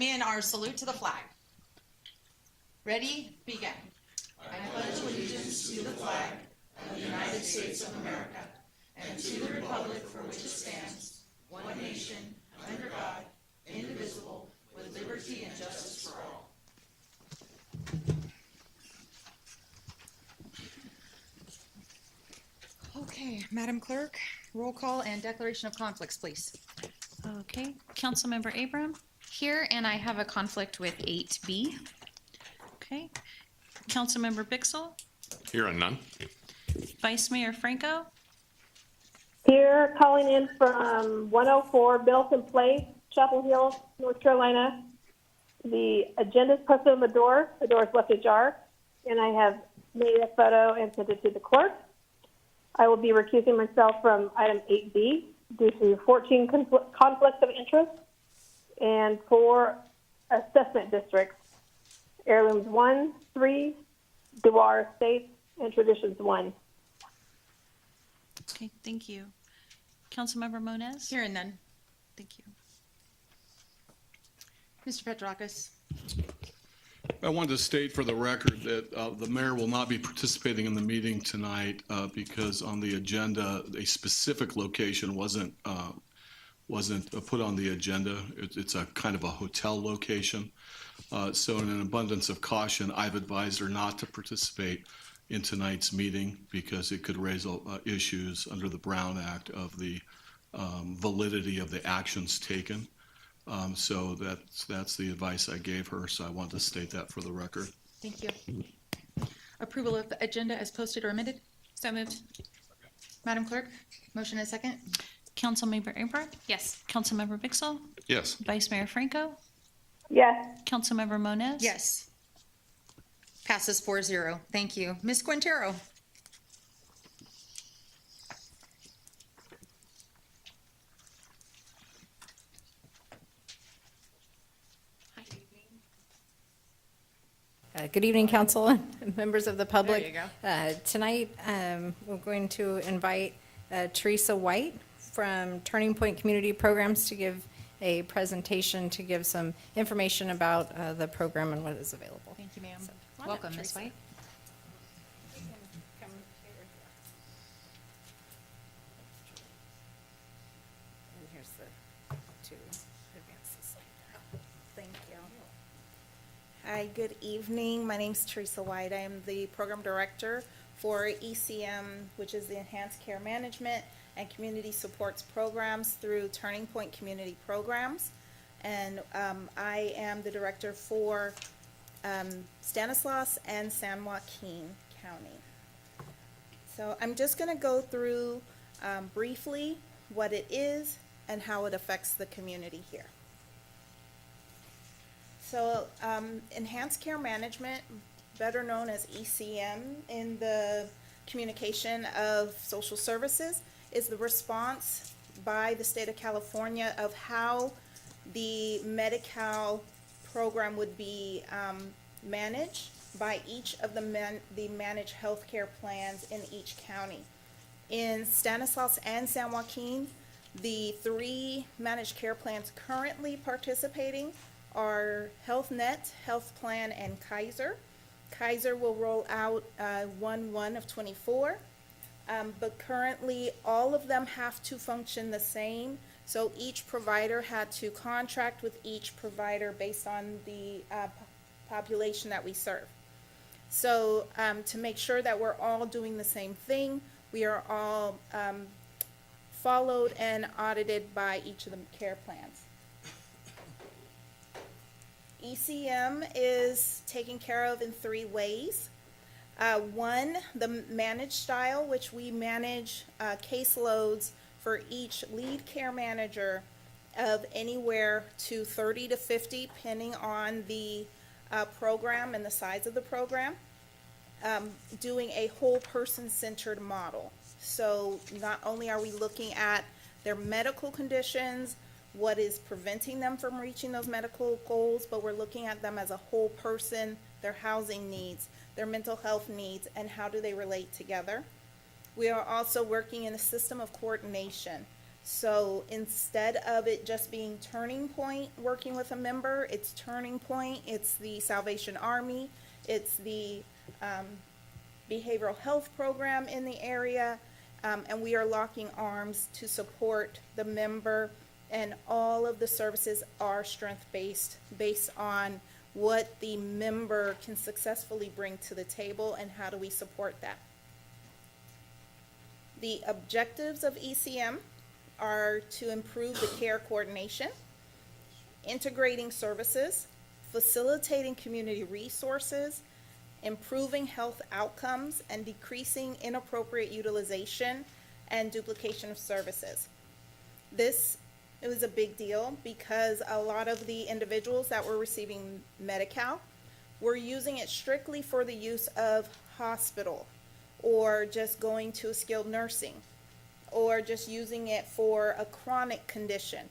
In our salute to the flag. Ready? Begin. I pledge allegiance to the flag of the United States of America and to the republic for which it stands, one nation, under God, indivisible, with liberty and justice for all. Okay, Madam Clerk, roll call and declaration of conflicts, please. Okay, Councilmember Abram. Here, and I have a conflict with 8B. Okay. Councilmember Bixel. Here and none. Vice Mayor Franco. Here, calling in from 104 Bilton Place, Chapel Hill, North Carolina. The agenda is posted on the door. The door is left ajar, and I have made a photo and sent it to the clerk. I will be recusing myself from item 8B due to 14 conflicts of interest and 4 assessment districts, Heirlooms 1, 3, Dewar Estates, and Traditions 1. Okay, thank you. Councilmember Moniz. Here and none. Thank you. Mr. Petrakis. I wanted to state for the record that the mayor will not be participating in the meeting tonight because on the agenda, a specific location wasn't put on the agenda. It's a kind of a hotel location. So in an abundance of caution, I've advised her not to participate in tonight's meeting because it could raise issues under the Brown Act of the validity of the actions taken. So that's the advice I gave her, so I wanted to state that for the record. Thank you. Approval of the agenda as posted or amended? So moved. Madam Clerk, motion and second? Councilmember Abram. Yes. Councilmember Bixel. Yes. Vice Mayor Franco. Yes. Councilmember Moniz. Yes. Passes 4-0. Thank you. Ms. Quintero. Good evening, Council and members of the public. There you go. Tonight, we're going to invite Teresa White from Turning Point Community Programs to give a presentation to give some information about the program and what is available. Thank you, ma'am. So, come on Welcome, up, Ms. Teresa. White. Come here. And here's the to advance the slide. Thank you. Hi, good evening. My name is Teresa White. I am the program director for ECM, which is the Enhanced Care Management and Community Supports Programs through Turning Point Community Programs. And I am the director for Stanislaus and San Joaquin County. So I'm just going to go through briefly what it is and how it affects the community here. So Enhanced Care Management, better known as ECM in the communication of social services, is the response by the state of California of how the Medi-Cal program would be managed by each of the managed healthcare plans in each county. In Stanislaus and San Joaquin, the 3 managed care plans currently participating are HealthNet, Health Plan, and Kaiser. Kaiser will roll out 1/1 of 24, but currently all of them have to function the same. So each provider had to contract with each provider based on the population that we serve. So to make sure that we're all doing the same thing, we are all followed and audited by each of the care plans. ECM is taken care of in 3 ways. 1, the managed style, which we manage caseloads for each lead care manager of anywhere to 30 to 50, depending on the program and the size of the program, doing a whole person-centered model. So not only are we looking at their medical conditions, what is preventing them from reaching those medical goals, but we're looking at them as a whole person, their housing needs, their mental health needs, and how do they relate together. We are also working in a system of coordination. So instead of it just being Turning Point working with a member, it's Turning Point, it's the Salvation Army, it's the behavioral health program in the area, and we are locking arms to support the member, and all of the services are strength-based, based on what the member can successfully bring to the table and how do we support that. The objectives of ECM are to improve the care coordination, integrating services, facilitating community resources, improving health outcomes, and decreasing inappropriate utilization and duplication of services. It was a big deal because a lot of the individuals that were receiving Medi-Cal were using it strictly for the use of hospital, or just going to skilled nursing, or just using it for a chronic condition.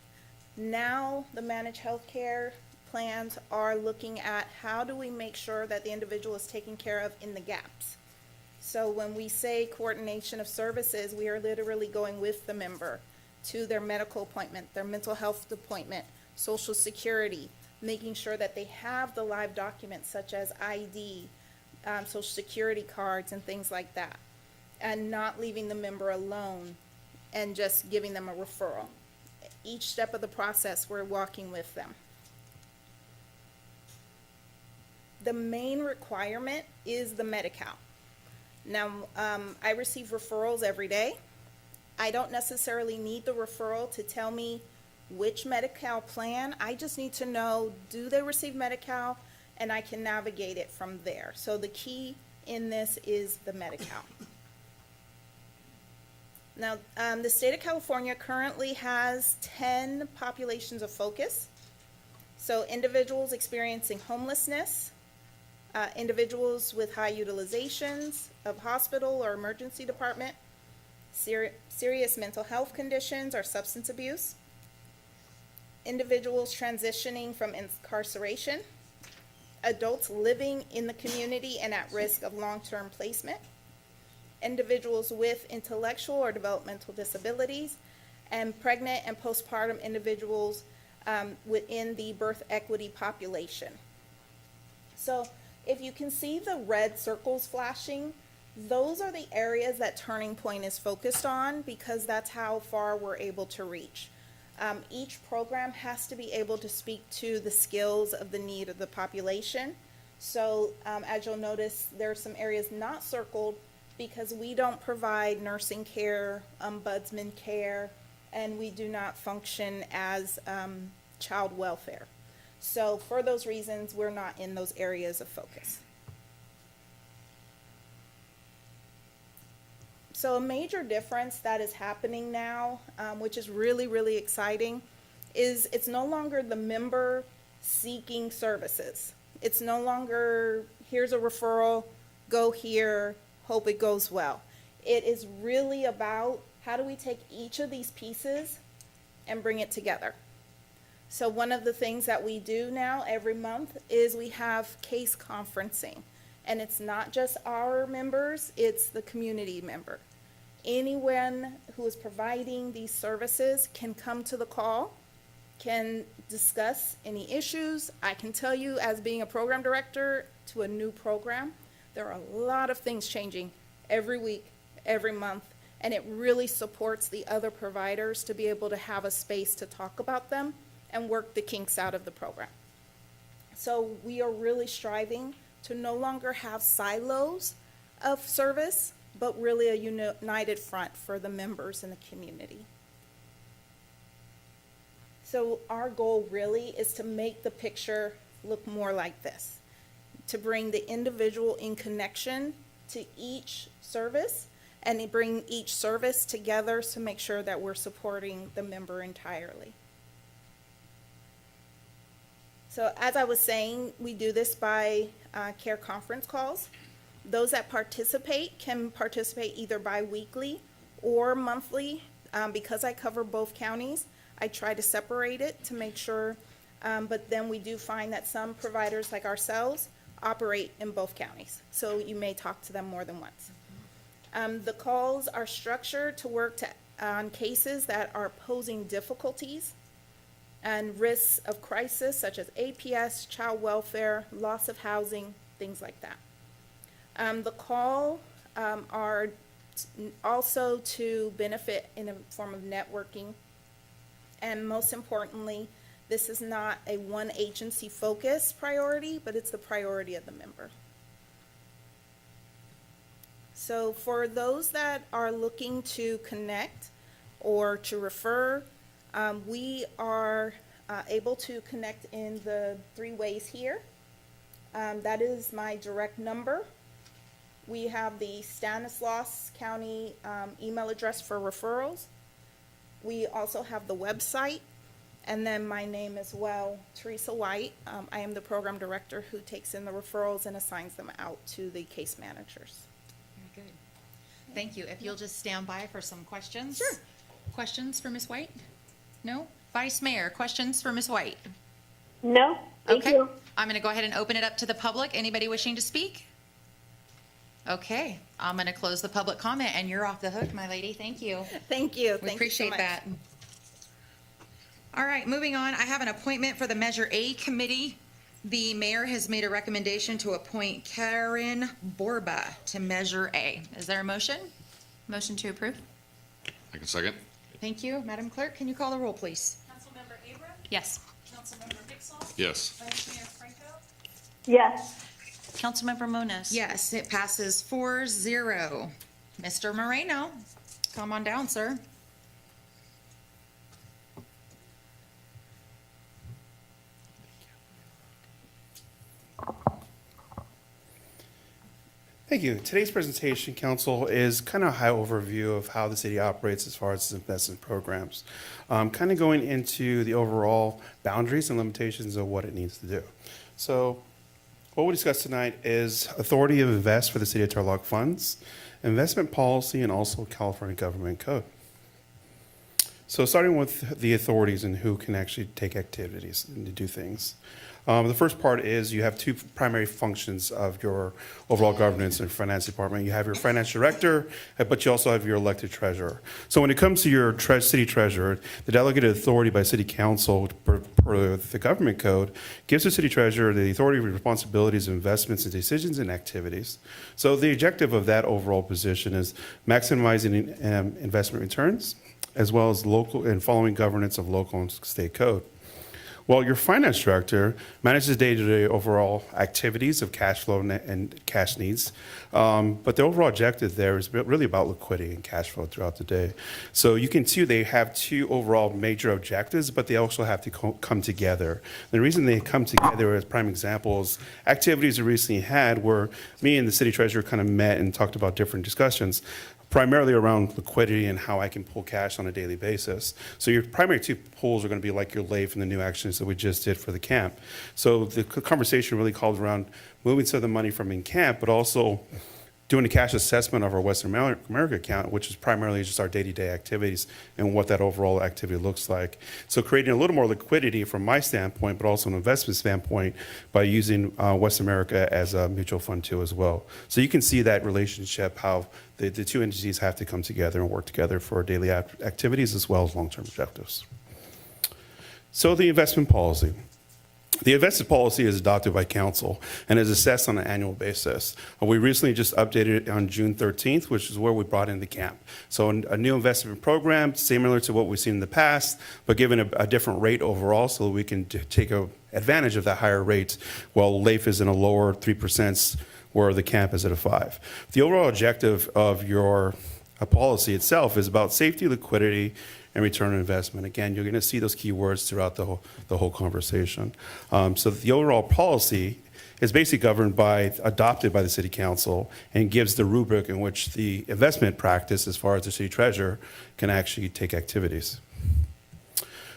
Now the managed healthcare plans are looking at how do we make sure that the individual is taken care of in the gaps. So when we say coordination of services, we are literally going with the member to their medical appointment, their mental health appointment, Social Security, making sure that they have the live documents such as ID, Social Security cards, and things like that, and not leaving the member alone and just giving them a referral. Each step of the process, we're walking with them. The main requirement is the Medi-Cal. Now, I receive referrals every day. I don't necessarily need the referral to tell me which Medi-Cal plan. I just need to know, do they receive Medi-Cal? And I can navigate it from there. So the key in this is the Medi-Cal. Now, the state of California currently has 10 populations of focus. So individuals experiencing homelessness, individuals with high utilizations of hospital or emergency department, serious mental health conditions or substance abuse, individuals transitioning from incarceration, adults living in the community and at risk of long-term placement, individuals with intellectual or developmental disabilities, and pregnant and postpartum individuals within the birth equity population. So if you can see the red circles flashing, those are the areas that Turning Point is focused on because that's how far we're able to reach. Each program has to be able to speak to the skills of the need of the population. So as you'll notice, there are some areas not circled because we don't provide nursing care, ombudsman care, and we do not function as child welfare. So for those reasons, we're not in those areas of focus. So a major difference that is happening now, which is really, really exciting, is it's no longer the member seeking services. It's no longer, here's a referral, go here, hope it goes well. It is really about how do we take each of these pieces and bring it together. So one of the things that we do now every month is we have case conferencing. And it's not just our members, it's the community member. Anyone who is providing these services can come to the call, can discuss any issues. I can tell you, as being a program director to a new program, there are a lot of things changing every week, every month, and it really supports the other providers to be able to have a space to talk about them and work the kinks out of the program. So we are really striving to no longer have silos of service, but really a united front for the members in the community. So our goal really is to make the picture look more like this, to bring the individual in connection to each service and to bring each service together to make sure that we're supporting the member entirely. So as I was saying, we do this by care conference calls. Those that participate can participate either bi-weekly or monthly. Because I cover both counties, I try to separate it to make sure, but then we do find that some providers like ourselves operate in both counties. So you may talk to them more than once. The calls are structured to work to on cases that are posing difficulties and risks of crisis such as APS, child welfare, loss of housing, things like that. The call are also to benefit in a form of networking. And most importantly, this is not a one agency focus priority, but it's the priority of the member. So for those that are looking to connect or to refer, we are able to connect in the 3 ways here. That is my direct number. We have the Stanislaus County email address for referrals. We also have the website, and then my name as well, Teresa White. I am the program director who takes in the referrals and assigns them out to the case managers. Very good. Thank you. If you'll just stand by for some questions. Sure. Questions for Ms. White? No? Vice Mayor, questions for Ms. White? No, thank Okay. you. I'm going to go ahead and open it up to the public. Anybody wishing to speak? Okay, I'm going to close the public comment, and you're off the hook, my lady. Thank you. Thank you. We Thank you so appreciate much. that. All right, moving on. I have an appointment for the Measure A Committee. The mayor has made a recommendation to appoint Karen Borba to Measure A. Is there a motion? Motion to approve? I can second. Thank you. Madam Clerk, can you call the roll, please? Councilmember Abram? Yes. Councilmember Pixel? Yes. Vice Mayor Franco? Yes, Councilmember Moniz? Yes, it passes 4-0. Mr. Moreno, come on down, sir. Thank you. Today's presentation, Council, is kind of a high overview of how the city operates as far as its investment programs. Kind of going into the overall boundaries and limitations of what it needs to do. So what we discuss tonight is authority to invest for the city of Turlock funds, investment policy, and also California government code. So starting with the authorities and who can actually take activities and to do things. The first part is you have 2 primary functions of your overall governance and finance department. You have your finance director, but you also have your elected treasurer. So when it comes to your city treasurer, the delegated authority by city council per the government code gives the city treasurer the authority, responsibilities, investments, and decisions and activities. So the objective of that overall position is maximizing investment returns, as well as local and following governance of local and state code. Well, your finance director manages day-to-day overall activities of cash flow and cash needs, but the overall objective there is really about liquidity and cash flow throughout the day. So you can see they have 2 overall major objectives, but they also have to come together. The reason they come together as prime examples, activities we recently had where me and the city treasurer kind of met and talked about different discussions, primarily around liquidity and how I can pull cash on a daily basis. So your primary 2 pulls are going to be like your LAIF and the new actions that we just did for the camp. So the conversation really called around moving some of the money from in camp, but also doing a cash assessment of our Western America account, which is primarily just our day-to-day activities and what that overall activity looks like. So creating a little more liquidity from my standpoint, but also an investment standpoint by using West America as a mutual fund too as well. So you can see that relationship, how the 2 entities have to come together and work together for daily activities as well as long-term objectives. So the investment policy. The investment policy is adopted by council and is assessed on an annual basis. We recently just updated it on June 13th, which is where we brought in the camp. So a new investment program, similar to what we've seen in the past, but given a different rate overall so that we can take advantage of that higher rate, while LAIF is in a lower 3%, where the camp is at a 5%. The overall objective of your policy itself is about safety, liquidity, and return on investment. Again, you're going to see those keywords throughout the whole conversation. So the overall policy is basically adopted by the city council and gives the rubric in which the investment practice, as far as the city treasurer, can actually take activities.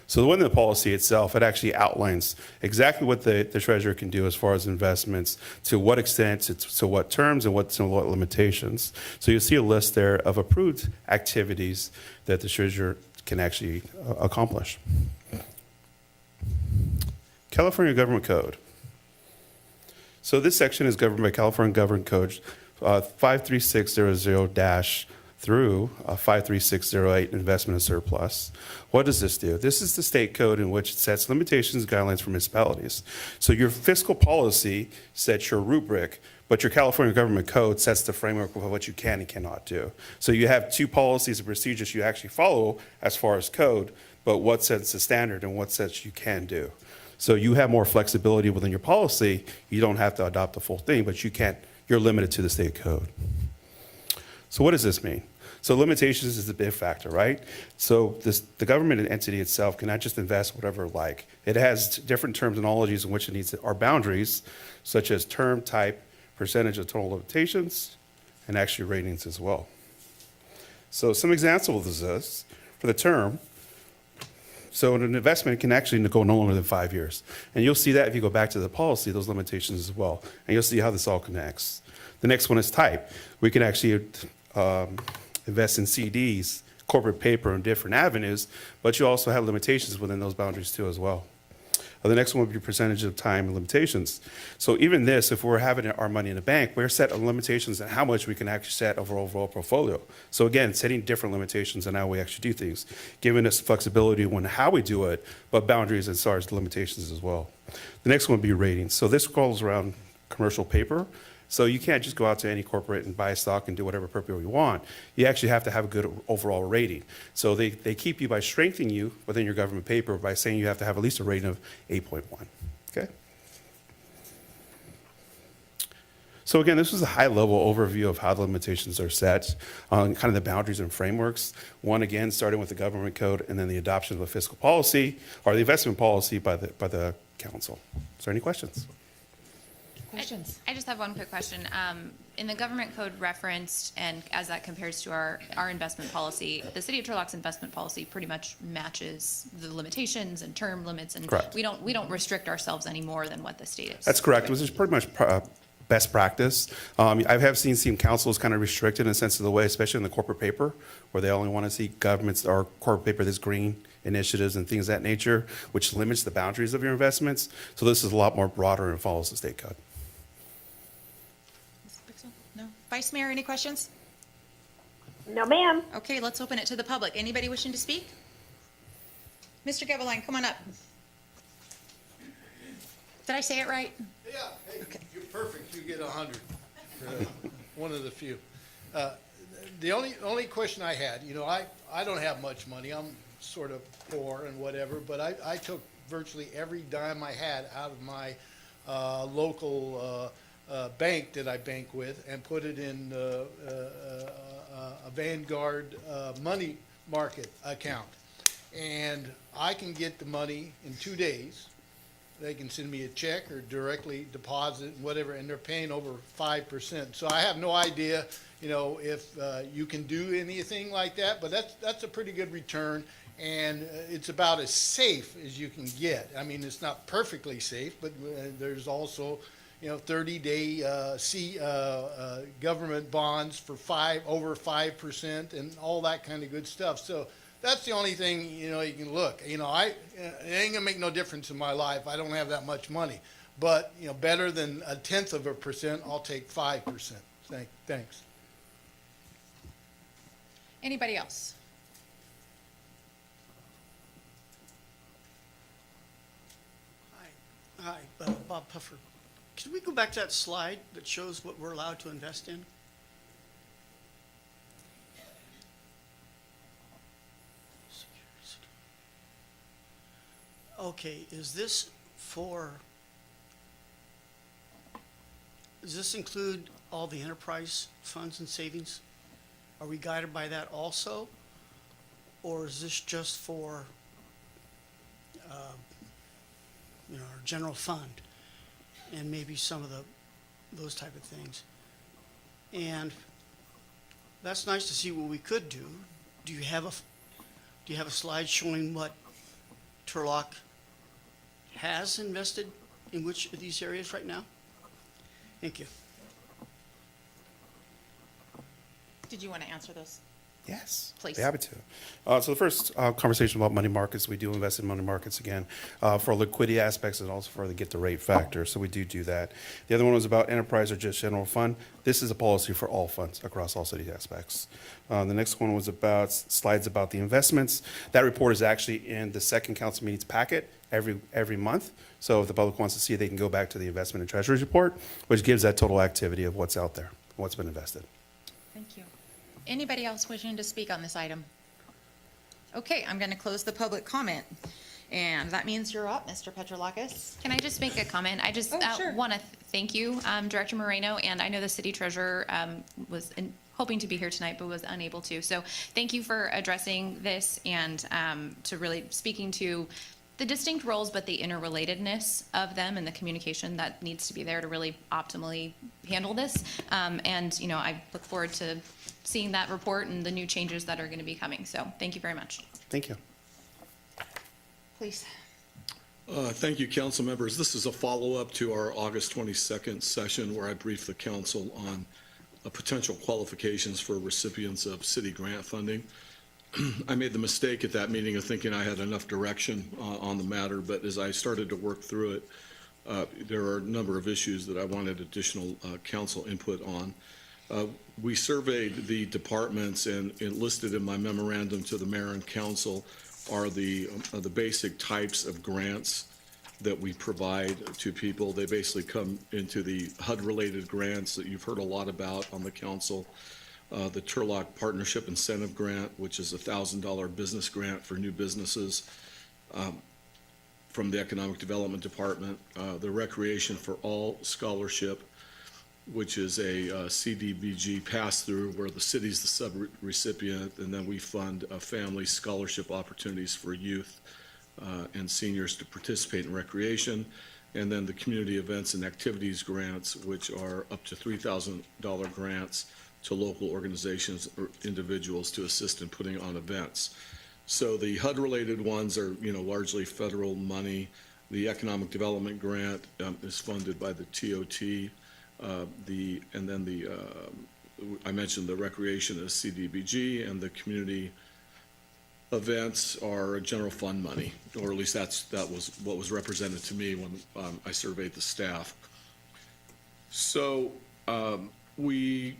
So within the policy itself, it actually outlines exactly what the treasurer can do as far as investments, to what extent, to what terms, and to what limitations. So you'll see a list there of approved activities that the treasurer can actually accomplish. California Government Code. So this section is governed by California Government Code 53600-13. through 53608 investment and surplus. What does this do? This is the state code in which it sets limitations and guidelines for municipalities. So your fiscal policy sets your rubric, but your California government code sets the framework of what you can and cannot do. So you have two policies and procedures you actually follow as far as code, but what sets the standard and what sets you can do. So you have more flexibility within your policy. You don't have to adopt the full thing, but you're limited to the state code. So what does this mean? So limitations is a big factor, right? So the government entity itself cannot just invest whatever it like. It has different terminologies in which it needs our boundaries, such as term, type, percentage of total limitations, and actually ratings as well. So some examples of this for the term. So an investment can actually go no longer than 5 years. And you'll see that if you go back to the policy, those limitations as well. And you'll see how this all connects. The next one is type. We can actually invest in CDs, corporate paper, and different avenues, but you also have limitations within those boundaries too as well. The next one would be percentage of time and limitations. So even this, if we're having our money in the bank, we're set on limitations on how much we can actually set of our overall portfolio. So again, setting different limitations on how we actually do things, giving us flexibility on how we do it, but boundaries as far as limitations as well. The next one would be ratings. So this goes around commercial paper. So you can't just go out to any corporate and buy a stock and do whatever purpose you want. You actually have to have a good overall rating. So they keep you by strengthening you within your government paper by saying you have to have at least a rating of 8.1. Okay? So again, this was a high-level overview of how the limitations are set, on kind of the boundaries and frameworks. One, again, starting with the government code and then the adoption of a fiscal policy or the investment policy by the council. Is there any questions? Questions? I just have one quick question. In the government code referenced, and as that compares to our investment policy, the city of Turlock's investment policy pretty much matches the limitations and term limits, and Correct. we don't restrict ourselves any more than what the state is. That's correct. Which is pretty much best practice. I have seen some councils kind of restricted in a sense of the way, especially in the corporate paper, where they only want to see governments or corporate paper that's green initiatives and things of that nature, which limits the boundaries of your investments. So this is a lot more broader and follows the state code. No. Vice Mayor, any questions? No, ma'am. Okay, let's open it to the public. Anybody wishing to speak? Mr. Gebeline, come on up. Did I say it right? Yeah, hey, you're perfect, you get 100. One of the few. The only question I had, I don't have much money, I'm sort of poor and whatever, but I took virtually every dime I had out of my local bank that I bank with and put it in a Vanguard money market account. And I can get the money in 2 days. They can send me a check or directly deposit, whatever, and they're paying over 5%. So I have no idea, if you can do anything like that, but that's a pretty good return, and it's about as safe as you can get. I mean, it's not perfectly safe, but there's also, 30-day government bonds for over 5% and all that kind of good stuff. So that's the only thing, you can look. It ain't gonna make no difference in my life. I don't have that much money. But, better than 0.1%, I'll take 5%. Thanks. Anybody else? Hi, Bob Puffer. Can we go back to that slide that shows what we're allowed to invest in? Okay, does this include all the enterprise funds and savings? Are we guided by that also? Or is this just for, our general fund and maybe some of those type of things? And that's nice to see what we could do. Do you have a slide showing what Turlock has invested in which of these areas right now? Thank you. Did you want to answer those? Yes. Please. Be happy to. So the first conversation about money markets, we do invest in money markets again for liquidity aspects and also for the get the rate factor. So we do that. The other one was about enterprise or just general fund. This is a policy for all funds across all city aspects. The next one was about slides about the investments. That report is actually in the second council meetings packet every month. So if the public wants to see it, they can go back to the investment and treasuries report, which gives that total activity of what's out there, what's been invested. Thank you. Anybody else wishing to speak on this item? Okay, I'm going to close the public comment. And that means you're up, Mr. Petrolakis. Can I just make a comment? I just Sure. want to thank you, Director Moreno, and I know the city treasurer hoping to be here tonight but was unable to. So thank you for addressing this and to really speaking to the distinct roles but the interrelatedness of them and the communication that needs to be there to really optimally handle this. And, you know, I look forward to seeing that report and the new changes that are going to be coming. So thank you very much. Thank you. Please. Thank you, council members. This is a follow-up to our August 22nd session where I briefed the council on potential qualifications for recipients of city grant funding. I made the mistake at that meeting of thinking I had enough direction on the matter, but as I started to work through it, there are a number of issues that I wanted additional council input on. We surveyed the departments and listed in my memorandum to the mayor and council are the basic types of grants that we provide to people. They basically come into the HUD-related grants that you've heard a lot about on the council. The Turlock Partnership Incentive Grant, which is a $1,000 business grant for new businesses from the Economic Development Department. The Recreation for All Scholarship, which is a CDBG pass-through where the city's the sub-recipient, and then we fund family scholarship opportunities for youth and seniors to participate in recreation. And then the Community Events and Activities Grants, which are up to $3,000 grants to local organizations or individuals to assist in putting on events. So the HUD-related ones are, you know, largely federal money. The Economic Development Grant is funded by the TOT. I mentioned the recreation is CDBG, and the community events are general fund money, or at least that was what was represented to me when I surveyed the staff. So we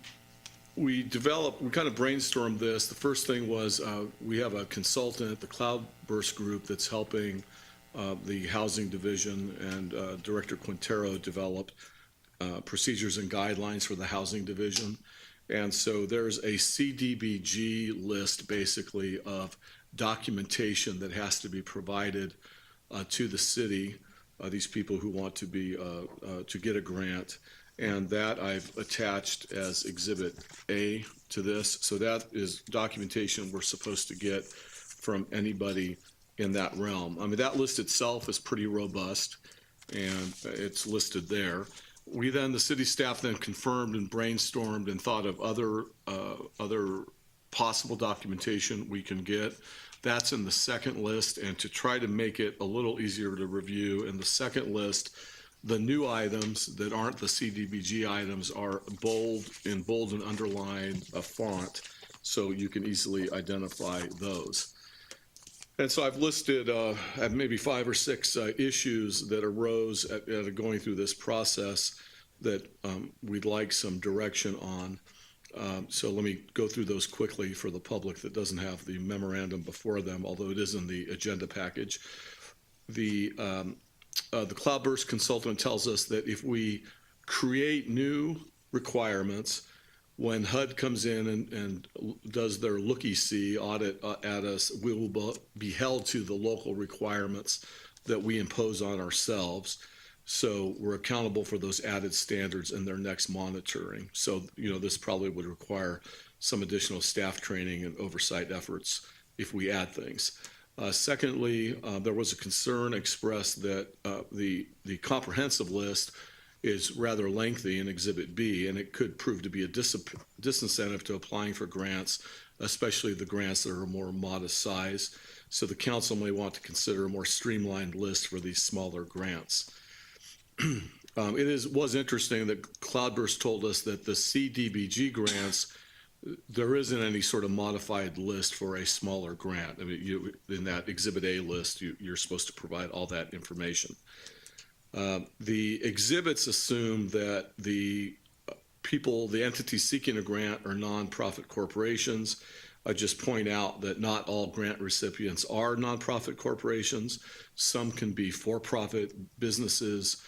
kind of brainstormed this. The first thing was we have a consultant, the Cloudburst Group, that's helping the housing division, and Director Quintero developed procedures and guidelines for the housing division. And so there's a CDBG list basically of documentation that has to be provided to the city, these people who want to be to get a grant. And that I've attached as Exhibit A to this. So that is documentation we're supposed to get from anybody in that realm. I mean, that list itself is pretty robust, and it's listed there. We then, the city staff then confirmed and brainstormed and thought of other possible documentation we can get. That's in the second list, and to try to make it a little easier to review, in the second list, the new items that aren't the CDBG items are bold and underlined font, so you can easily identify those. And so I've listed maybe 5 or 6 issues that arose at going through this process that we'd like some direction on. So let me go through those quickly for the public that doesn't have the memorandum before them, although it is in the agenda package. The Cloudburst consultant tells us that if we create new requirements, when HUD comes in and does their looky-see audit at us, we will be held to the local requirements that we impose on ourselves. So we're accountable for those added standards in their next monitoring. So, you know, this probably would require some additional staff training and oversight efforts if we add things. Secondly, there was a concern expressed that the comprehensive list is rather lengthy in Exhibit B, and it could prove to be a disincentive to applying for grants, especially the grants that are more modest size. So the council may want to consider a more streamlined list for these smaller grants. It was interesting that Cloudburst told us that the CDBG grants there isn't any sort of modified list for a smaller grant. I mean, in that Exhibit A list, you're supposed to provide all that information. The exhibits assume that the entities seeking a grant are nonprofit corporations. I just point out that not all grant recipients are nonprofit corporations. Some can be for-profit businesses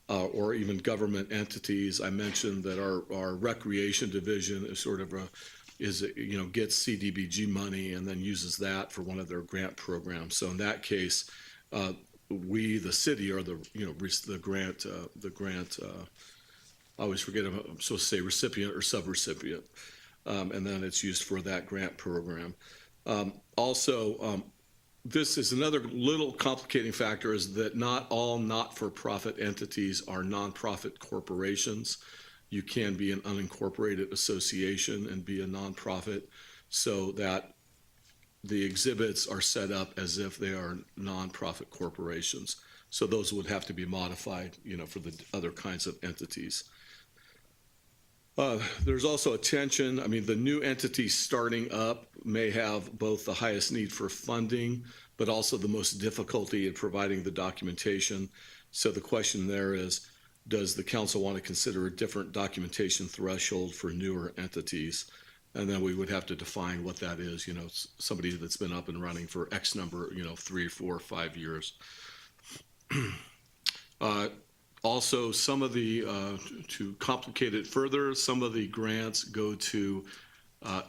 or even government entities. I mentioned that our recreation division is sort of gets CDBG money and then uses that for one of their grant programs. So in that case, we, the city, are the grant. I always forget, I'm supposed to say recipient or subrecipient, and then it's used for that grant program. This is another little complicating factor, is that not all not-for-profit entities are nonprofit corporations. You can be an unincorporated association and be a nonprofit, so that the exhibits are set up as if they are nonprofit corporations. So those would have to be modified, for the other kinds of entities. There's also a tension. I mean, the new entities starting up may have both the highest need for funding, but also the most difficulty in providing the documentation. So the question there is, does the council want to consider a different documentation threshold for newer entities? And then we would have to define what that is, somebody that's been up and running for X number, 3, 4, 5 years. Also, some of the, to complicate it further, some of the grants go to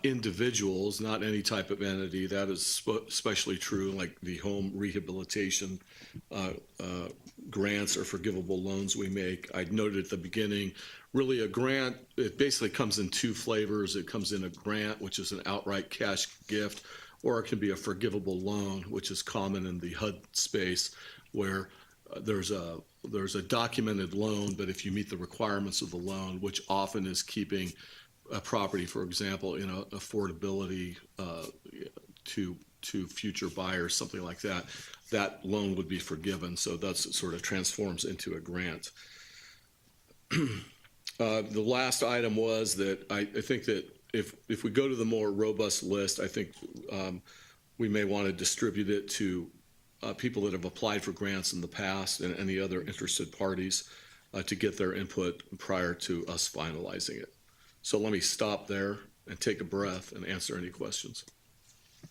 individuals, not any type of entity. That is especially true, like the home rehabilitation grants or forgivable loans we make. I noted at the beginning, really a grant, it basically comes in two flavors. It comes in a grant, which is an outright cash gift, or it can be a forgivable loan, which is common in the HUD space, where there's a documented loan, but if you meet the requirements of the loan, which often is keeping a property, for example, affordability to future buyers, something like that, that loan would be forgiven. So that's, it sort of transforms into a grant. The last item was that I think that if we go to the more robust list, I think we may want to distribute it to people that have applied for grants in the past and any other interested parties to get their input prior to us finalizing it. So let me stop there and take a breath and answer any questions.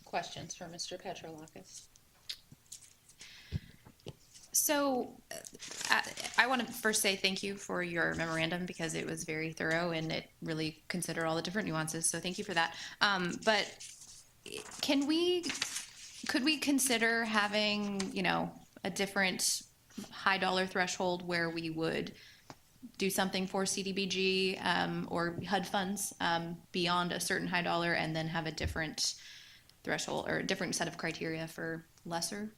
Questions for Mr. Petrolakis? So I want to first say thank you for your memorandum, because it was very thorough and it really considered all the different nuances. So thank you for that. But could we consider having, a different high dollar threshold where we would do something for CDBG or HUD funds beyond a certain high dollar, and then have a different threshold or a different set of criteria for lesser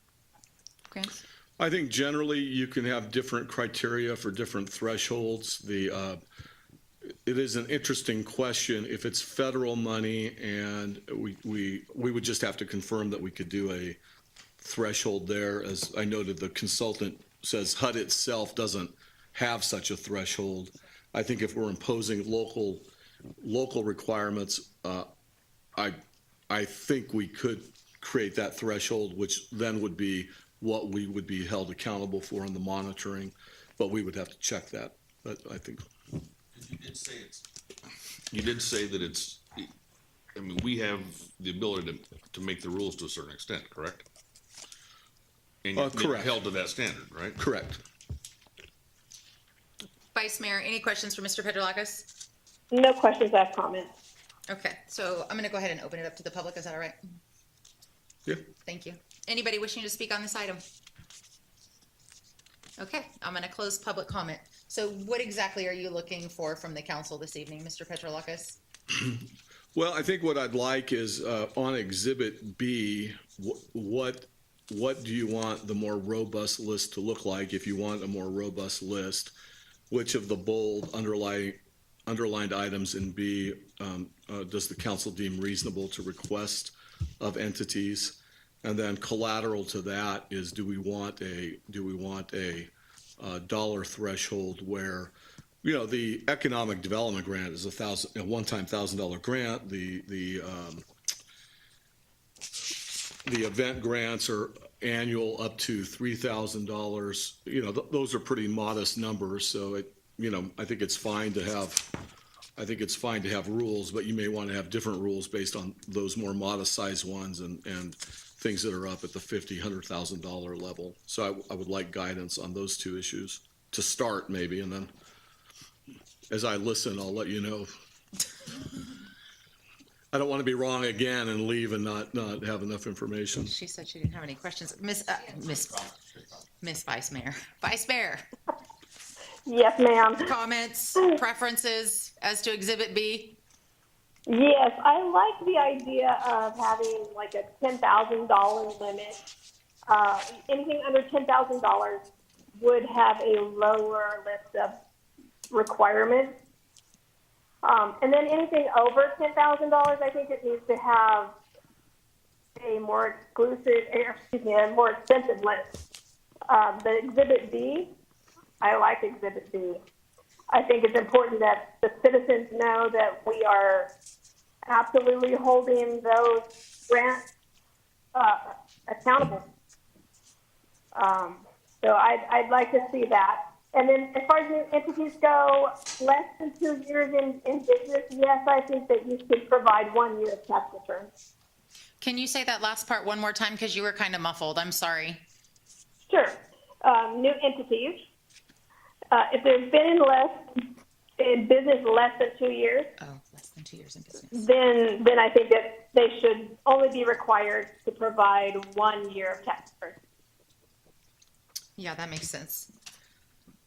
grants? I think generally you can have different criteria for different thresholds. It is an interesting question. If it's federal money, and we would just have to confirm that we could do a threshold there. As I noted, the consultant says HUD itself doesn't have such a threshold. I think if we're imposing local requirements, I think we could create that threshold, which then would be what we would be held accountable for in the monitoring, but we would have to check that. But I think you did say that it's. I mean, we have the ability to make the rules to a certain extent, correct? And you're correct. Held to that standard, right? Correct. Vice Mayor, any questions for Mr. Petrolakis? No questions, I have comments. Okay, so I'm going to go ahead and open it up to the public. Is that all right? Yeah. Thank you. Anybody wishing to speak on this item? Okay, I'm going to close public comment. So what exactly are you looking for from the council this evening, Mr. Petrolakis? Well, I think what I'd like is on Exhibit B, what do you want the more robust list to look like? If you want a more robust list, which of the bold underlined items in B does the council deem reasonable to request of entities? And then collateral to that is, do we want a dollar threshold where, The economic development grant is a one-time $1,000 grant. The event grants are annual up to $3,000. Those are pretty modest numbers. So I think it's fine to have rules, but you may want to have different rules based on those more modest sized ones and things that are up at the $50,000, $100,000 level. So I would like guidance on those two issues to start maybe, and then as I listen, I'll let you know. I don't want to be wrong again and leave and not have enough information. She said she didn't have any questions. Miss Vice Mayor. Vice Mayor, Yes, ma'am. comments, preferences as to Exhibit B? Yes, I like the idea of having like a $10,000 limit. Anything under $10,000 would have a lower list of requirements. And then anything over $10,000, I think it needs to have a more a more expensive list. The Exhibit B, I like Exhibit B. I think it's important that the citizens know that we are absolutely holding those grants accountable. So I'd like to see that. And then as far as new entities go, less than 2 years in business, yes, I think that you should provide 1 year of tax returns. Can you say that last part one more time, because you were kind of muffled? I'm sorry. Sure. New entities. If they've been in business less than 2 years, Oh, less than 2 years in business. then I think that they should only be required to provide 1 year of tax returns. Yeah, that makes sense.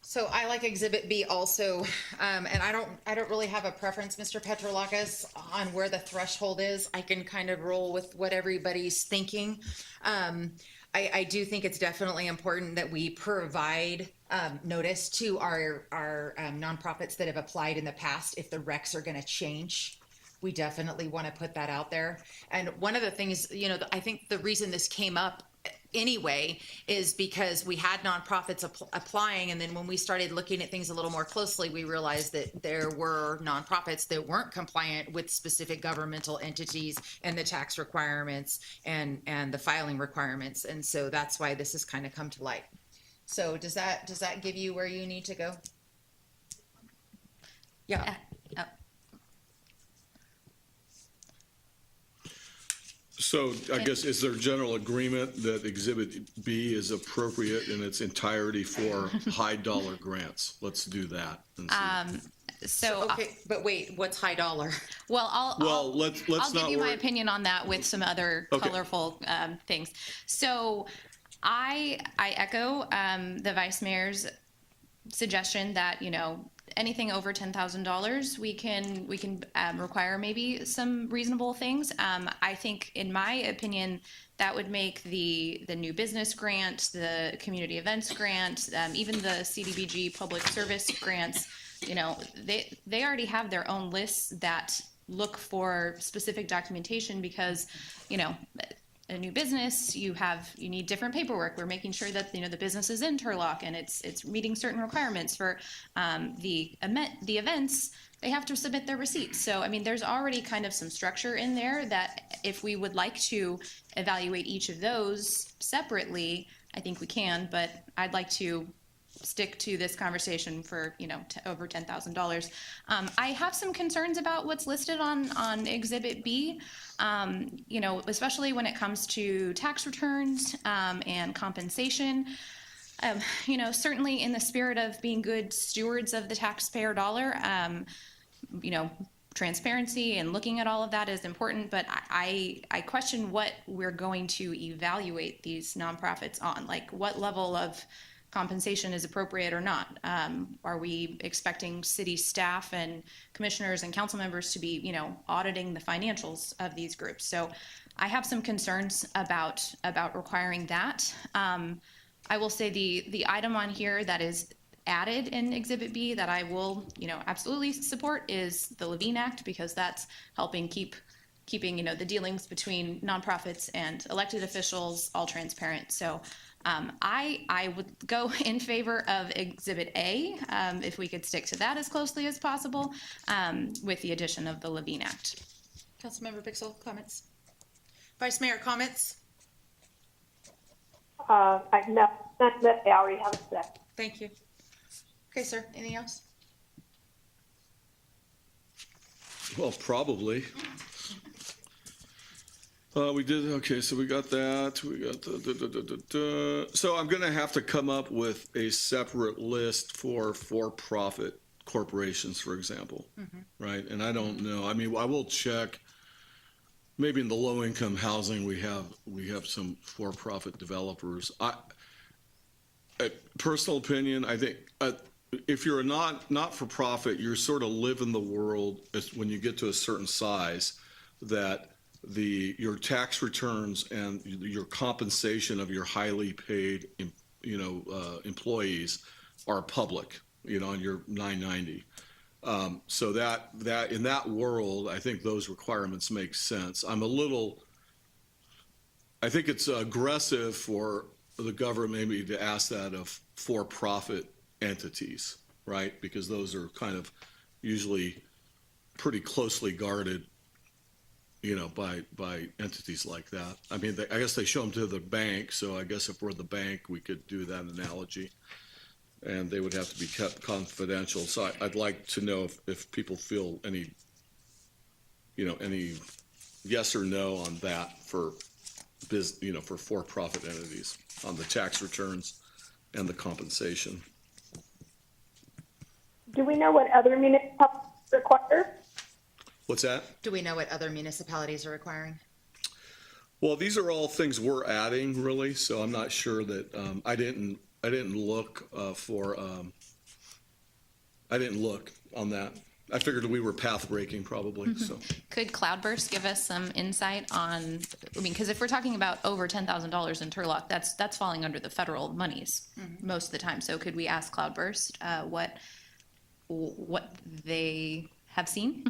So I like Exhibit B also, and I don't really have a preference, Mr. Petrolakis, on where the threshold is. I can kind of roll with what everybody's thinking. I do think it's definitely important that we provide notice to our nonprofits that have applied in the past if the recs are going to change. We definitely want to put that out there. And one of the things, I think the reason this came up anyway is because we had nonprofits applying, and then when we started looking at things a little more closely, we realized that there were nonprofits that weren't compliant with specific governmental entities and the tax requirements and the filing requirements, and so that's why this has kind of come to light. So does that give you where you need to go? Yeah. So I guess, is there general agreement that Exhibit B is appropriate in its entirety for high dollar grants? Let's do that. And see. Okay, but wait, what's high dollar? Well, I'll let's give not you my worry. opinion on that with some other Okay. colorful things. So I echo the Vice Mayor's suggestion that, anything over $10,000, we can require maybe some reasonable things. I think, in my opinion, that would make the new business grant, the community events grant, even the CDBG public service grants. They already have their own lists that look for specific documentation because, a new business, you need different paperwork. We're making sure that the business is in Turlock and it's meeting certain requirements for the events. They have to submit their receipts. So there's already kind of some structure in there that if we would like to evaluate each of those separately, I think we can. But I'd like to stick to this conversation for over $10,000. I have some concerns about what's listed on Exhibit B. Especially when it comes to tax returns and compensation. Certainly in the spirit of being good stewards of the taxpayer dollar, transparency and looking at all of that is important, but I question what we're going to evaluate these nonprofits on. Like, what level of compensation is appropriate or not? Are we expecting city staff and commissioners and council members to be, auditing the financials of these groups? So I have some concerns about requiring that. I will say the item on here that is added in Exhibit B that I will, absolutely support is the Levine Act, because that's helping keeping, the dealings between nonprofits and elected officials all transparent. So I would go in favor of Exhibit A, if we could stick to that as closely as possible, with the addition of the Levine Act. Councilmember Pixel, comments? Vice Mayor, comments? No, I already have it set. Thank you. Okay, sir, anything else? Well, probably. We did, okay, so we got that, we got so I'm gonna have to come up with a separate list for-profit corporations, for example, right? And I don't know, I mean, I will check, maybe in the low-income housing, we have some for-profit developers. Personal opinion, I think, if you're a not-for-profit, you're sort of live in the world when you get to a certain size that your tax returns and your compensation of your highly paid, employees are public, on your 990. So that in that world, I think those requirements make sense. I think it's aggressive for the government maybe to ask that of for-profit entities, right? Because those are kind of usually pretty closely guarded, by entities like that. I mean, I guess they show them to the bank, so I guess if we're the bank, we could do that analogy. And they would have to be kept confidential. So I'd like to know if people feel any yes or no on that for for-profit entities on the tax returns and the compensation. Do we know what other municipalities require? What's that? Do we know what other municipalities are requiring? Well, these are all things we're adding, really. So I'm not sure that I didn't look I didn't look on that. I figured we were path breaking probably. So Could Cloudburst give us some insight on, because if we're talking about over $10,000 in Turlock, that's falling under the federal monies most of the time. So could we ask Cloudburst what they have seen?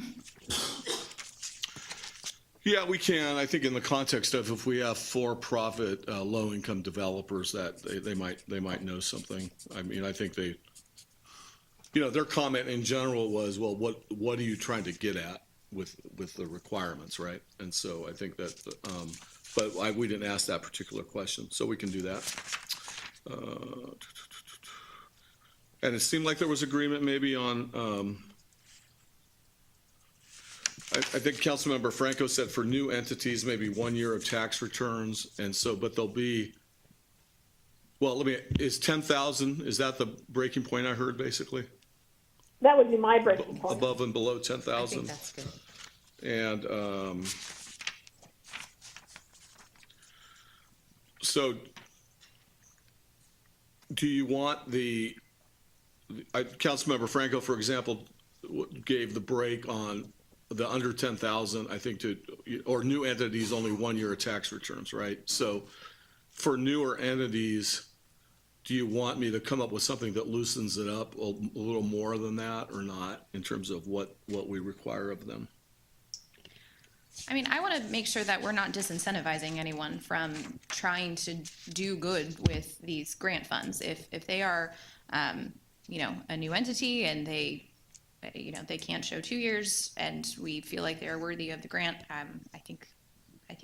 yeah, we can. I think in the context of if we have for-profit low-income developers, that they might know something. I mean, I think their comment in general was, well, what are you trying to get at with the requirements, right? And so I think that, but we didn't ask that particular question, so we can do that. And it seemed like there was agreement maybe on. I think Councilmember Franco said for new entities, maybe 1 year of tax returns, and so, but they'll be. Well, is 10,000? Is that the breaking point I heard basically? That would be my breaking point. Above and below 10,000. I think that's good. And so, do you want Councilmember Franco, for example, gave the break on the under 10,000, I think, or new entities only 1 year of tax returns, right? So, for newer entities, do you want me to come up with something that loosens it up a little more than that or not in terms of what we require of them? I mean, I want to make sure that we're not disincentivizing anyone from trying to do good with these grant funds. If they are, a new entity and they can't show 2 years and we feel like they're worthy of the grant, I think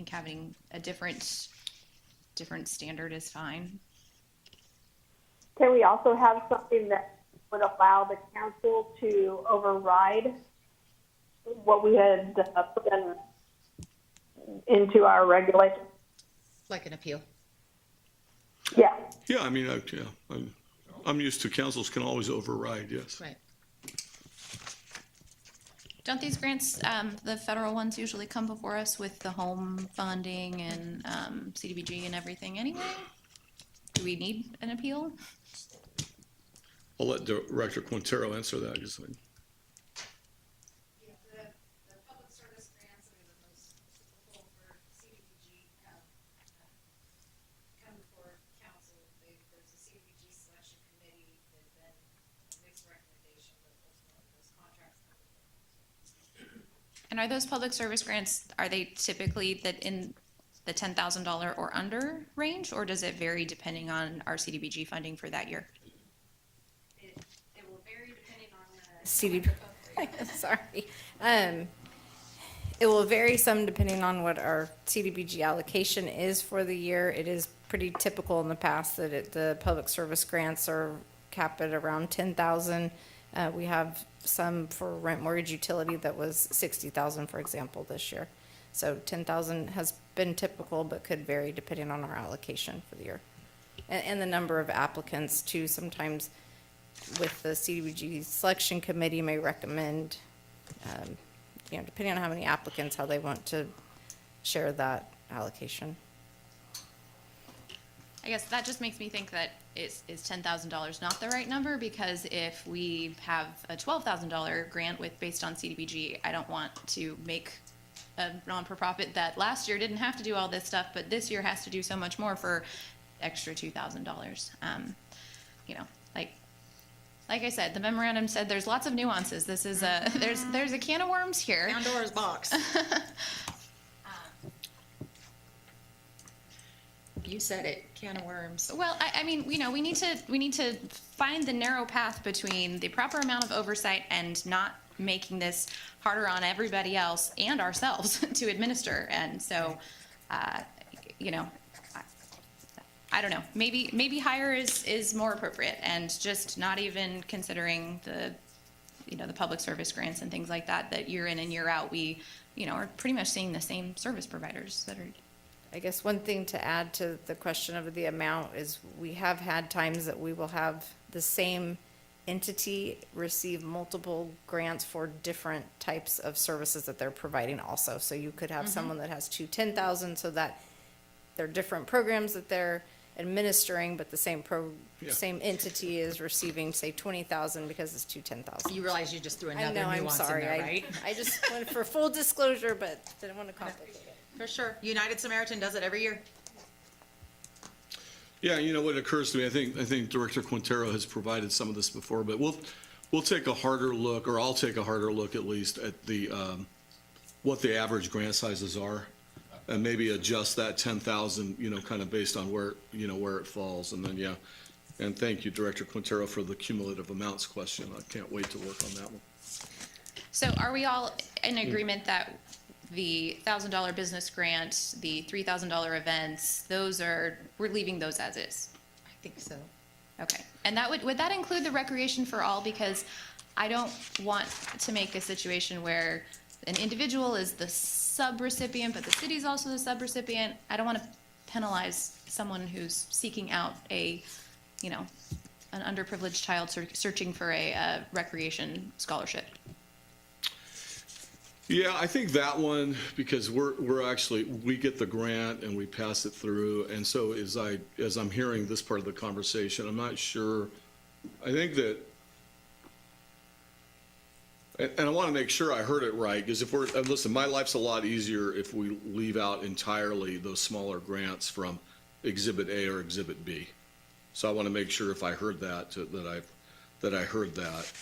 having a different standard is fine. Can we also have something that would allow the council to override what we had put into our regulations? Like an appeal. Yeah. Yeah, I mean, I'm used to councils can always override, yes. Right. Don't these grants, the federal ones, usually come before us with the home funding and CDBG and everything anyway? Do we need an appeal? I'll let Director Quintero answer that. Just like. Yeah, the public service grants, I mean, the most typical for CDBG come before council. There's a CDBG selection committee that then makes a recommendation, but ultimately those contracts come before council. And are those public service grants, are they typically that in the $10,000 or under range, or does it vary depending on our CDBG funding for that year? It will vary depending on the. CDB, sorry. It will vary some depending on what our CDBG allocation is for the year. It is pretty typical in the past that the public service grants are capped at around 10,000. We have some for rent, mortgage, utility that was 60,000, for example, this year. So 10,000 has been typical, but could vary depending on our allocation for the year. And the number of applicants too. Sometimes with the CDBG selection committee may recommend, depending on how many applicants, how they want to share that allocation. I guess that just makes me think that is $10,000 not the right number? Because if we have a $12,000 grant based on CDBG, I don't want to make a non-for-profit that last year didn't have to do all this stuff, but this year has to do so much more for extra $2,000. Like I said, the memorandum said there's lots of nuances. This is there's a can of worms here. Pandora's box. You said it, can of worms. Well, I mean, we need to find the narrow path between the proper amount of oversight and not making this harder on everybody else and ourselves to administer. And so, I don't know. Maybe higher is more appropriate, and just not even considering the public service grants and things like that year in and year out we are pretty much seeing the same service providers that are. I guess one thing to add to the question of the amount is we have had times that we will have the same entity receive multiple grants for different types of services that they're providing also. So you could have someone that has 10,000, so that they're different programs that they're administering, but the same same entity is receiving, say, 20,000 because it's 10,000. You realize you just threw I another know, I'm nuance in sorry. there, right? I just wanted for full disclosure, but didn't want to complicate it. For sure. United Samaritan does it every year. Yeah, what occurs to me, I think Director Quintero has provided some of this before, but we'll take a harder look, or I'll take a harder look at least at the what the average grant sizes are, and maybe adjust that 10,000, kind of based on where it falls, and then and thank you, Director Quintero, for the cumulative amounts question. I can't wait to work on that one. So are we all in agreement that the $1,000 business grant, the $3,000 events, we're leaving those as is? I think so. Okay, and would that include the recreation for all? Because I don't want to make a situation where an individual is the sub-recipient, but the city's also the sub-recipient. I don't want to penalize someone who's seeking out an underprivileged child searching for a recreation scholarship. Yeah, I think that one, because we get the grant and we pass it through, and so as I'm hearing this part of the conversation, I'm not sure. I think that, and I want to make sure I heard it right, because listen, my life's a lot easier if we leave out entirely those smaller grants from Exhibit A or Exhibit B. So I want to make sure if I heard that I heard that,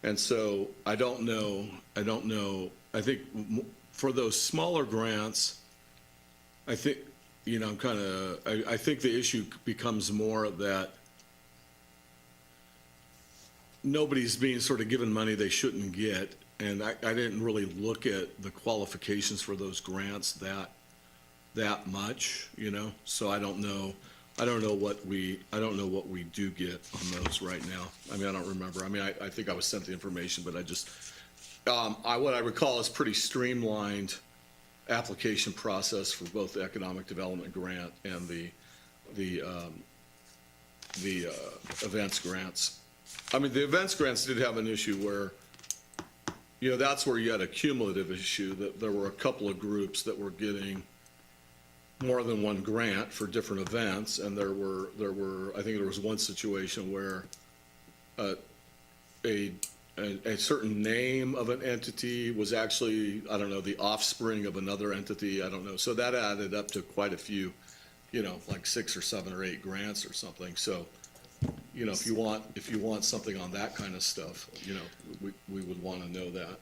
and so I don't know. I think for those smaller grants, I think, I think the issue becomes more that nobody's being sort of given money they shouldn't get. And I didn't really look at the qualifications for those grants that much, so I don't know what we do get on those right now. I mean, I don't remember. I mean, I think I was sent the information, but I just, what I recall is pretty streamlined application process for both the economic development grant and the events grants. I mean, the events grants did have an issue where, that's where you had a cumulative issue, that there were a couple of groups that were getting more than one grant for different events, and there were I think there was one situation where a certain name of an entity was actually, I don't know, the offspring of another entity, I don't know. So that added up to quite a few, like 6 or 7 or 8 grants or something. So, if you want something on that kind of stuff, we would want to know that.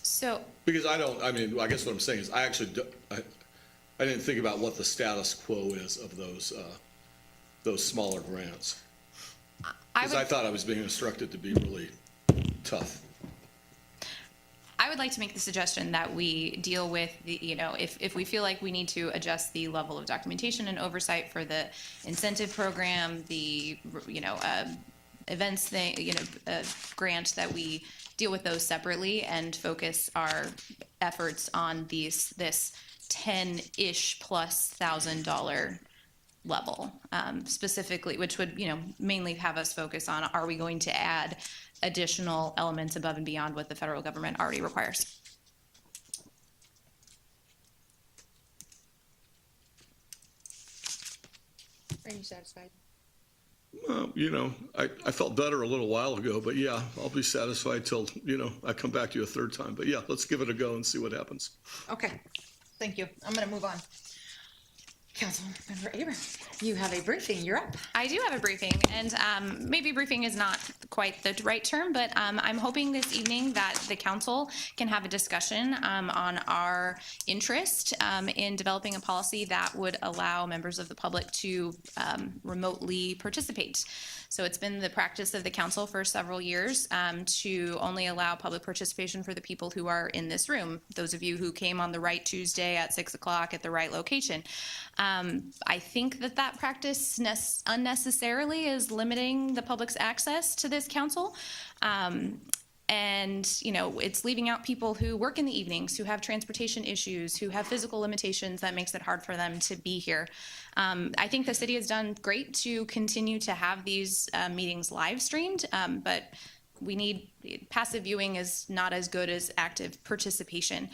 So, Because I guess what I'm saying is I I didn't think about what the status quo is of those smaller grants. Because I thought I was being instructed to be really tough. I would like to make the suggestion that we deal with the, if we feel like we need to adjust the level of documentation and oversight for the incentive program, the, events thing, grant, that we deal with those separately and focus our efforts on this 10-ish plus $1,000 level, specifically, which would, mainly have us focus on, are we going to add additional elements above and beyond what the federal government already requires? Are you satisfied? I felt better a little while ago, but yeah, I'll be satisfied till, I come back to you a third time. But yeah, let's give it a go and see what happens. Okay, thank you. I'm gonna move on. Councilmember Abraham, you have a briefing. You're up. I do have a briefing, and maybe briefing is not quite the right term, but I'm hoping this evening that the council can have a discussion on our interest in developing a policy that would allow members of the public to remotely participate. So it's been the practice of the council for several years to only allow public participation for the people who are in this room, those of you who came on the right Tuesday at 6 o'clock at the right location. I think that practice unnecessarily is limiting the public's access to this council. And, it's leaving out people who work in the evenings, who have transportation issues, who have physical limitations that makes it hard for them to be here. I think the city has done great to continue to have these meetings live streamed, but passive viewing is not as good as active participation.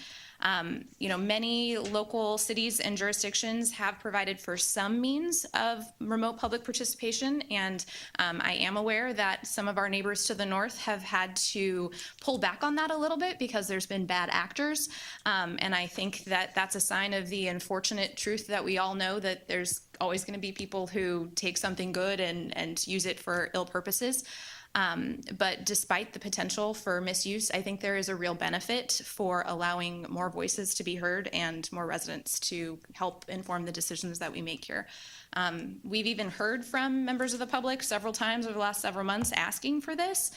Many local cities and jurisdictions have provided for some means of remote public participation, and I am aware that some of our neighbors to the north have had to pull back on that a little bit because there's been bad actors, and I think that that's a sign of the unfortunate truth that we all know, that there's always going to be people who take something good and use it for ill purposes. But despite the potential for misuse, I think there is a real benefit for allowing more voices to be heard and more residents to help inform the decisions that we make here. We've even heard from members of the public several times over the last several months asking for this.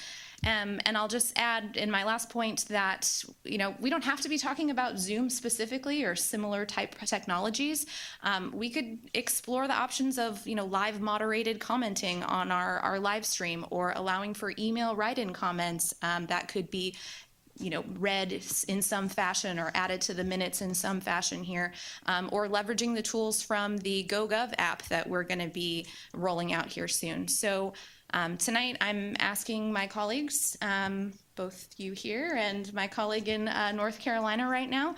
And I'll just add in my last point that, we don't have to be talking about Zoom specifically or similar type technologies. We could explore the options of, live moderated commenting on our live stream, or allowing for email write-in comments that could be read in some fashion or added to the minutes in some fashion here, or leveraging the tools from the GoGov app that we're going to be rolling out here soon. So tonight I'm asking my colleagues, both you here and my colleague in North Carolina right now,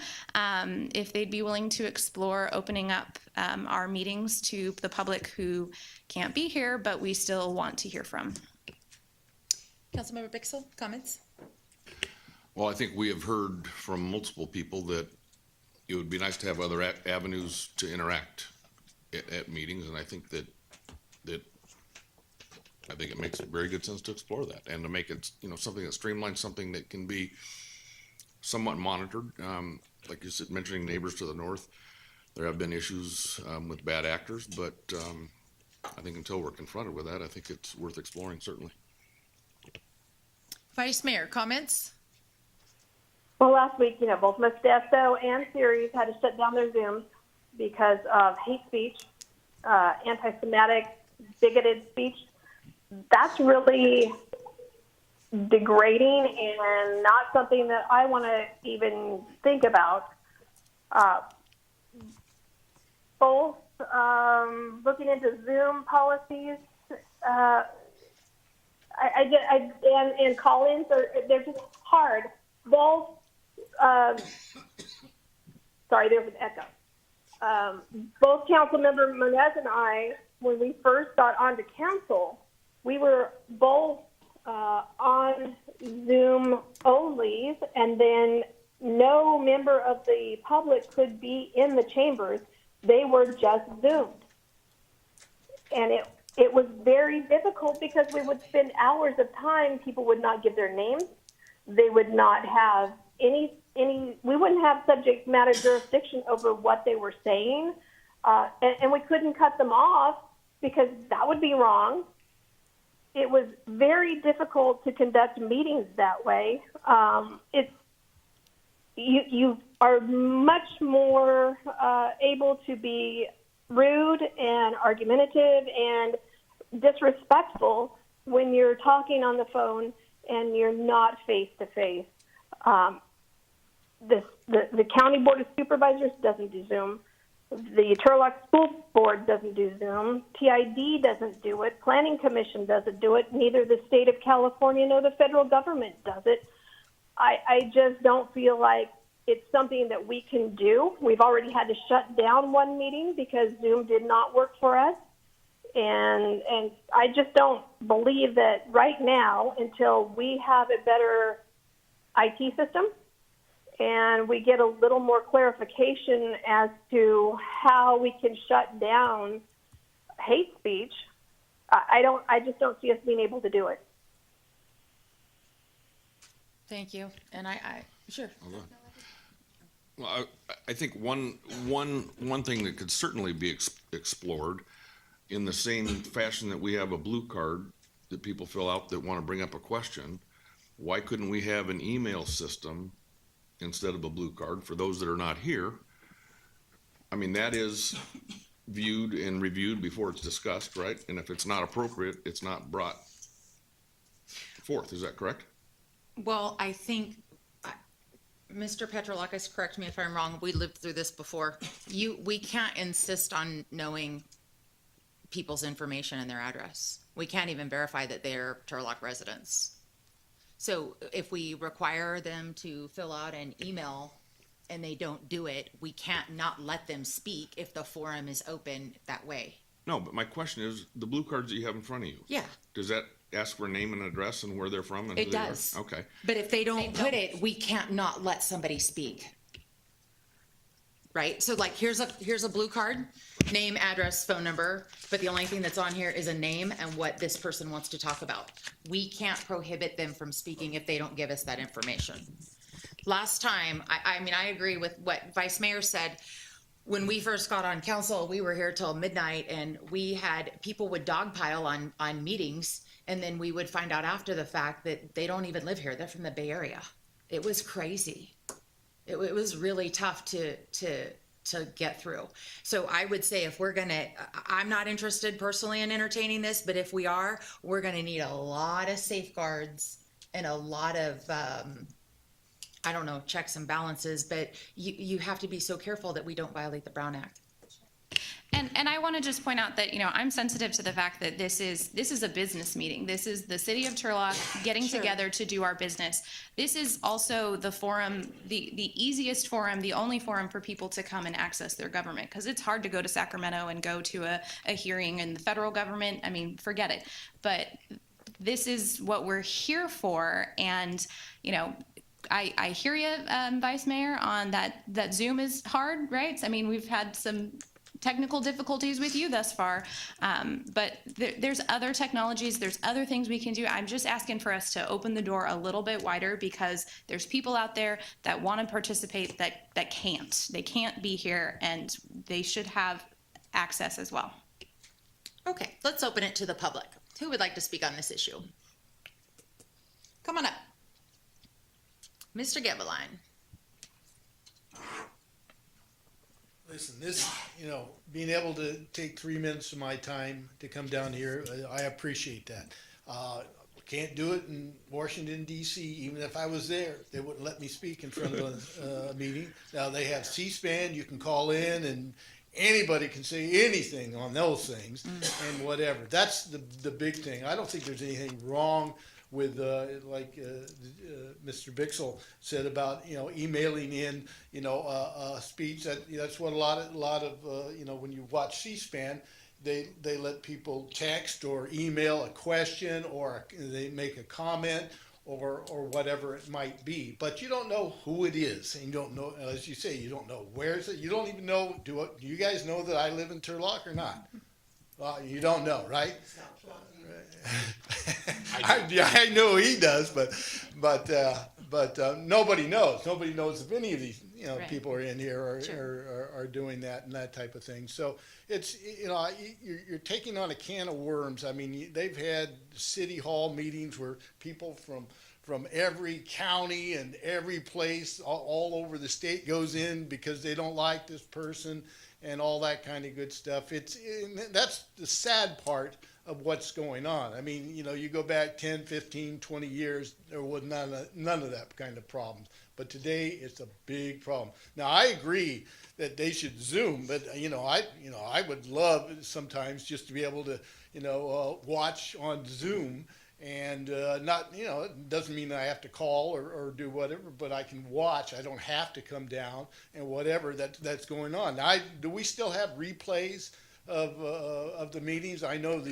if they'd be willing to explore opening up our meetings to the public who can't be here, but we still want to hear from. Councilmember Bixel, comments? Well, I think we have heard from multiple people that it would be nice to have other avenues to interact at meetings, and I think that it makes very good sense to explore that and to make it, something that streamlines, something that can be somewhat monitored. Like you said, mentioning neighbors to the north, there have been issues with bad actors, but I think until we're confronted with that, I think it's worth exploring, certainly. Vice Mayor, comments? Well, last week, both Modesto and Ceres had to shut down their Zooms because of hate speech, anti-Semitic, bigoted speech. That's really degrading and not something that I want to even think about. Both looking into Zoom policies, and call-ins, they're just hard. Both, sorry, there's an echo. Both Councilmember Moniz and I, when we first got onto council, we were both on Zoom onlys, and then no member of the public could be in the chambers. They were just Zoomed. And it was very difficult because we would spend hours of time. People would not give their names. They would not have any we wouldn't have subject matter jurisdiction over what they were saying, and we couldn't cut them off because that would be wrong. It was very difficult to conduct meetings that way. You are much more able to be rude and argumentative and disrespectful when you're talking on the phone and you're not face to face. The county board of supervisors doesn't do Zoom. The Turlock School Board doesn't do Zoom. TID doesn't do it. Planning Commission doesn't do it. Neither the state of California nor the federal government does it. I just don't feel like it's something that we can do. We've already had to shut down one meeting because Zoom did not work for us. And I just don't believe that right now, until we have a better IT system and we get a little more clarification as to how we can shut down hate speech, I just don't see us being able to do it. Thank you. And sure. Hold on. Well, I think one thing that could certainly be explored in the same fashion that we have a blue card that people fill out that want to bring up a question, why couldn't we have an email system instead of a blue card for those that are not here? I mean, that is viewed and reviewed before it's discussed, right? And if it's not appropriate, it's not brought forth. Is that correct? Well, I think, Mr. Petrolakis, correct me if I'm wrong, we lived through this before. We can't insist on knowing people's information and their address. We can't even verify that they're Turlock residents. So if we require them to fill out an email and they don't do it, we can't not let them speak if the forum is open that way. No, but my question is, the blue cards that you have in front of you. Yeah. Does that ask for a name and address and where they're from? And It who they are? does. Okay. But if they don't put it, we can't not let somebody speak. Right? So like, here's a blue card, name, address, phone number, but the only thing that's on here is a name and what this person wants to talk about. We can't prohibit them from speaking if they don't give us that information. Last time, I mean, I agree with what Vice Mayor said. When we first got on council, we were here till midnight and we had people would dogpile on meetings. And then we would find out after the fact that they don't even live here. They're from the Bay Area. It was crazy. It was really tough to get through. So I would say if we're gonna, I'm not interested personally in entertaining this, but if we are, we're gonna need a lot of safeguards and a lot of, I don't know, checks and balances, but you have to be so careful that we don't violate the Brown Act. And I want to just point out that, I'm sensitive to the fact that this is a business meeting. This is the city of Turlock getting together to do our business. This is also the forum, the easiest forum, the only forum for people to come and access their government, because it's hard to go to Sacramento and go to a hearing in the federal government. I mean, forget it. But this is what we're here for. And, I hear you, Vice Mayor, on that Zoom is hard, right? I mean, we've had some technical difficulties with you thus far, but there's other technologies, there's other things we can do. I'm just asking for us to open the door a little bit wider because there's people out there that want to participate that can't. They can't be here and they should have access as well. Okay, let's open it to the public. Who would like to speak on this issue? Come on up. Mr. Gebeline. Listen, this, being able to take 3 minutes of my time to come down here, I appreciate that. Can't do it in Washington, D.C. Even if I was there, they wouldn't let me speak in front of a meeting. Now, they have C-SPAN. You can call in, and anybody can say anything on those things and whatever. That's the big thing. I don't think there's anything wrong with Mr. Bixel said about emailing in a speech. That's what a lot of when you watch C-SPAN, they let people text or email a question or they make a comment or whatever it might be. But you don't know who it is, and you don't know, as you say, you don't know where is it. You don't even know. Do you guys know that I live in Turlock or not? You don't know, right? I know he does, but But nobody knows. Nobody knows if any of these, Right. people are in here or, Sure. are doing that and that type of thing. So it's, you're taking on a can of worms. I mean, they've had city hall meetings where people from every county and every place all over the state goes in because they don't like this person and all that kind of good stuff. That's the sad part of what's going on. I mean, you go back 10, 15, 20 years, there was none of that kind of problems. But today it's a big problem. Now, I agree that they should Zoom, but I would love sometimes just to be able to, watch on Zoom and not, it doesn't mean I have to call or do whatever, but I can watch. I don't have to come down and whatever that's going on. Now, do we still have replays of the meetings? I know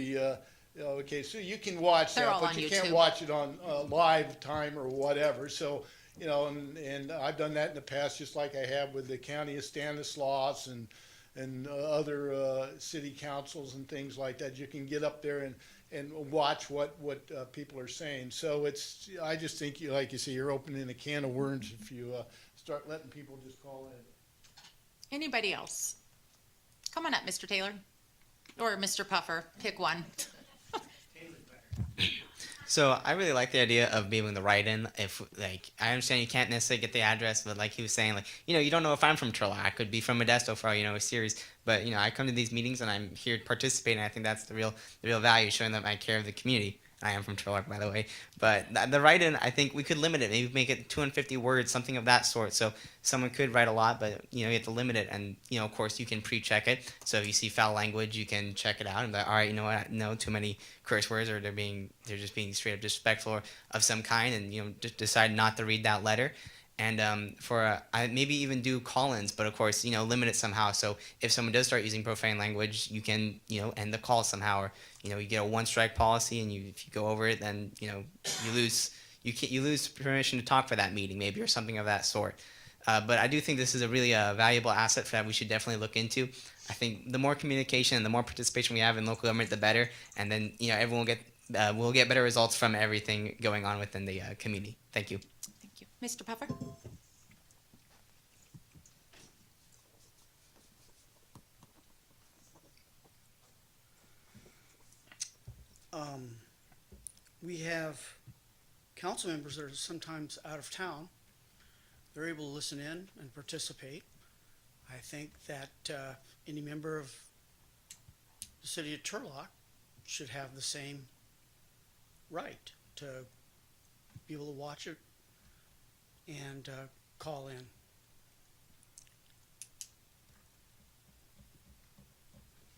okay, so you can watch They're that, all but on you YouTube. can't watch it on live time or whatever. So, and I've done that in the past, just like I have with the county of Stanislaus and other city councils and things like that. You can get up there and watch what people are saying. So I just think, like you say, you're opening a can of worms if you start letting people just call in. Anybody else? Come on up, Mr. Taylor. Or Mr. Puffer, pick one. So I really like the idea of being able to write in. If I understand you can't necessarily get the address, but like he was saying, you don't know if I'm from Turlock. I could be from Modesto for all a series. But I come to these meetings and I'm here participating. I think that's the real value, showing that I care of the community. I am from Turlock, by the way. But the write-in, I think we could limit it. Maybe make it 250 words, something of that sort. So someone could write a lot, but you have to limit it. And of course, you can pre-check it. So if you see foul language, you can check it out and be like, all right, you know what? No, too many curse words, or they're just being straight up disrespectful or of some kind, and just decide not to read that letter. And I maybe even do call-ins, but of course, limit it somehow. So if someone does start using profane language, you can, end the call somehow, or you get a one-strike policy, and if you go over it, then you lose permission to talk for that meeting, maybe, or something of that sort. But I do think this is a really valuable asset that we should definitely look into. I think the more communication and the more participation we have in local government, the better. And then everyone will get better results from everything going on within the community. Thank you. Thank you. Mr. Puffer? We have council members that are sometimes out of town. They're able to listen in and participate. I think that any member of the city of Turlock should have the same right to be able to watch it and call in.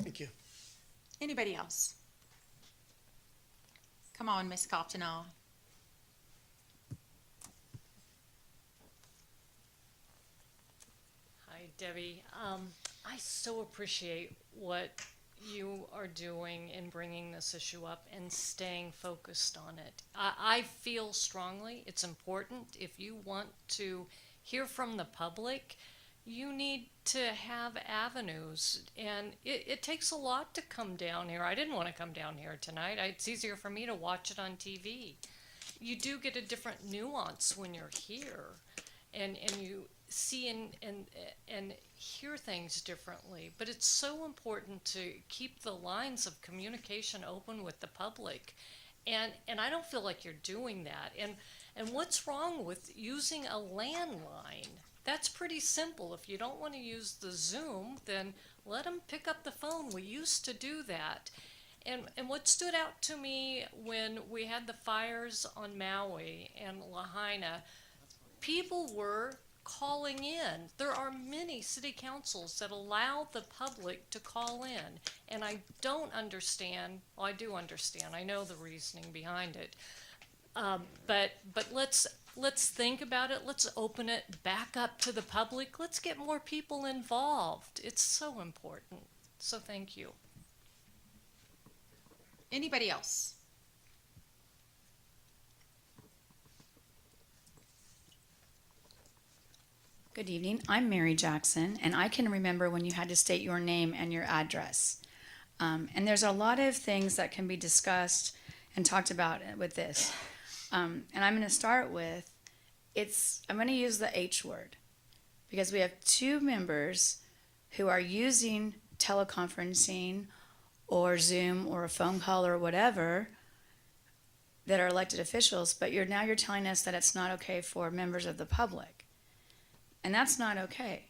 Thank you. Anybody else? Come on, Miss Coftinall. Hi, Debbie. I so appreciate what you are doing in bringing this issue up and staying focused on it. I feel strongly it's important. If you want to hear from the public, you need to have avenues, and it takes a lot to come down here. I didn't want to come down here tonight. It's easier for me to watch it on TV. You do get a different nuance when you're here, and you see and hear things differently. But it's so important to keep the lines of communication open with the public, and I don't feel like you're doing that. And what's wrong with using a landline? That's pretty simple. If you don't want to use the Zoom, then let them pick up the phone. We used to do that. And what stood out to me when we had the fires on Maui and Lahaina, people were calling in. There are many city councils that allow the public to call in. And I don't understand, well, I do understand. I know the reasoning behind it. But let's think about it. Let's open it back up to the public. Let's get more people involved. It's so important. So thank you. Anybody else? Good evening. I'm Mary Jackson, and I can remember when you had to state your name and your address. And there's a lot of things that can be discussed and talked about with this. And I'm going to start with, I'm going to use the H word because we have two members who are using teleconferencing or Zoom or a phone call or whatever that are elected officials, but you're telling us that it's not okay for members of the public. And that's not okay.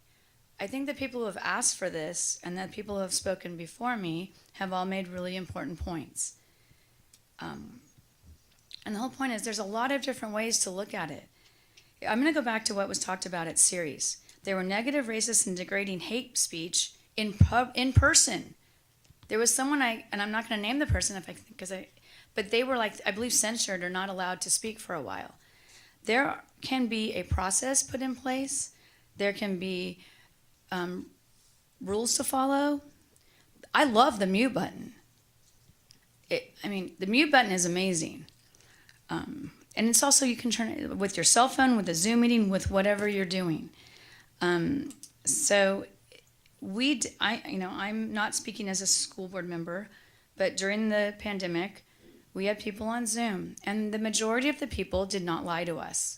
I think the people who have asked for this and the people who have spoken before me have all made really important points. And the whole point is there's a lot of different ways to look at it. I'm going to go back to what was talked about at Ceres. There were negative, racist, and degrading hate speech in person. There was someone and I'm not going to name the person but they were I believe censored or not allowed to speak for a while. There can be a process put in place. There can be rules to follow. I love the mute button. The mute button is amazing. And it's also, you can turn it with your cell phone, with a Zoom meeting, with whatever you're doing. So I'm not speaking as a school board member, but during the pandemic, we had people on Zoom, and the majority of the people did not lie to us.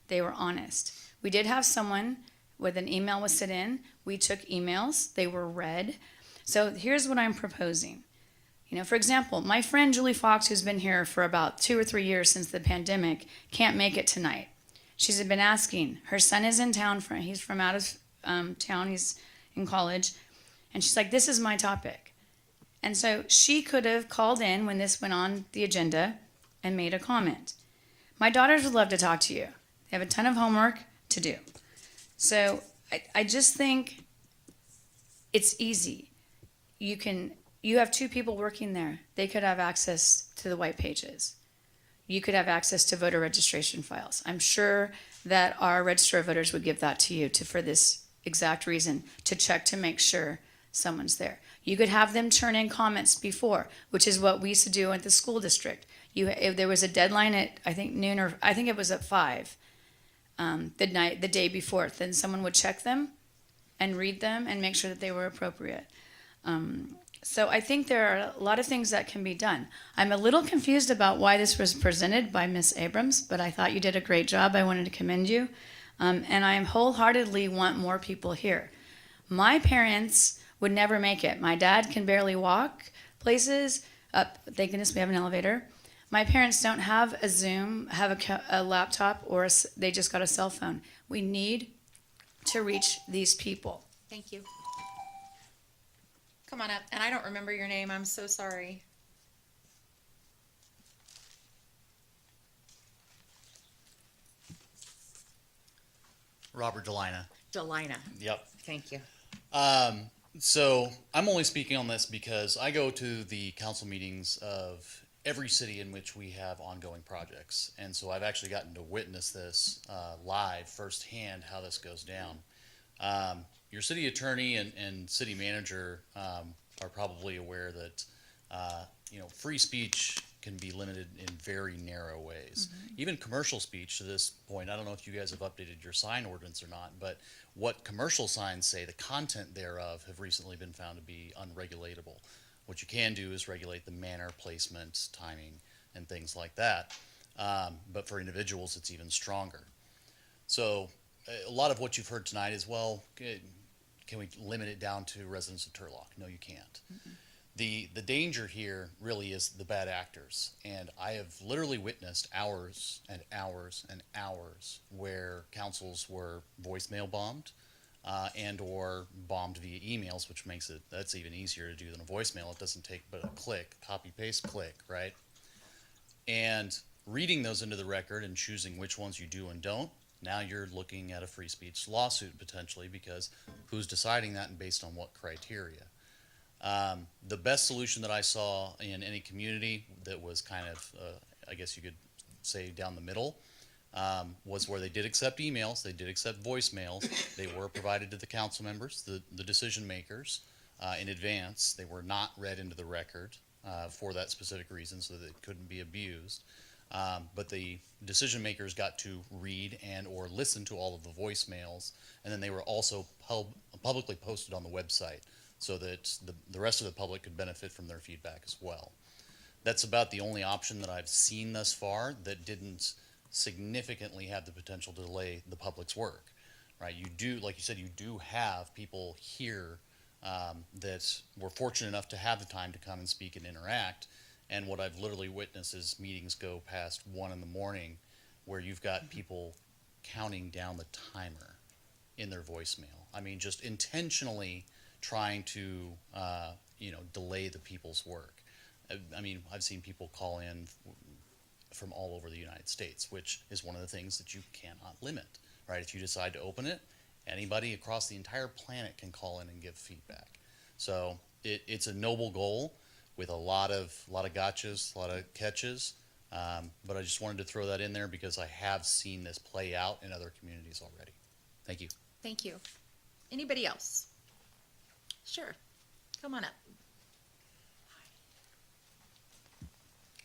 They were honest. We did have someone with an email was sent in. We took emails. They were read. So here's what I'm proposing. For example, my friend Julie Fox, who's been here for about 2 or 3 years since the pandemic, can't make it tonight. She's been asking. Her son is in town. He's from out of town. He's in college. And she's like, this is my topic. And so she could have called in when this went on the agenda and made a comment. My daughters would love to talk to you. They have a ton of homework to do. So I just think it's easy. You have 2 people working there. They could have access to the white pages. You could have access to voter registration files. I'm sure that our register of voters would give that to you for this exact reason, to check to make sure someone's there. You could have them turn in comments before, which is what we used to do at the school district. If there was a deadline at, I think, noon, or I think it was at 5, the day before, then someone would check them and read them and make sure that they were appropriate. So I think there are a lot of things that can be done. I'm a little confused about why this was presented by Ms. Abrams, but I thought you did a great job. I wanted to commend you. And I wholeheartedly want more people here. My parents would never make it. My dad can barely walk places. Thank goodness we have an elevator. My parents don't have a Zoom, have a laptop, or they just got a cell phone. We need to reach these people. Thank you. Come on up. And I don't remember your name. I'm so sorry. Robert Delina. Delina. Yep. Thank you. So I'm only speaking on this because I go to the council meetings of every city in which we have ongoing projects. And so I've actually gotten to witness this live firsthand, how this goes down. Your city attorney and city manager are probably aware that free speech can be limited in very narrow ways. Mm-hmm. Even commercial speech to this point, I don't know if you guys have updated your sign ordinance or not, but what commercial signs say, the content thereof have recently been found to be unregulatable. What you can do is regulate the manner, placement, timing, and things like that. But for individuals, it's even stronger. So a lot of what you've heard tonight is, well, can we limit it down to residents of Turlock? No, you can't. Mm-mm. The danger here really is the bad actors. And I have literally witnessed hours and hours and hours where councils were voicemail bombed and or bombed via emails, which makes that's even easier to do than a voicemail. It doesn't take but a click, copy, paste, click, right? And reading those into the record and choosing which ones you do and don't, now you're looking at a free speech lawsuit potentially, because who's deciding that and based on what criteria? The best solution that I saw in any community that was kind of, I guess you could say down the middle, was where they did accept emails, they did accept voicemails, they were provided to the council members, the decision makers, in advance. They were not read into the record for that specific reason so that it couldn't be abused. But the decision makers got to read and or listen to all of the voicemails, and then they were also publicly posted on the website so that the rest of the public could benefit from their feedback as well. That's about the only option that I've seen thus far that didn't significantly have the potential to delay the public's work, right? You do, like you said, you do have people here that were fortunate enough to have the time to come and speak and interact. And what I've literally witnessed is meetings go past 1 a.m. where you've got people counting down the timer in their voicemail. I mean, just intentionally trying to, delay the people's work. I mean, I've seen people call in from all over the United States, which is one of the things that you cannot limit, right? If you decide to open it, anybody across the entire planet can call in and give feedback. So it's a noble goal with a lot of gotchas, a lot of catches. But I just wanted to throw that in there because I have seen this play out in other communities already. Thank you. Thank you. Anybody else? Sure. Come on up.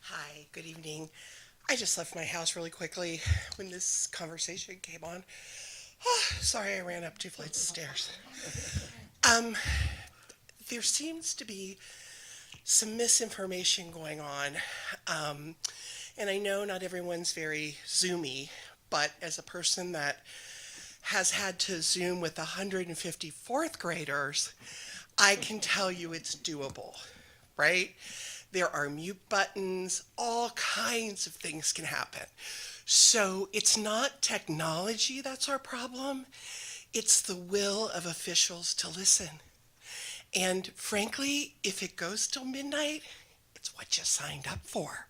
Hi, good evening. I just left my house really quickly when this conversation came on. Oh, sorry, I ran up 2 flights of stairs. There seems to be some misinformation going on. And I know not everyone's very Zoomy, but as a person that has had to Zoom with 150 fourth graders, I can tell you it's doable, right? There are mute buttons, all kinds of things can happen. So it's not technology that's our problem, it's the will of officials to listen. And frankly, if it goes till midnight, it's what you signed up for.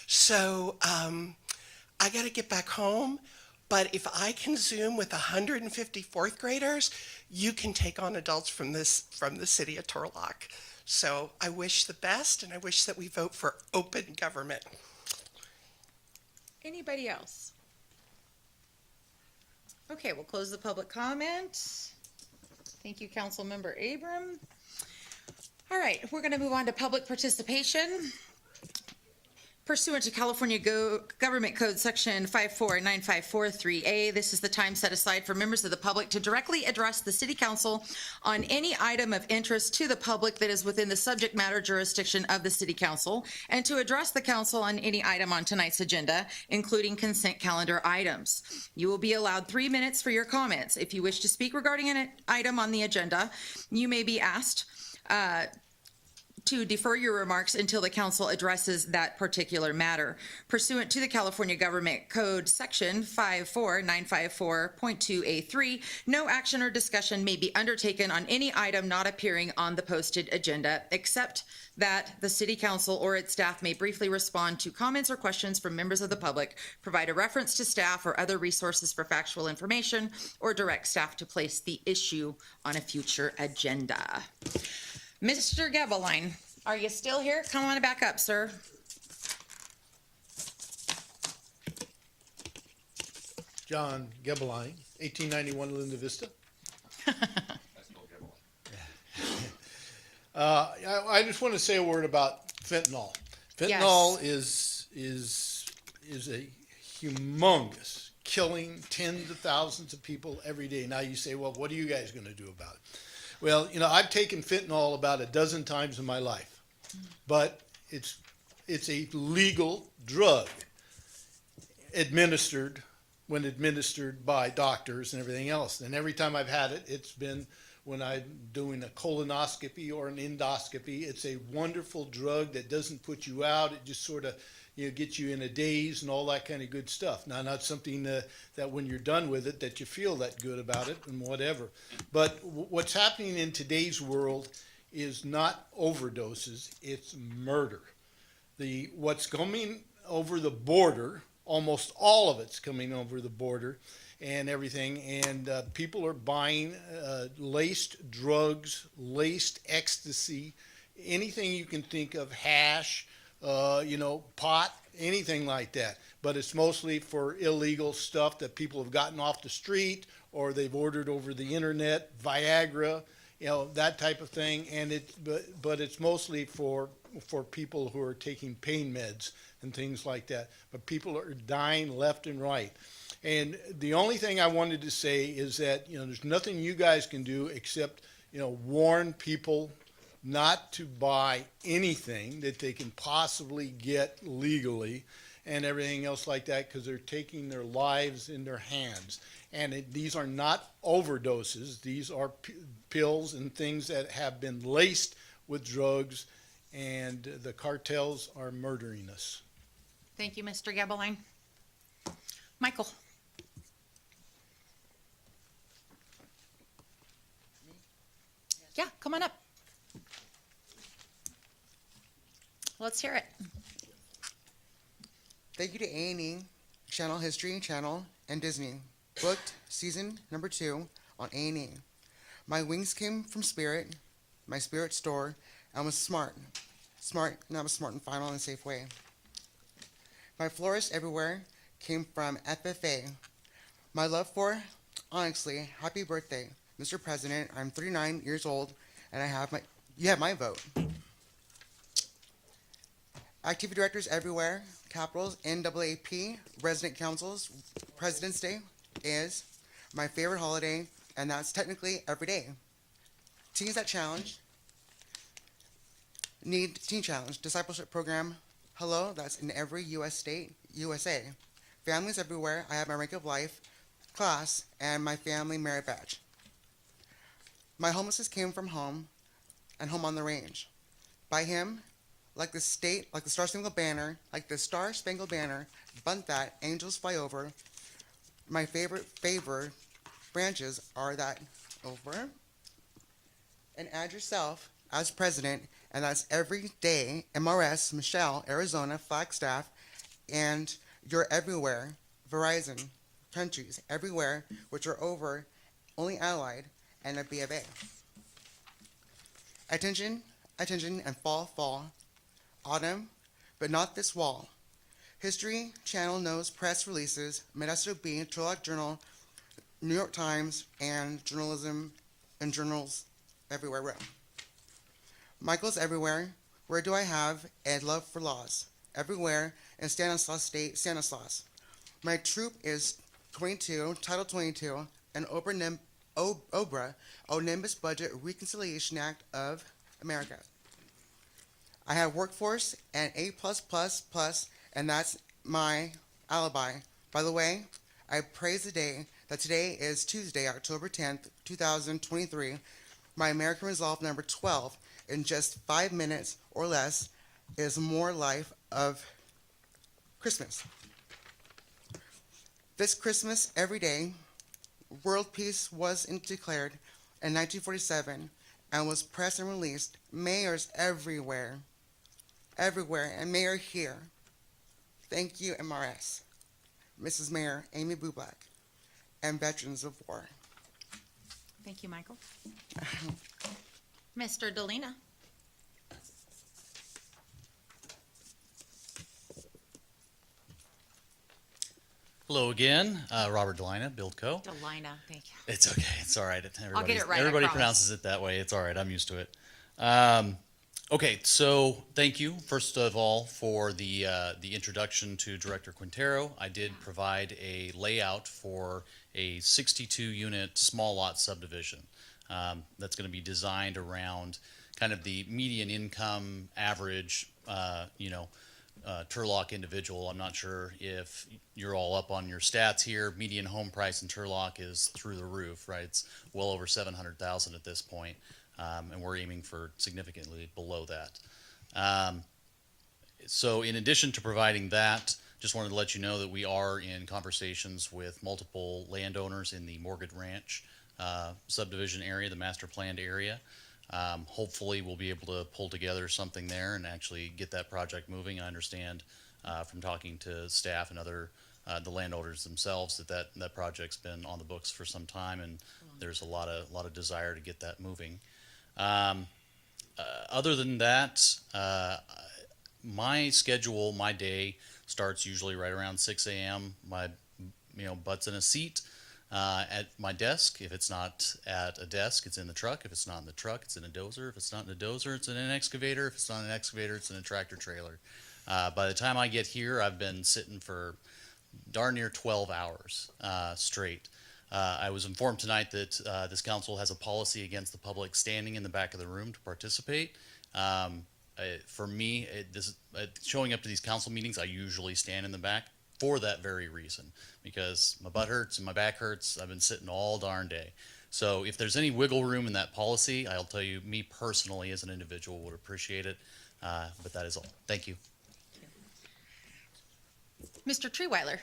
So I gotta get back home, but if I can Zoom with 150 fourth graders, you can take on adults from the city of Turlock. So I wish the best, and I wish that we vote for open government. Anybody else? Okay, we'll close the public comment. Thank you, Councilmember Abram. All right, we're going to move on to public participation. Pursuant to California Government Code Section 549543A, this is the time set aside for members of the public to directly address the City Council on any item of interest to the public that is within the subject matter jurisdiction of the City Council, and to address the Council on any item on tonight's agenda, including consent calendar items. You will be allowed 3 minutes for your comments. If you wish to speak regarding an item on the agenda, you may be asked to defer your remarks until the council addresses that particular matter. Pursuant to the California Government Code Section 54954.2A3, no action or discussion may be undertaken on any item not appearing on the posted agenda, except that the City Council or its staff may briefly respond to comments or questions from members of the public, provide a reference to staff or other resources for factual information, or direct staff to place the issue on a future agenda. Mr. Gebeline, are you still here? Come on back up, sir. John Gebeline, 1891 Linda Vista. I just want to say a word about fentanyl. Fentanyl is a humongous, killing tens of thousands of people every day. Now you say, well, what are you guys going to do about it? Well, I've taken fentanyl about a dozen times in my life, but it's a legal drug administered by doctors and everything else. And every time I've had it, it's been when I'm doing a colonoscopy or an endoscopy. It's a wonderful drug that doesn't put you out. It just sort of gets you in a daze and all that kind of good stuff. Now, not something that when you're done with it that you feel that good about it and whatever. But what's happening in today's world is not overdoses, it's murder. What's coming over the border, almost all of it's coming over the border and everything, and people are buying laced drugs, laced ecstasy, anything you can think of, hash, pot, anything like that. But it's mostly for illegal stuff that people have gotten off the street or they've ordered over the internet, Viagra, that type of thing. And but it's mostly for people who are taking pain meds and things like that. But people are dying left and right. And the only thing I wanted to say is that, there's nothing you guys can do except, warn people not to buy anything that they can possibly get legally. and everything else like that because they're taking their lives in their hands. And these are not overdoses. These are pills and things that have been laced with drugs, and the cartels are murdering us. Thank you, Mr. Gebeline. Michael? Yeah, come on up. Let's hear it. Thank you to A&E, Channel History Channel, and Disney. Booked season number 2 on A&E. My wings came from Spirit, my Spirit store, and was smart. And I was smart and final in a safe way. My florist everywhere came from FFA. My love for, honestly, happy birthday, Mr. President. I'm 39 years old, and you have my vote. Activity directors everywhere, Capitals, NAAP, resident councils, President's Day is my favorite holiday, and that's technically every day. Teens that challenge need Teen Challenge, discipleship program, hello, that's in every U.S. state, USA. Families everywhere, I have my rank of life, class, and my family merit badge. My homelessness came from home, and home on the range. By him, like the Star Spangled Banner, bunt that, angels fly over. My favorite branches are that over. And add yourself as president, and that's every day, MRS, Michelle, Arizona, Flagstaff, and you're everywhere, Verizon, countries, everywhere, which are over, only allied, and a B of A. Attention, and fall. Autumn, but not this wall. History Channel knows press releases, Modesto B, Turlock Journal, New York Times, and journalism and journals everywhere. Michael's everywhere. Where do I have a love for laws? Everywhere in Stanislaus State, Stanislaus. My troop is 22, Title 22, and OBRA, Nimbus Budget Reconciliation Act of America. I have workforce and A+++, and that's my alibi. By the way, I praise the day that today is Tuesday, October 10th, 2023. My American Resolve number 12 in just 5 minutes or less is more life of Christmas. This Christmas, every day, world peace was declared in 1947 and was pressed and released. Mayors everywhere, and Mayor here. Thank you, MRS, Mrs. Mayor Amy Bublak, and Veterans of War. Thank you, Michael. Mr. Delina. Hello again, Robert Delina, Build Co. Delina, thank you. It's okay, it's all right. I'll get it right, Everybody I promise. pronounces it that way. It's all right, I'm used to it. Okay, so thank you, first of all, for the introduction to Director Quintero. I did provide a layout for a 62-unit small lot subdivision that's going to be designed around kind of the median income average, Turlock individual. I'm not sure if you're all up on your stats here. Median home price in Turlock is through the roof, right? It's well over $700,000 at this point. And we're aiming for significantly below that. So in addition to providing that, just wanted to let you know that we are in conversations with multiple landowners in the Morgan Ranch subdivision area, the master planned area. Hopefully we'll be able to pull together something there and actually get that project moving. I understand from talking to staff and other the landowners themselves that project's been on the books for some time, and there's a lot of desire to get that moving. Other than that, my schedule, my day starts usually right around 6 a.m. My butt's in a seat at my desk. If it's not at a desk, it's in the truck. If it's not in the truck, it's in a dozer. If it's not in a dozer, it's in an excavator. If it's not an excavator, it's in a tractor trailer. By the time I get here, I've been sitting for darn near 12 hours straight. I was informed tonight that this council has a policy against the public standing in the back of the room to participate. For me, showing up to these council meetings, I usually stand in the back for that very reason, because my butt hurts and my back hurts. I've been sitting all darn day. So if there's any wiggle room in that policy, I'll tell you, me personally as an individual would appreciate it. But that is all. Thank you. Mr. Treeweiler.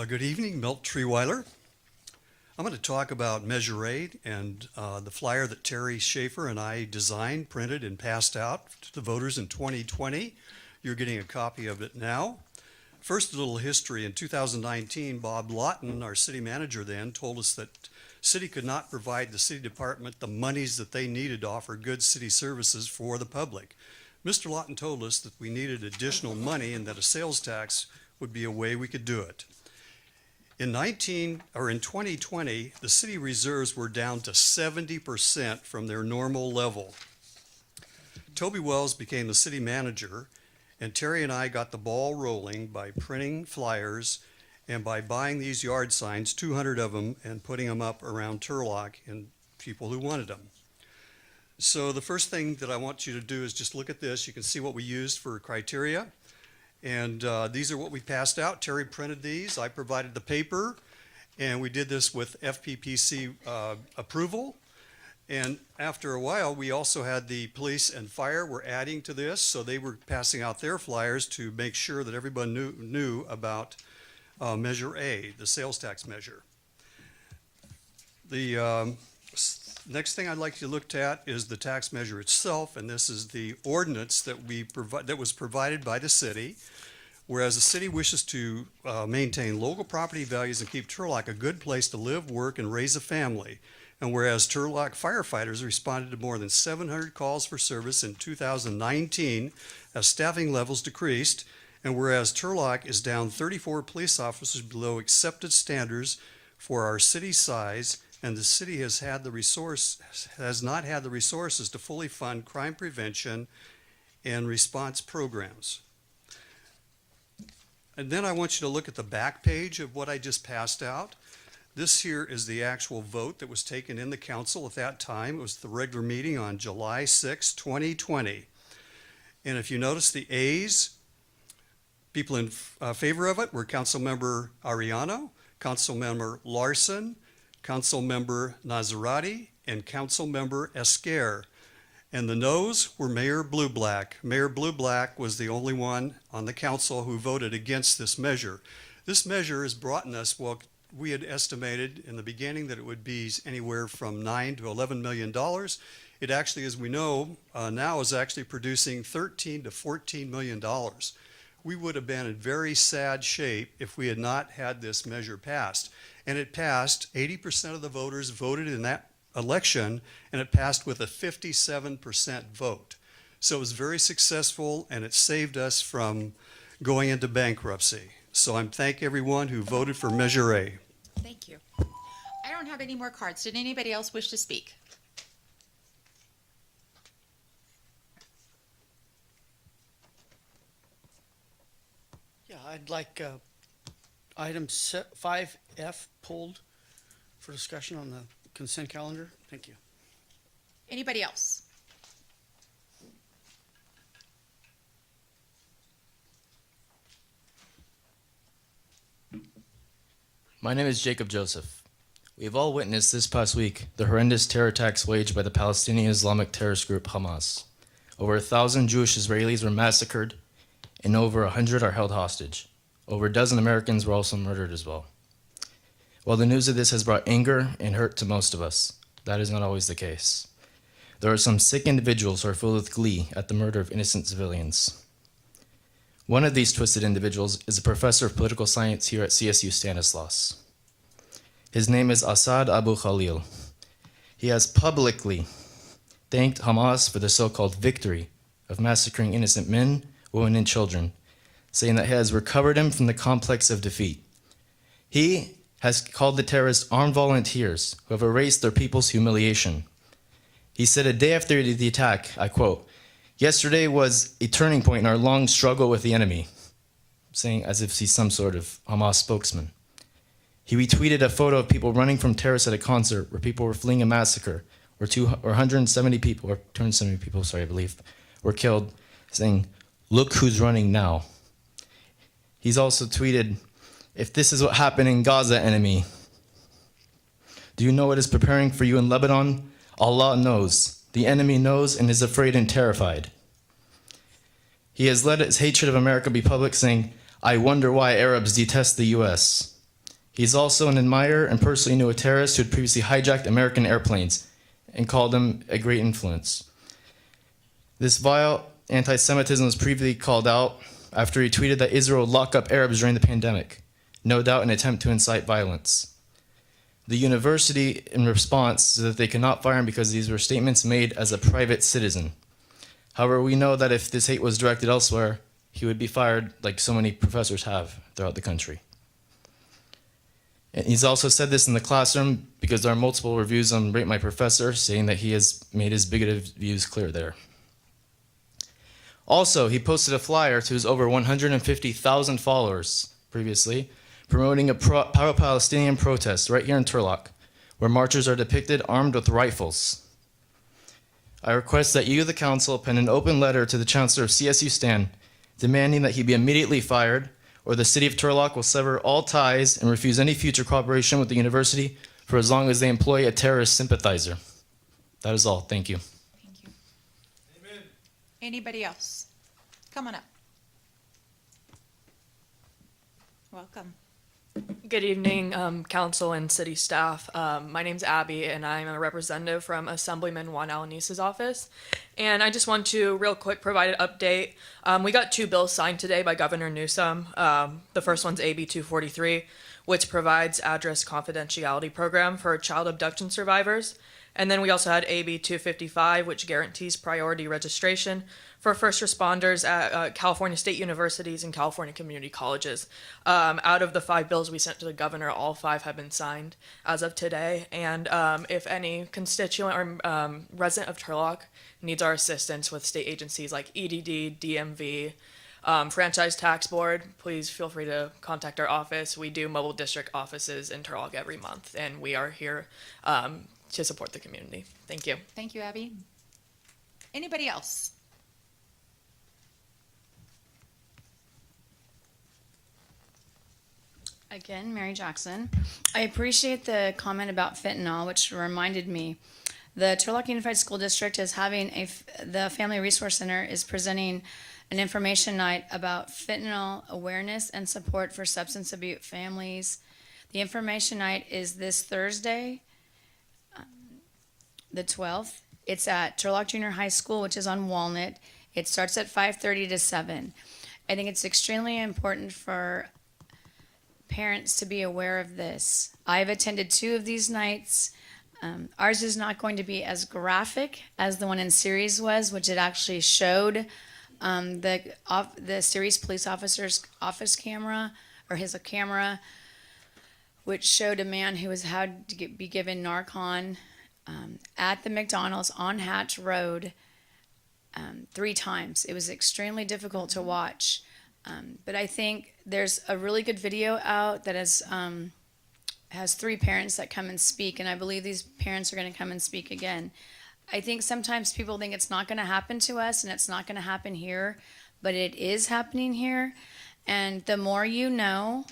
Good evening, Milt Treeweiler. I'm going to talk about Measure A and the flyer that Terry Schaefer and I designed, printed, and passed out to the voters in 2020. You're getting a copy of it now. First, a little history. In 2019, Bob Lawton, our city manager then, told us that city could not provide the city department the monies that they needed to offer good city services for the public. Mr. Lawton told us that we needed additional money and that a sales tax would be a way we could do it. In 2020, the city reserves were down to 70% from their normal level. Toby Wells became the city manager, and Terry and I got the ball rolling by printing flyers and by buying these yard signs, 200 of them, and putting them up around Turlock and people who wanted them. So the first thing that I want you to do is just look at this. You can see what we used for criteria. And these are what we passed out. Terry printed these. I provided the paper. And we did this with FPPC approval. And after a while, we also had the police and fire were adding to this. So they were passing out their flyers to make sure that everyone knew about Measure A, the sales tax measure. The next thing I'd like you to look at is the tax measure itself, and this is the ordinance that was provided by the city. Whereas the city wishes to maintain local property values and keep Turlock a good place to live, work, and raise a family. And whereas Turlock firefighters responded to more than 700 calls for service in 2019 as staffing levels decreased, and whereas Turlock is down 34 police officers below accepted standards for our city size, and the city has not had the resources to fully fund crime prevention and response programs. And then I want you to look at the back page of what I just passed out. This here is the actual vote that was taken in the council at that time. It was the regular meeting on July 6, 2020. And if you notice the A's, people in favor of it were Councilmember Ariano, Councilmember Larson, Councilmember Nazarati, and Councilmember Esquer. And the noes were Mayor Blue-Black. Mayor Blue-Black was the only one on the council who voted against this measure. This measure has brought us, well, we had estimated in the beginning that it would be anywhere from $9 to $11 million. It actually, as we know, now is actually producing $13 to $14 million. We would have been in very sad shape if we had not had this measure passed. And it passed. 80% of the voters voted in that election, and it passed with a 57% vote. So it was very successful, and it saved us from going into bankruptcy. So I thank everyone who voted for Measure A. Thank you. I don't have any more cards. Did anybody else wish to speak? Yeah, I'd like item 5F pulled for discussion on the consent calendar. Thank you. Anybody else? My name is Jacob Joseph. We have all witnessed this past week the horrendous terror attacks waged by the Palestinian Islamic terrorist group Hamas. Over 1,000 Jewish Israelis were massacred, and over 100 are held hostage. Over a dozen Americans were also murdered as well. While the news of this has brought anger and hurt to most of us, that is not always the case. There are some sick individuals who are filled with glee at the murder of innocent civilians. One of these twisted individuals is a professor of political science here at CSU Stanislaus. His name is Assad Abu Khalil. He has publicly thanked Hamas for the so-called victory of massacring innocent men, women, and children, saying that he has recovered him from the complex of defeat. He has called the terrorists armed volunteers who have erased their people's humiliation. He said a day after the attack, I quote, "Yesterday was a turning point in our long struggle with the enemy," saying as if he's some sort of Hamas spokesman. He retweeted a photo of people running from terrorists at a concert where people were fleeing a massacre, where 170 people, or 270 people, sorry, I believe, were killed, saying, "Look who's running now." He's also tweeted, "If this is what happened in Gaza, enemy, do you know what is preparing for you in Lebanon? Allah knows. The enemy knows and is afraid and terrified." He has let his hatred of America be public, saying, "I wonder why Arabs detest the U.S." He's also an admirer and personally knew a terrorist who had previously hijacked American airplanes and called him a great influence. This vile anti-Semitism was previously called out after he tweeted that Israel would lock up Arabs during the pandemic, no doubt an attempt to incite violence. The university, in response, said that they could not fire him because these were statements made as a private citizen. However, we know that if this hate was directed elsewhere, he would be fired like so many professors have throughout the country. And he's also said this in the classroom because there are multiple reviews on Rate My Professor saying that he has made his bigoted views clear there. Also, he posted a flyer to his over 150,000 followers previously, promoting a pro-Palestinian protest right here in Turlock, where marchers are depicted armed with rifles. I request that you, the council, pen an open letter to the chancellor of CSU Stan, demanding that he be immediately fired, or the city of Turlock will sever all ties and refuse any future cooperation with the university for as long as they employ a terrorist sympathizer. That is all. Thank you. Anybody else? Come on up. Welcome. Good evening, council and city staff. My name's Abby, and I'm a representative from Assemblyman Juan Alanise's office. And I just want to real quick provide an update. We got 2 bills signed today by Governor Newsom. The first one's AB 243, which provides address confidentiality program for child abduction survivors. And then we also had AB 255, which guarantees priority registration for first responders at California State Universities and California community colleges. Out of the 5 bills we sent to the governor, all 5 have been signed as of today. And if any constituent or resident of Turlock needs our assistance with state agencies like EDD, DMV, Franchise Tax Board, please feel free to contact our office. We do mobile district offices in Turlock every month, and we are here to support the community. Thank you. Thank you, Abby. Anybody else? Again, Mary Jackson. I appreciate the comment about fentanyl, which reminded me. The Turlock Unified School District is having the Family Resource Center is presenting an information night about fentanyl awareness and support for substance abuse families. The information night is this Thursday, the 12th. It's at Turlock Junior High School, which is on Walnut. It starts at 5:30 to 7. I think it's extremely important for parents to be aware of this. I've attended 2 of these nights. Ours is not going to be as graphic as the one in Ceres was, which it actually showed the Ceres police officer's office camera, or his camera, which showed a man who had to be given Narcan at the McDonald's on Hatch Road 3 times. It was extremely difficult to watch. But I think there's a really good video out that has 3 parents that come and speak, and I believe these parents are going to come and speak again. I think sometimes people think it's not going to happen to us and it's not going to happen here, but it is happening here. And the more you know,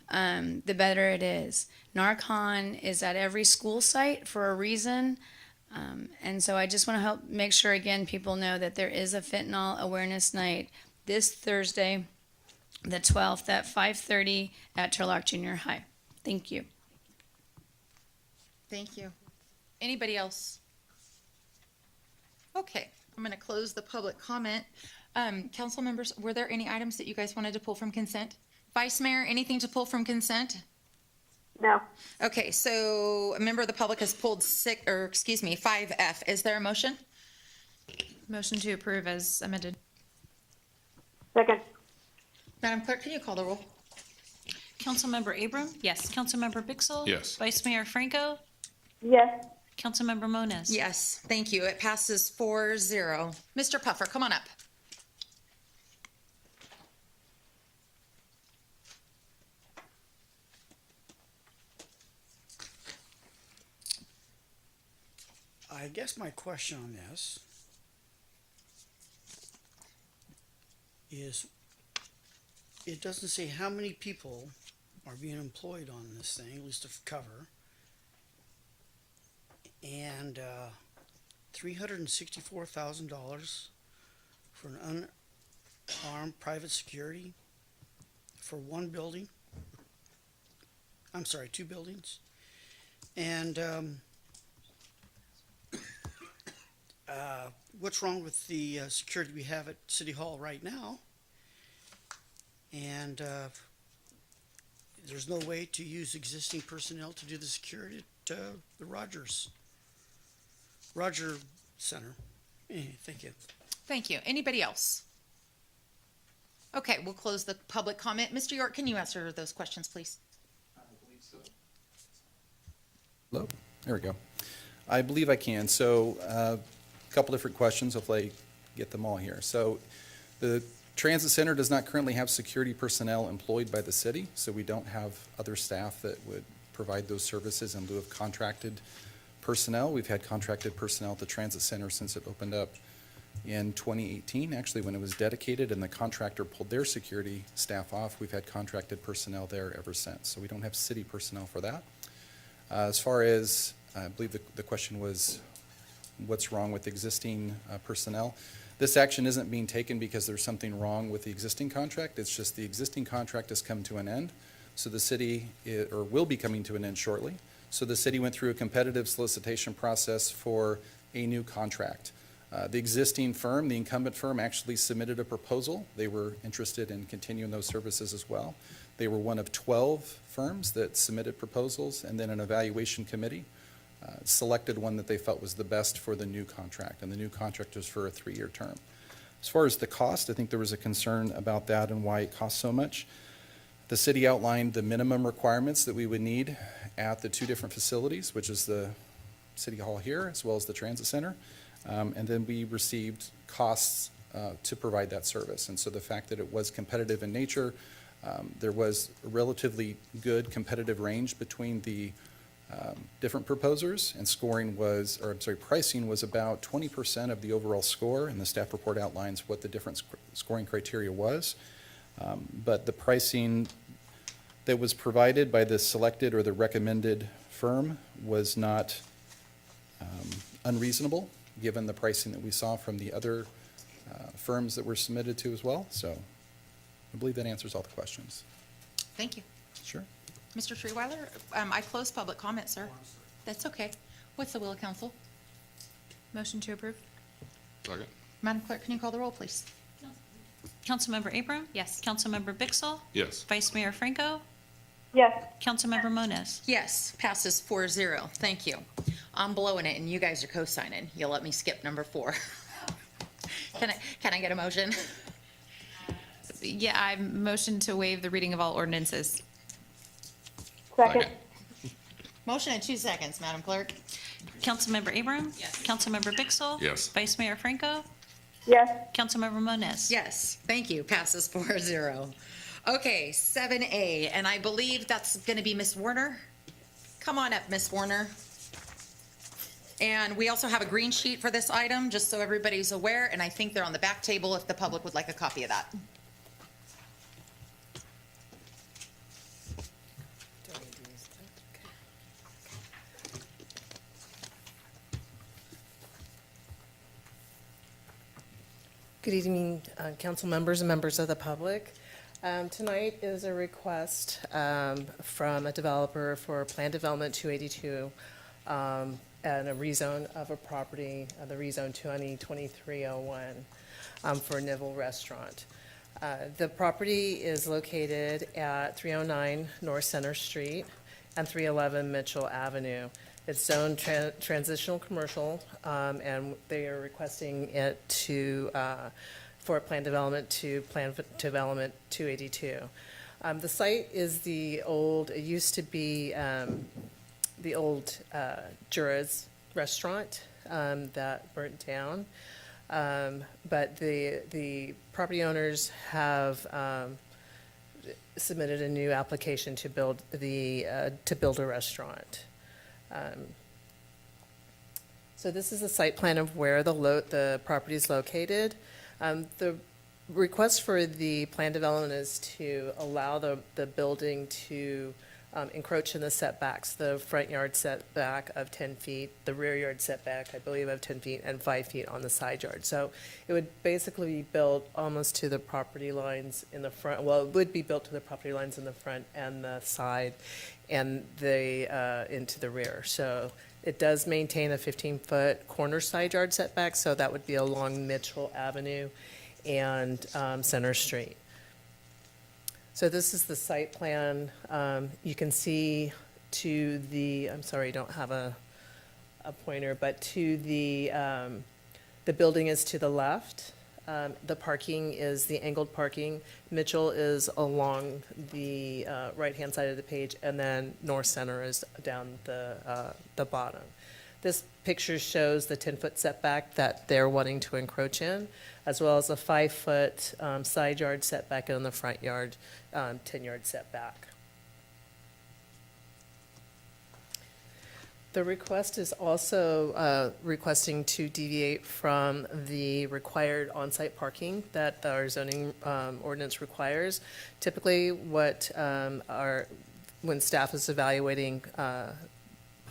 the better it is. Narcan is at every school site for a reason. And so I just want to help make sure, again, people know that there is a fentanyl awareness night this Thursday, the 12th at 5:30 at Turlock Junior High. Thank you. Thank you. Anybody else? Okay, I'm going to close the public comment. Council members, were there any items that you guys wanted to pull from consent? Vice Mayor, anything to pull from consent? No. Okay, so a member of the public has pulled 5F. Is there a motion? Motion to approve as amended. Second. Madam Clerk, can you call the roll? Councilmember Abram? Yes. Councilmember Pixel? Yes. Vice Mayor Franco? Yes. Councilmember Moniz? Yes, thank you. It passes 4-0. Mr. Puffer, come on up. I guess my question on this is, it doesn't say how many people are being employed on this thing, at least to cover. And $364,000 for an unarmed private security for one building. I'm sorry, 2 buildings. And what's wrong with the security we have at City Hall right now? And there's no way to use existing personnel to do the security at the Roger Center. Thank you. Thank you. Anybody else? Okay, we'll close the public comment. Mr. York, can you answer those questions, please? Hello, there we go. I believe I can. So a couple different questions, hopefully I get them all here. So the Transit Center does not currently have security personnel employed by the city, so we don't have other staff that would provide those services in lieu of contracted personnel. We've had contracted personnel at the Transit Center since it opened up in 2018, actually when it was dedicated and the contractor pulled their security staff off. We've had contracted personnel there ever since, so we don't have city personnel for that. As far as, I believe the question was, what's wrong with existing personnel? This action isn't being taken because there's something wrong with the existing contract. It's just the existing contract has come to an end. So the city, or will be coming to an end shortly. So the city went through a competitive solicitation process for a new contract. The existing firm, the incumbent firm, actually submitted a proposal. They were interested in continuing those services as well. They were one of 12 firms that submitted proposals, and then an evaluation committee selected one that they felt was the best for the new contract, and the new contract was for a 3-year term. As far as the cost, I think there was a concern about that and why it costs so much. The city outlined the minimum requirements that we would need at the 2 different facilities, which is the City Hall here as well as the Transit Center, and then we received costs to provide that service. And so the fact that it was competitive in nature, there was a relatively good competitive range between the different proposers, and pricing was about 20% of the overall score, and the staff report outlines what the different scoring criteria was. But the pricing that was provided by the selected or the recommended firm was not unreasonable, given the pricing that we saw from the other firms that were submitted to as well. So I believe that answers all the questions. Thank you. Sure. Mr. Treeweiler, I closed public comment, sir. That's okay. What's the will of council? Motion to approve? Second. Madam Clerk, can you call the roll, please? Councilmember Abram? Yes. Councilmember Pixel? Yes. Vice Mayor Franco? Yes. Councilmember Moniz? Yes, passes 4-0. Thank you. I'm blowing it and you guys are co-signing. You'll let me skip number 4. Can I get a motion? Yeah, I motion to waive the reading of all ordinances. Second. Motion in 2 seconds, Madam Clerk. Councilmember Abram? Yes. Councilmember Pixel? Yes. Vice Mayor Franco? Yes. Councilmember Moniz? Yes, thank you. Passes 4-0. Okay, 7A, and I believe that's going to be Miss Warner. Come on up, Miss Warner. And we also have a green sheet for this item, just so everybody's aware, and I think they're on the back table if the public would like a copy of that. Good evening, council members and members of the public. Tonight is a request from a developer for Plan Development 282 and a rezone of a property, the rezone 2023-01 for Nivell Restaurant. The property is located at 309 North Center Street and 311 Mitchell Avenue. It's zoned transitional commercial, and they are requesting it to, for Plan Development to Plan Development 282. The site is it used to be the old Jura's restaurant that burnt down. But the property owners have submitted a new application to build a restaurant. So this is a site plan of where the property is located. The request for the plan development is to allow the building to encroach in the setbacks, the front yard setback of 10 feet, the rear yard setback, I believe, of 10 feet, and 5 feet on the side yard. So it would basically be built almost to the property lines in the front. Well, it would be built to the property lines in the front and the side, and into the rear. So it does maintain a 15-foot corner side yard setback, so that would be along Mitchell Avenue and Center Street. So this is the site plan. You can see I'm sorry, I don't have a pointer, but the building is to the left. The parking is the angled parking. Mitchell is along the right-hand side of the page, and then North Center is down the bottom. This picture shows the 10-foot setback that they're wanting to encroach in, as well as a 5-foot side yard setback and the front yard 10-yard setback. The request is also requesting to deviate from the required on-site parking that our zoning ordinance requires. Typically, when staff is evaluating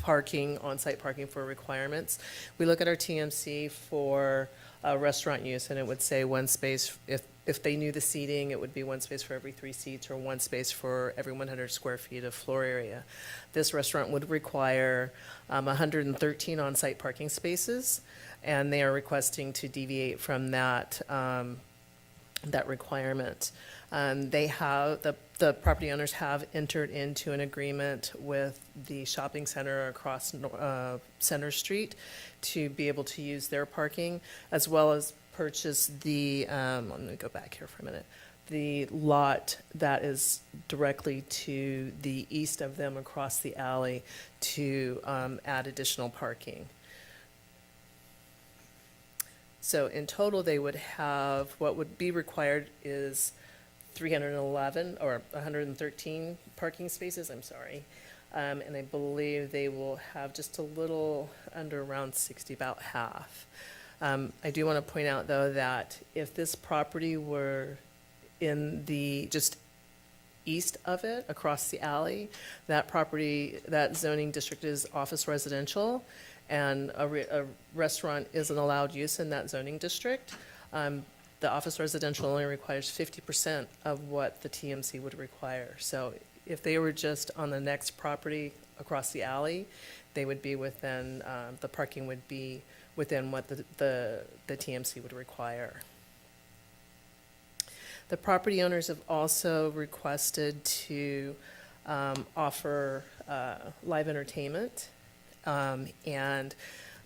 on-site parking for requirements, we look at our TMC for restaurant use, and it would say one space. If they knew the seating, it would be one space for every 3 seats or one space for every 100 square feet of floor area. This restaurant would require 113 on-site parking spaces, and they are requesting to deviate from that requirement. The property owners have entered into an agreement with the shopping center across Center Street to be able to use their parking, as well as purchase I'm going to go back here for a minute, the lot that is directly to the east of them across the alley to add additional parking. So in total, they would have, what would be required is 311 or 113 parking spaces, I'm sorry. And I believe they will have just a little under around 60, about half. I do want to point out, though, that if this property were in the just east of it, across the alley, that zoning district is office residential, and a restaurant isn't allowed use in that zoning district. The office residential only requires 50% of what the TMC would require. So if they were just on the next property across the alley, they would be within, the parking would be within what the TMC would require. The property owners have also requested to offer live entertainment. And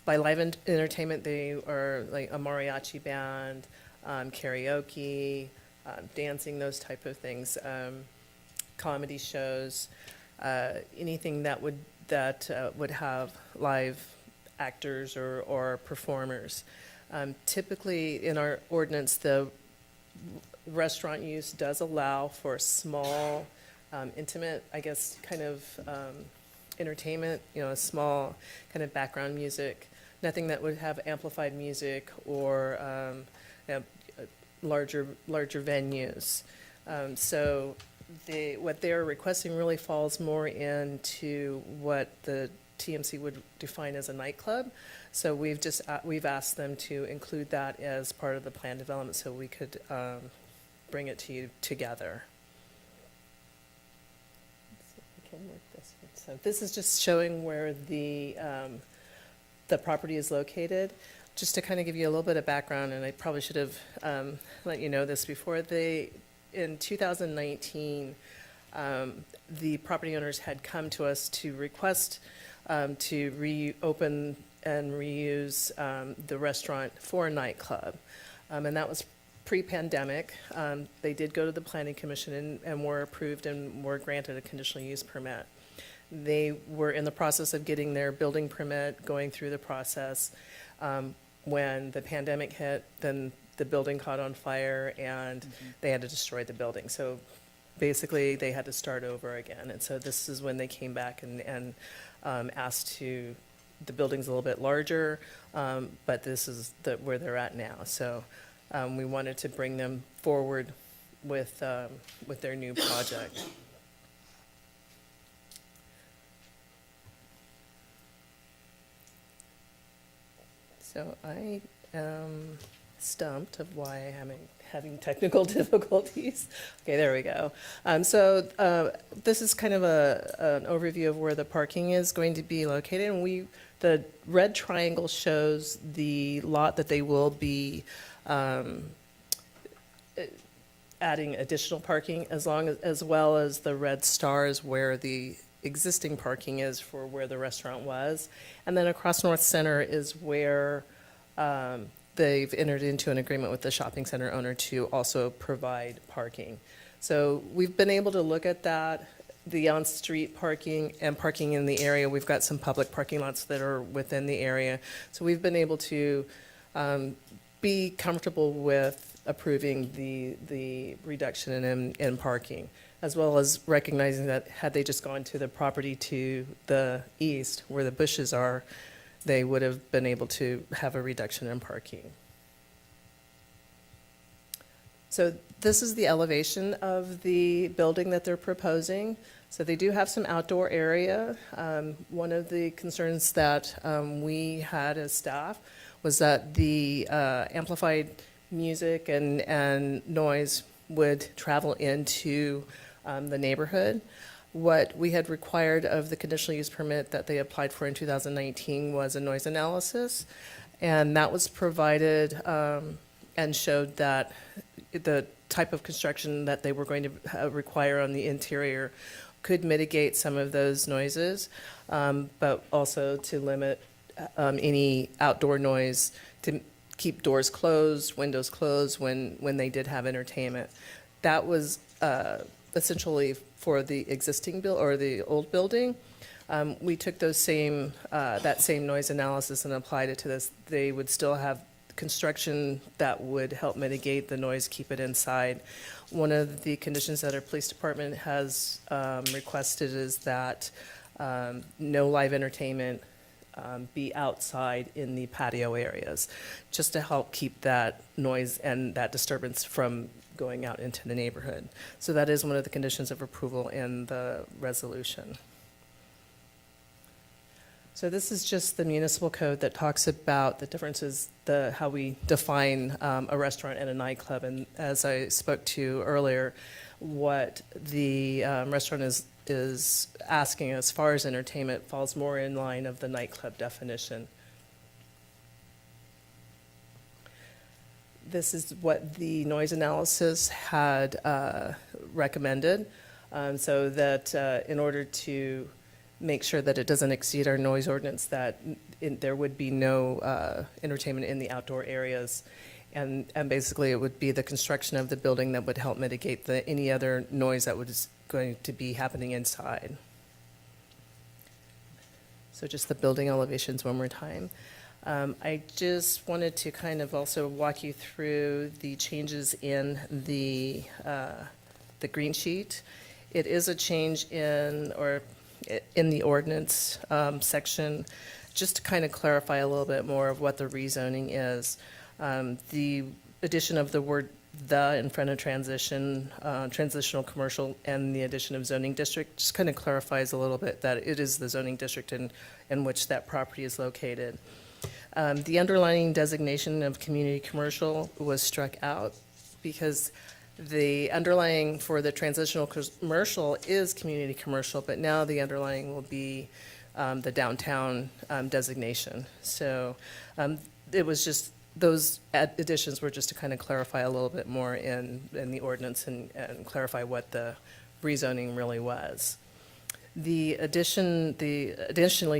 by live entertainment, they are like a mariachi band, karaoke, dancing, those type of things, comedy shows, anything that would have live actors or performers. Typically, in our ordinance, the restaurant use does allow for small, intimate, I guess, kind of entertainment, a small kind of background music, nothing that would have amplified music or larger venues. So what they're requesting really falls more into what the TMC would define as a nightclub. So we've asked them to include that as part of the plan development so we could bring it to you together. Let's see if we can work this one. So this is just showing where the property is located. Just to kind of give you a little bit of background, and I probably should have let you know this before. In 2019, the property owners had come to us to request to reopen and reuse the restaurant for a nightclub. And that was pre-pandemic. They did go to the planning commission and were approved and were granted a conditional use permit. They were in the process of getting their building permit, going through the process. When the pandemic hit, then the building caught on fire and they had to destroy the building. So basically, they had to start over again. And so this is when they came back and asked to, the building's a little bit larger, but this is where they're at now. So we wanted to bring them forward with their new project. So I am stumped of why I'm having technical difficulties. Okay, there we go. This is kind of an overview of where the parking is going to be located. And the red triangle shows the lot that they will be adding additional parking, as well as the red stars where the existing parking is for where the restaurant was. And then across North Center is where they've entered into an agreement with the shopping center owner to also provide parking. So we've been able to look at that, the on-street parking and parking in the area. We've got some public parking lots that are within the area. So we've been able to be comfortable with approving the reduction in parking, as well as recognizing that had they just gone to the property to the east where the bushes are, they would have been able to have a reduction in parking. So this is the elevation of the building that they're proposing. So they do have some outdoor area. One of the concerns that we had as staff was that the amplified music and noise would travel into the neighborhood. What we had required of the conditional use permit that they applied for in 2019 was a noise analysis, and that was provided and showed that the type of construction that they were going to require on the interior could mitigate some of those noises, but also to limit any outdoor noise, to keep doors closed, windows closed when they did have entertainment. That was essentially for the existing or the old building. We took that same noise analysis and applied it to this. They would still have construction that would help mitigate the noise, keep it inside. One of the conditions that our police department has requested is that no live entertainment be outside in the patio areas, just to help keep that noise and that disturbance from going out into the neighborhood. So that is one of the conditions of approval in the resolution. So this is just the municipal code that talks about the differences, how we define a restaurant and a nightclub. And as I spoke to earlier, what the restaurant is asking as far as entertainment falls more in line of the nightclub definition. This is what the noise analysis had recommended, so that in order to make sure that it doesn't exceed our noise ordinance, that there would be no entertainment in the outdoor areas. And basically, it would be the construction of the building that would help mitigate any other noise that was going to be happening inside. So just the building elevations one more time. I just wanted to kind of also walk you through the changes in the green sheet. It is a change in the ordinance section, just to kind of clarify a little bit more of what the rezoning is. The addition of the word "the" in front of transitional commercial, and the addition of zoning district just kind of clarifies a little bit that it is the zoning district in which that property is located. The underlying designation of community commercial was struck out because the underlying for the transitional commercial is community commercial, but now the underlying will be the downtown designation. So it was just, those additions were just to kind of clarify a little bit more in the ordinance and clarify what the rezoning really was. Additionally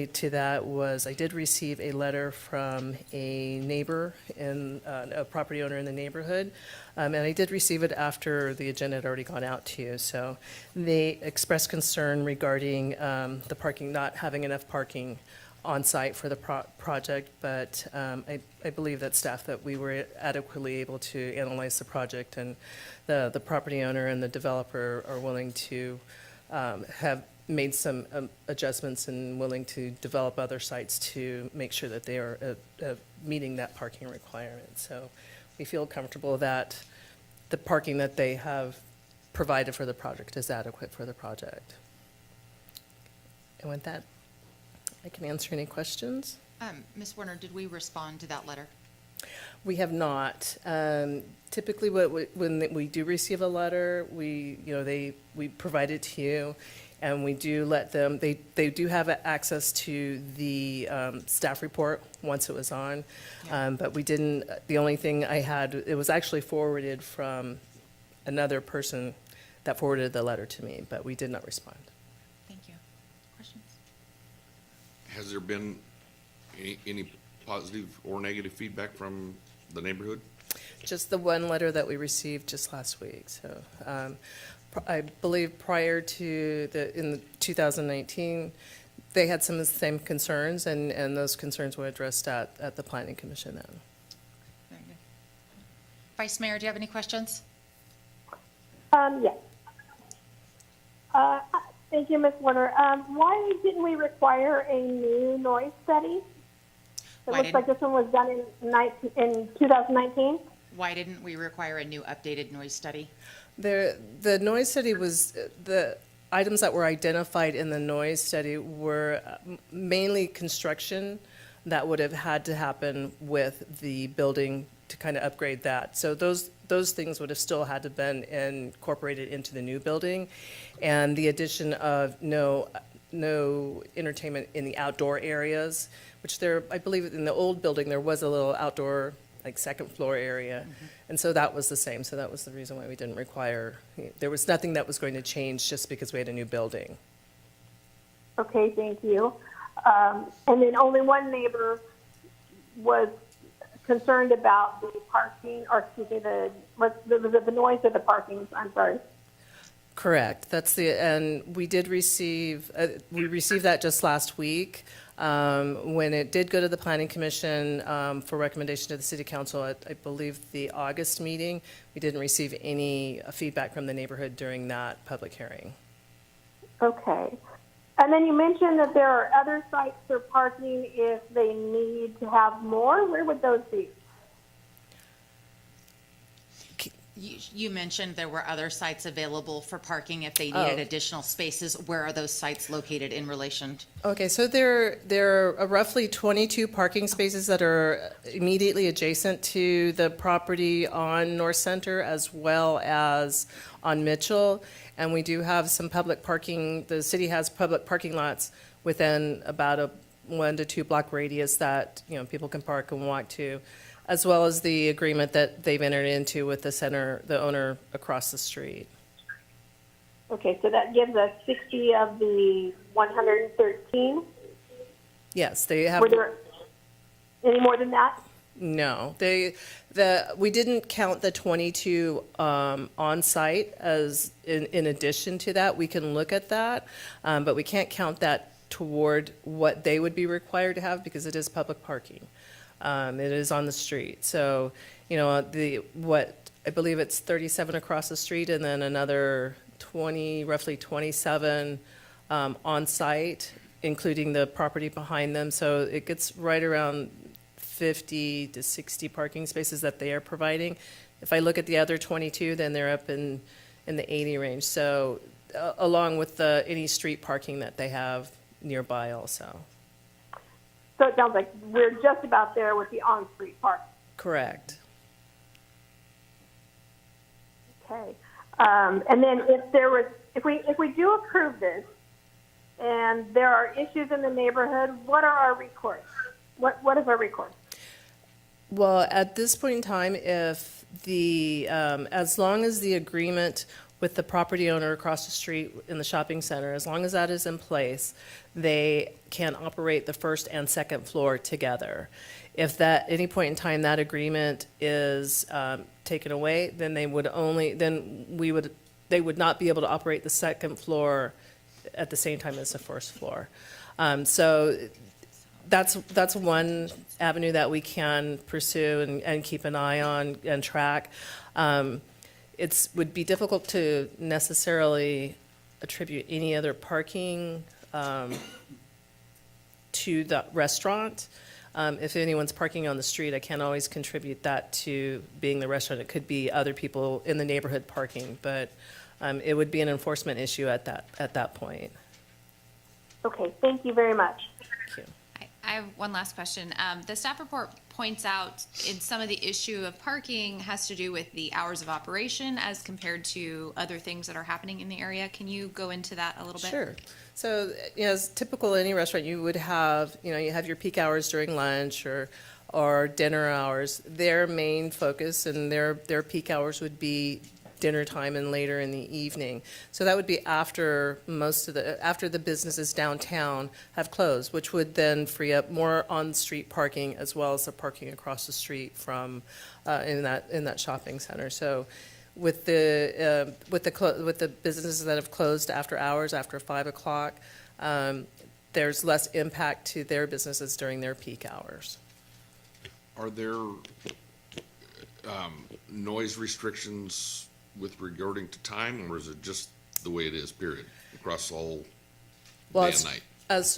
to that was, I did receive a letter from a neighbor a property owner in the neighborhood, and I did receive it after the agenda had already gone out to you. So they expressed concern regarding the parking, not having enough parking on site for the project, but I believe that staff, that we were adequately able to analyze the project, and the property owner and the developer are willing to have made some adjustments and willing to develop other sites to make sure that they are meeting that parking requirement. So we feel comfortable that the parking that they have provided for the project is adequate for the project. And with that, I can answer any questions. Ms. Warner, did we respond to that letter? We have not. Typically, when we do receive a letter, we provide it to you, and we do let them, they do have access to the staff report once it was on, but we didn't, the only thing I had, it was actually forwarded from another person that forwarded the letter to me, but we did not respond. Thank you. Questions? Has there been any positive or negative feedback from the neighborhood? Just the one letter that we received just last week. So I believe prior to in 2019, they had some of the same concerns, and those concerns were addressed at the Planning Commission then. Very good. Vice Mayor, do you have any questions? Yes. Thank you, Ms. Warner. Why didn't we require a new noise study? It looks like this one was done in 2019. Why didn't we require a new updated noise study? The noise study was, the items that were identified in the noise study were mainly construction that would have had to happen with the building to kind of upgrade that. So those things would have still had to been incorporated into the new building. And the addition of no entertainment in the outdoor areas, which I believe in the old building, there was a little outdoor, like second floor area. Mm-hmm. And so that was the same. So that was the reason why we didn't require, there was nothing that was going to change just because we had a new building. Okay, thank you. And then only one neighbor was concerned about the parking, or excuse me, the noise of the parking. I'm sorry. Correct. And we did receive, we received that just last week. When it did go to the Planning Commission for recommendation to the City Council at, I believe, the August meeting, we didn't receive any feedback from the neighborhood during that public hearing. Okay. And then you mentioned that there are other sites for parking if they need to have more. Where would those be? You mentioned there were other sites available for parking if they needed additional spaces. Where are those sites located in relation? Okay, so there are roughly 22 parking spaces that are immediately adjacent to the property on North Center as well as on Mitchell. And we do have some public parking. The city has public parking lots within about a 1 to 2 block radius that people can park and walk to, as well as the agreement that they've entered into with the owner across the street. Okay, so that gives us 60 of the 113? Yes, they have. Were there any more than that? No, we didn't count the 22 on site as in addition to that. We can look at that, but we can't count that toward what they would be required to have because it is public parking. It is on the street. So, what I believe it's 37 across the street and then another roughly 27 on site, including the property behind them. So it gets right around 50 to 60 parking spaces that they are providing. If I look at the other 22, then they're up in the 80 range. So along with any street parking that they have nearby also. So it sounds like we're just about there with the on-street parking. Correct. Okay. And then if we do approve this and there are issues in the neighborhood, what are our recourse? What is our recourse? Well, at this point in time, if as long as the agreement with the property owner across the street in the shopping center, as long as that is in place, they can operate the first and second floor together. If that, any point in time, that agreement is taken away, then they would they would not be able to operate the second floor at the same time as the first floor. So that's one avenue that we can pursue and keep an eye on and track. Would be difficult to necessarily attribute any other parking to the restaurant. If anyone's parking on the street, I can't always contribute that to being the restaurant. It could be other people in the neighborhood parking, but it would be an enforcement issue at that point. Okay, thank you very much. Thank you. I have one last question. The staff report points out in some of the issue of parking has to do with the hours of operation as compared to other things that are happening in the area. Can you go into that a little bit? Sure. So, as typical any restaurant, you would have, you have your peak hours during lunch or dinner hours. Their main focus and their peak hours would be dinner time and later in the evening. So that would be after after the businesses downtown have closed, which would then free up more on-street parking as well as the parking across the street from in that shopping center. So with the businesses that have closed after hours, after 5 o'clock, there's less impact to their businesses during their peak hours. Are there noise restrictions with regarding to time, or is it just the way it is, period, across all day and night?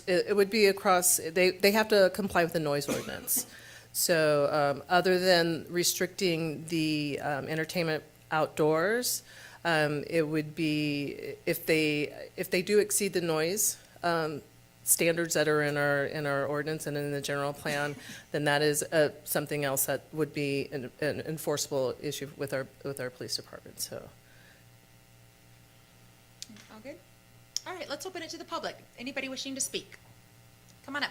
It would be across, they have to comply with the noise ordinance. So other than restricting the entertainment outdoors, it would be, if they do exceed the noise standards that are in our ordinance and in the general plan, then that is something else that would be an enforceable issue with our police department. So. All good? All right, let's open it to the public. Anybody wishing to speak? Come on up.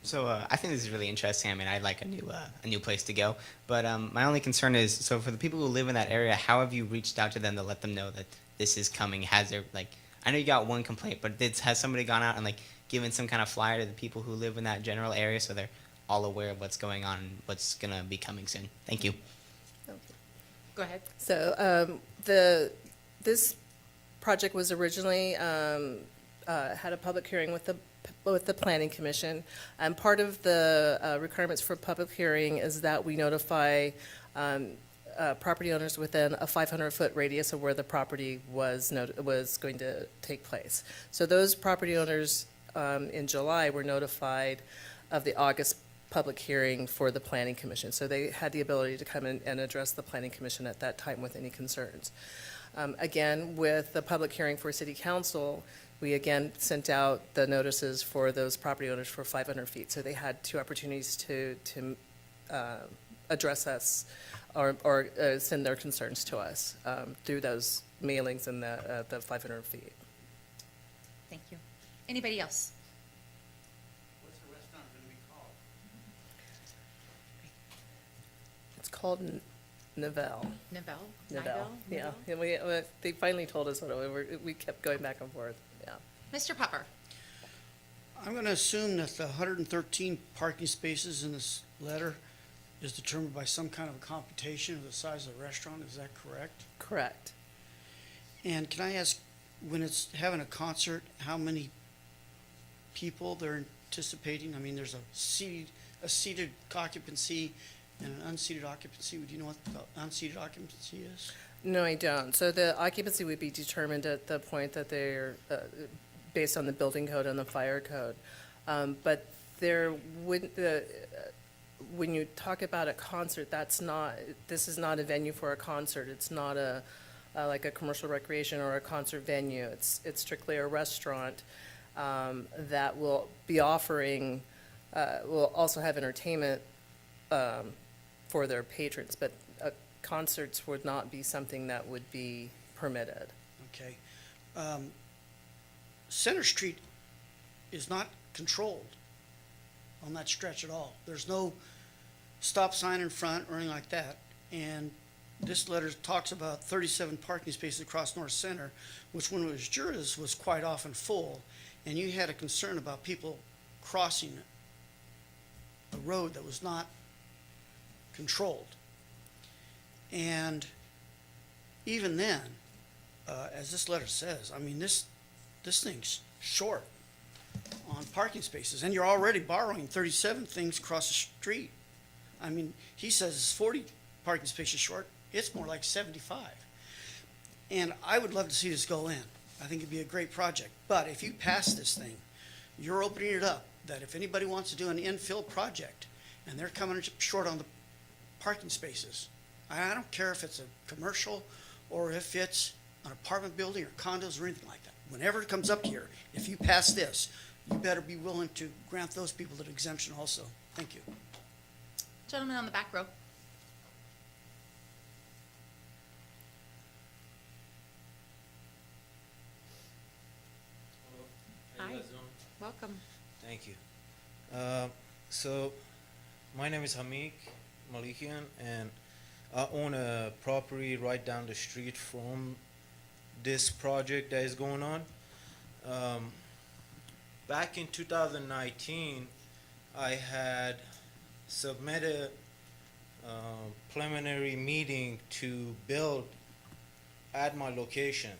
So I think this is really interesting. I mean, I'd like a new place to go. But my only concern is, so for the people who live in that area, how have you reached out to them to let them know that this is coming? Has there, I know you got one complaint, but has somebody gone out and given some kind of flyer to the people who live in that general area so they're all aware of what's going on and what's going to be coming soon? Thank you. Go ahead. So this project was originally had a public hearing with the Planning Commission, and part of the requirements for public hearing is that we notify property owners within a 500-foot radius of where the property was going to take place. So those property owners in July were notified of the August public hearing for the Planning Commission. So they had the ability to come in and address the Planning Commission at that time with any concerns. Again, with the public hearing for City Council, we again sent out the notices for those property owners for 500 feet. So they had two opportunities to address us or send their concerns to us through those mailings and the 500 feet. Thank you. Anybody else? What's the restaurant going to be called? It's called Nivelle. Nivelle? Yeah. And they finally told us what we kept going back and forth. Yeah. Mr. Pupper? I'm going to assume that the 113 parking spaces in this letter is determined by some kind of a computation of the size of the restaurant. Is that correct? Correct. And can I ask, when it's having a concert, how many people they're anticipating? I mean, there's a seated occupancy and an unseated occupancy. Do you know what the unseated occupancy is? No, I don't. So the occupancy would be determined at the point that they're based on the building code and the fire code. But there wouldn't, when you talk about a concert, this is not a venue for a concert. It's not like a commercial recreation or a concert venue. It's strictly a restaurant that will be offering, will also have entertainment for their patrons, but concerts would not be something that would be permitted. Okay. Center Street is not controlled on that stretch at all. There's no stop sign in front or anything like that. And this letter talks about 37 parking spaces across North Center, which when it was yours was quite often full, and you had a concern about people crossing a road that was not controlled. And even then, as this letter says, I mean, this thing's short on parking spaces, and you're already borrowing 37 things across the street. I mean, he says it's 40 parking spaces short. It's more like 75. And I would love to see this go in. I think it'd be a great project. But if you pass this thing, you're opening it up that if anybody wants to do an infill project and they're coming short on the parking spaces, I don't care if it's a commercial or if it's an apartment building or condos or anything like that. Whenever it comes up here, if you pass this, you better be willing to grant those people that exemption also. Thank you. Gentleman on the back row. Hi. Welcome. Thank you. So, my name is Hamik Malikian, and I own a property right down the street from this project that is going on. Back in 2019, I had submitted a preliminary meeting to build at my location.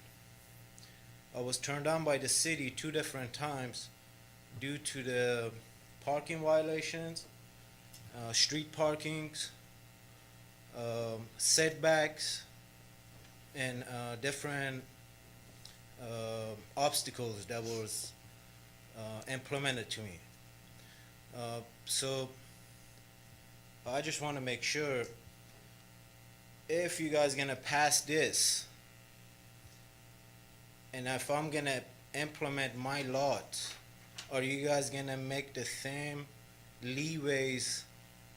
I was turned down by the city 2 different times due to the parking violations, street parkings, setbacks, and different obstacles that was implemented to me. So I just want to make sure if you guys gonna pass this, and if I'm gonna implement my lot, are you guys gonna make the same leeways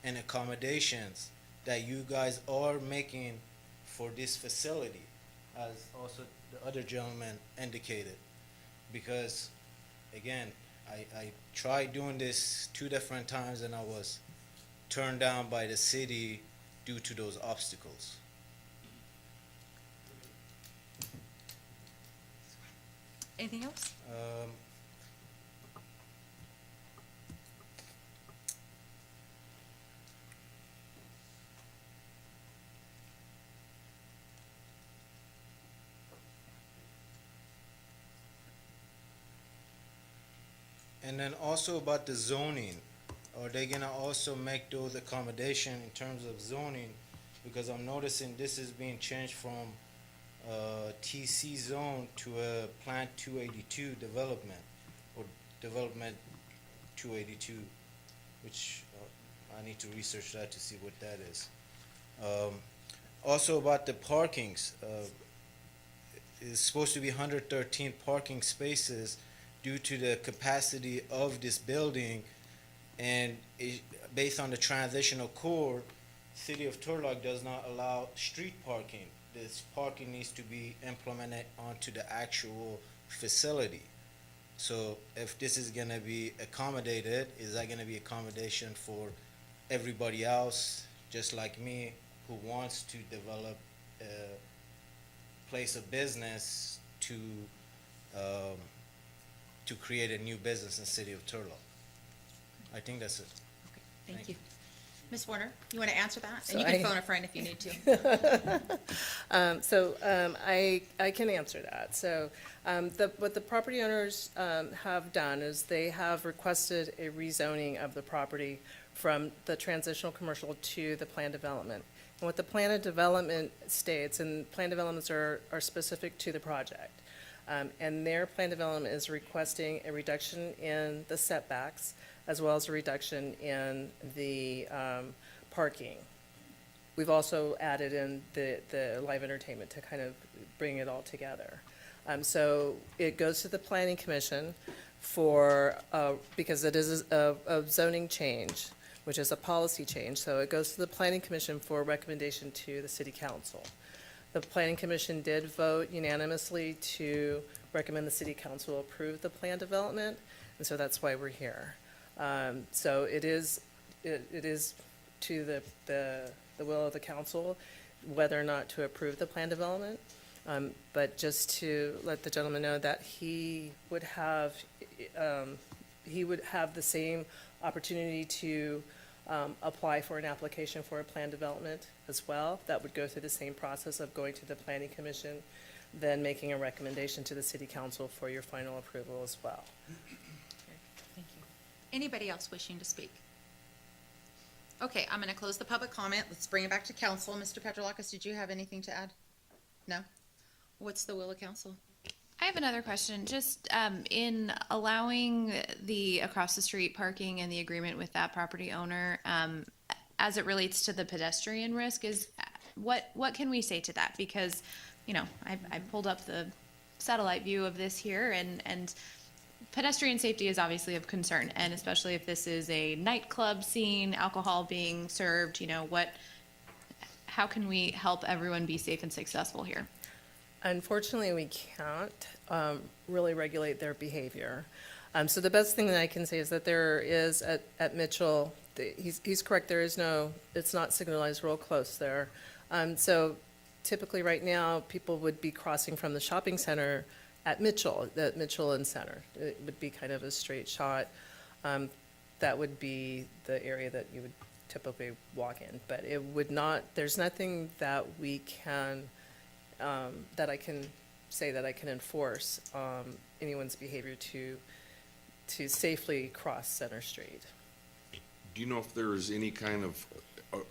and accommodations that you guys are making for this facility, as also the other gentleman indicated? Because again, I tried doing this 2 different times and I was turned down by the city due to those obstacles. Anything else? And then also about the zoning, are they gonna also make those accommodation in terms of zoning? Because I'm noticing this is being changed from TC zone to a Plant 282 development, or Development 282, which I need to research that to see what that is. Also about the parkings, it's supposed to be 113 parking spaces due to the capacity of this building, and based on the transitional code, City of Turlock does not allow street parking. This parking needs to be implemented onto the actual facility. So if this is gonna be accommodated, is that gonna be accommodation for everybody else, just like me, who wants to develop a place of business to create a new business in the City of Turlock? I think that's it. Thank you. Ms. Warner, you want to answer that? So And you can I- phone a friend if you need to. I can answer that. So what the property owners have done is they have requested a rezoning of the property from the transitional commercial to the planned development. And what the plan of development states, and plan developments are specific to the project, and their plan development is requesting a reduction in the setbacks as well as a reduction in the parking. We've also added in the live entertainment to kind of bring it all together. So it goes to the planning commission for, because it is a zoning change, which is a policy change, so it goes to the planning commission for recommendation to the city council. The planning commission did vote unanimously to recommend the city council approve the plan development, and so that's why we're here. So it is to the will of the council. whether or not to approve the plan development. But just to let the gentleman know that he would have the same opportunity to apply for an application for a plan development as well. That would go through the same process of going to the planning commission, then making a recommendation to the city council for your final approval as well. Thank you. Anybody else wishing to speak? Okay, I'm going to close the public comment. Let's bring it back to council. Mr. Petrolakis, did you have anything to add? No? What's the will of council? I have another question. Just in allowing the across the street parking and the agreement with that property owner, as it relates to the pedestrian risk, is what can we say to that? Because, you know, I pulled up the satellite view of this here, and pedestrian safety is obviously of concern, and especially if this is a nightclub scene, alcohol being served, you know, how can we help everyone be safe and successful here? Unfortunately, we can't really regulate their behavior. So the best thing that I can say is that there is at Mitchell, he's correct, it's not signalized real close there. So typically right now, people would be crossing from the shopping center at Mitchell and Center. It would be kind of a straight shot. That would be the area that you would typically walk in, but it would not, there's nothing that we can that I can say that I can enforce anyone's behavior to safely cross Center Street. Do you know if there is any kind of,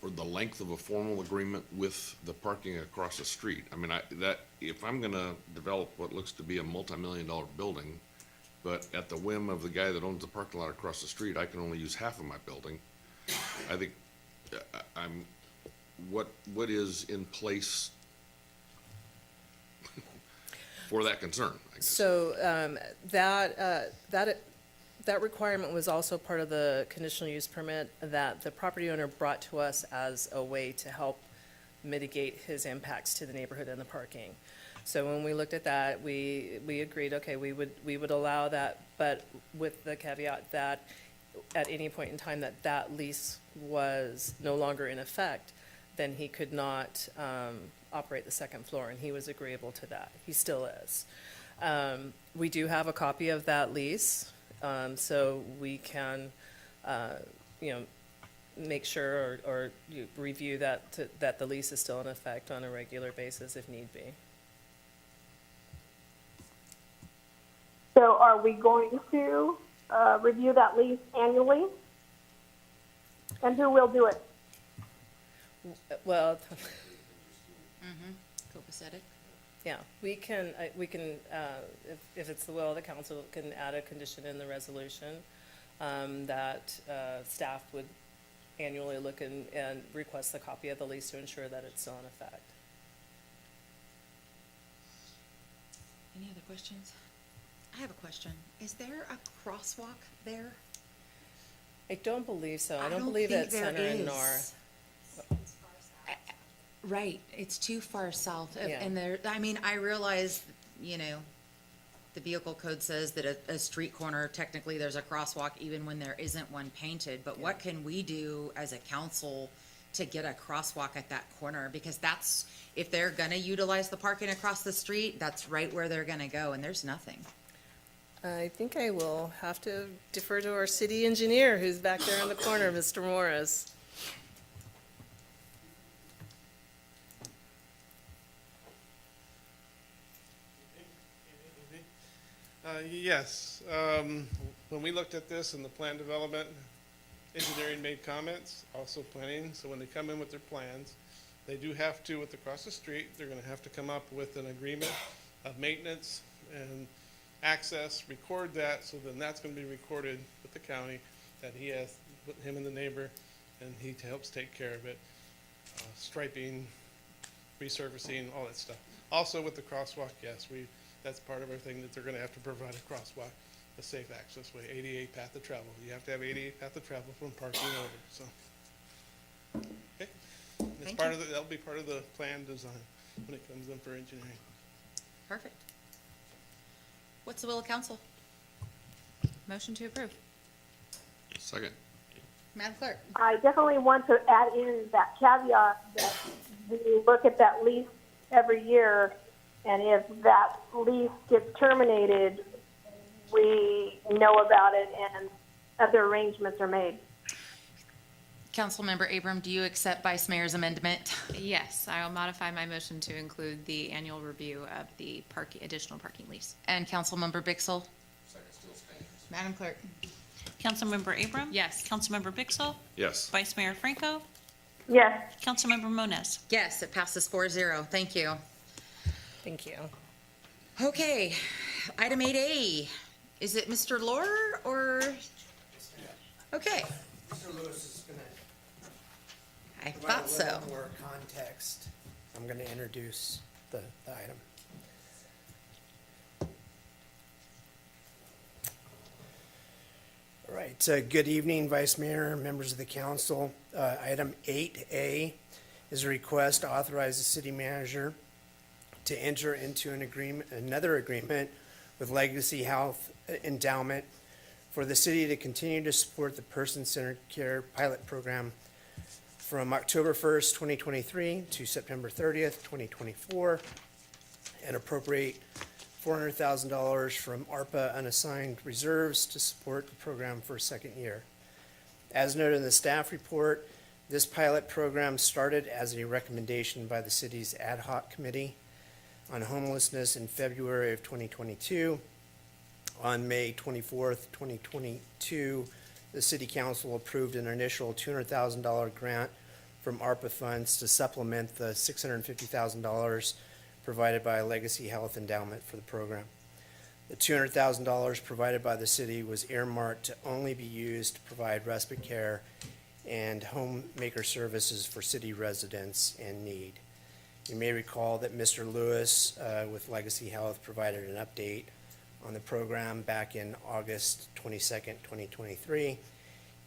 or the length of a formal agreement with the parking across the street? I mean, if I'm gonna develop what looks to be a multi-million-dollar building, but at the whim of the guy that owns the parking lot across the street, I can only use half of my building, I think, what is in place for that concern, I guess? So that requirement was also part of the conditional use permit that the property owner brought to us as a way to help mitigate his impacts to the neighborhood and the parking. So when we looked at that, we agreed, okay, we would allow that, but with the caveat that at any point in time that lease was no longer in effect, then he could not operate the second floor, and he was agreeable to that. He still is. We do have a copy of that lease, so we can, make sure or review that the lease is still in effect on a regular basis if need be. So are we going to review that lease annually? And who will do it? Well, Copacetic? yeah, we can, if it's the will of the council, can add a condition in the resolution that staff would annually look and request a copy of the lease to ensure that it's still in effect. Any other questions? I have a question. Is there a crosswalk there? I don't believe so. I I don't don't believe think at there Center and is. North. Right, it's too far south, Yeah. and I realize, the vehicle code says that a street corner, technically there's a crosswalk even when there isn't one painted, but what can we do as a council to get a crosswalk at that corner? Because if they're gonna utilize the parking across the street, that's right where they're gonna go, and there's nothing. I think I will have to defer to our city engineer who's back there in the corner, Mr. Morris. Yes, when we looked at this in the plan development, engineering made comments, also planning, so when they come in with their plans, they do have to, with across the street, they're gonna have to come up with an agreement of maintenance and access, record that, so then that's gonna be recorded with the county, that he has, with him and the neighbor, and he helps take care of it. Striping, resurfacing, all that stuff. Also with the crosswalk, yes, that's part of our thing, that they're gonna have to provide a crosswalk, a safe access way, ADA path of travel. You have to have ADA path of travel from parking over, so. Okay, that'll be part of the plan design when it comes in for engineering. Perfect. What's the will of council? Motion to approve. Second. Madam Clerk. I definitely want to add in that caveat that we look at that lease every year, and if that lease gets terminated, we know about it and other arrangements are made. Councilmember Abram, do you accept Vice Mayor's amendment? Yes, I will modify my motion to include the annual review of the additional parking lease. And Councilmember Bixel? Madam Clerk. Councilmember Abram? Yes. Councilmember Bixel? Yes. Vice Mayor Franco? Yes. Councilmember Moniz? Yes, it passes 4-0. Thank you. Thank you. Okay, item 8A. Is it Mr. Lohr or? Okay, Mr. Lewis is going to I thought so. provide a little more context. I'm going to introduce the item. All right, good evening, Vice Mayor, members of the council. Item 8A is a request to authorize the city manager to enter into another agreement with Legacy Health Endowment for the city to continue to support the person-centered care pilot program from October 1st, 2023 to September 30th, 2024, and appropriate $400,000 from ARPA unassigned reserves to support the program for a second year. As noted in the staff report, this pilot program started as a recommendation by the city's ad hoc committee on homelessness in February of 2022. On May 24th, 2022, the city council approved an initial $200,000 grant from ARPA funds to supplement the $650,000 provided by Legacy Health Endowment for the program. The $200,000 provided by the city was earmarked to only be used to provide respite care and homemaker services for city residents in need. You may recall that Mr. Lewis with Legacy Health provided an update on the program back in August 22nd, 2023.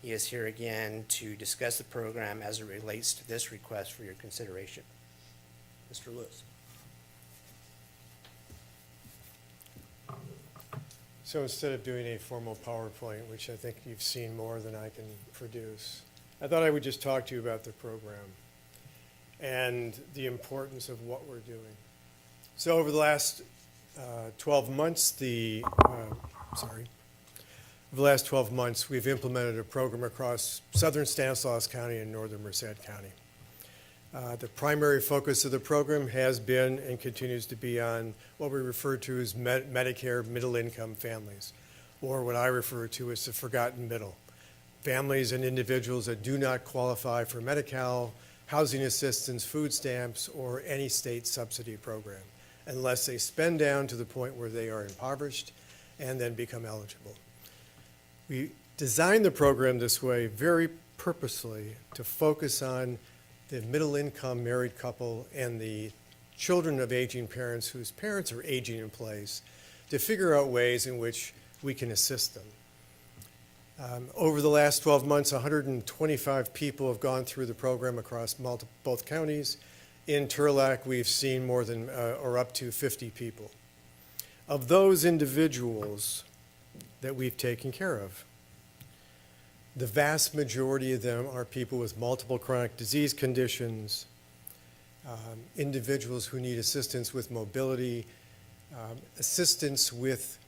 He is here again to discuss the program as it relates to this request for your consideration. Mr. Lewis. So instead of doing a formal PowerPoint, which I think you've seen more than I can produce, I thought I would just talk to you about the program and the importance of what we're doing. So over the last 12 months, we've implemented a program across southern Stanislaus County and northern Merced County. The primary focus of the program has been and continues to be on what we refer to as Medicare middle-income families, or what I refer to as the forgotten middle. Families and individuals that do not qualify for Medi-Cal, housing assistance, food stamps, or any state subsidy program, unless they spend down to the point where they are impoverished and then become eligible. We designed the program this way very purposely to focus on the middle-income married couple and the children of aging parents whose parents are aging in place, to figure out ways in which we can assist them. Over the last 12 months, 125 people have gone through the program across both counties. In Turlock, we've seen more than, or up to 50 people. Of those individuals that we've taken care of, the vast majority of them are people with multiple chronic disease conditions, individuals who need assistance with mobility, assistance with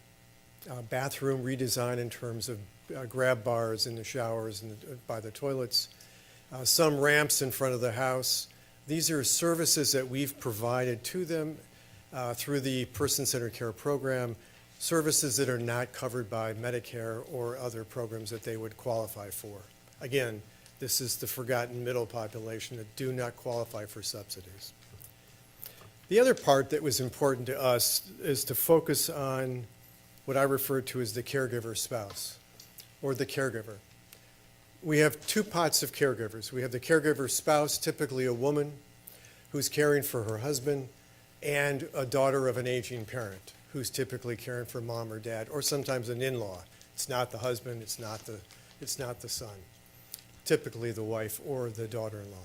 bathroom redesign in terms of grab bars in the showers and by the toilets, some ramps in front of the house. These are services that we've provided to them through the person-centered care program, services that are not covered by Medicare or other programs that they would qualify for. Again, this is the forgotten middle population that do not qualify for subsidies. The other part that was important to us is to focus on what I refer to as the caregiver spouse, or the caregiver. We have two pots of caregivers. We have the caregiver spouse, typically a woman who's caring for her husband, and a daughter of an aging parent who's typically caring for mom or dad, or sometimes an in-law. It's not the husband, it's not the son. Typically the wife or the daughter-in-law.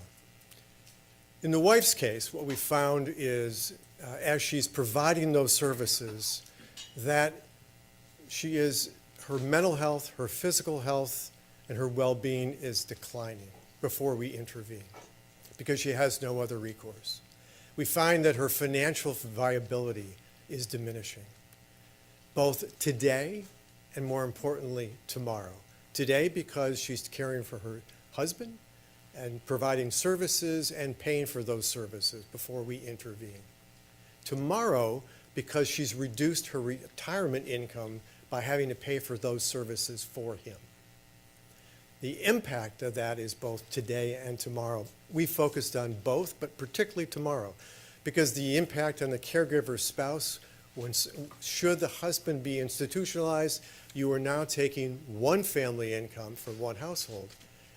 In the wife's case, what we found is, as she's providing those services, that her mental health, her physical health, and her well-being is declining before we intervene because she has no other recourse. We find that her financial viability is diminishing, both today and, more importantly, tomorrow. Today because she's caring for her husband and providing services and paying for those services before we intervene. Tomorrow because she's reduced her retirement income by having to pay for those services for him. The impact of that is both today and tomorrow. We focused on both, but particularly tomorrow, because the impact on the caregiver's spouse, should the husband be institutionalized, you are now taking one family income for one household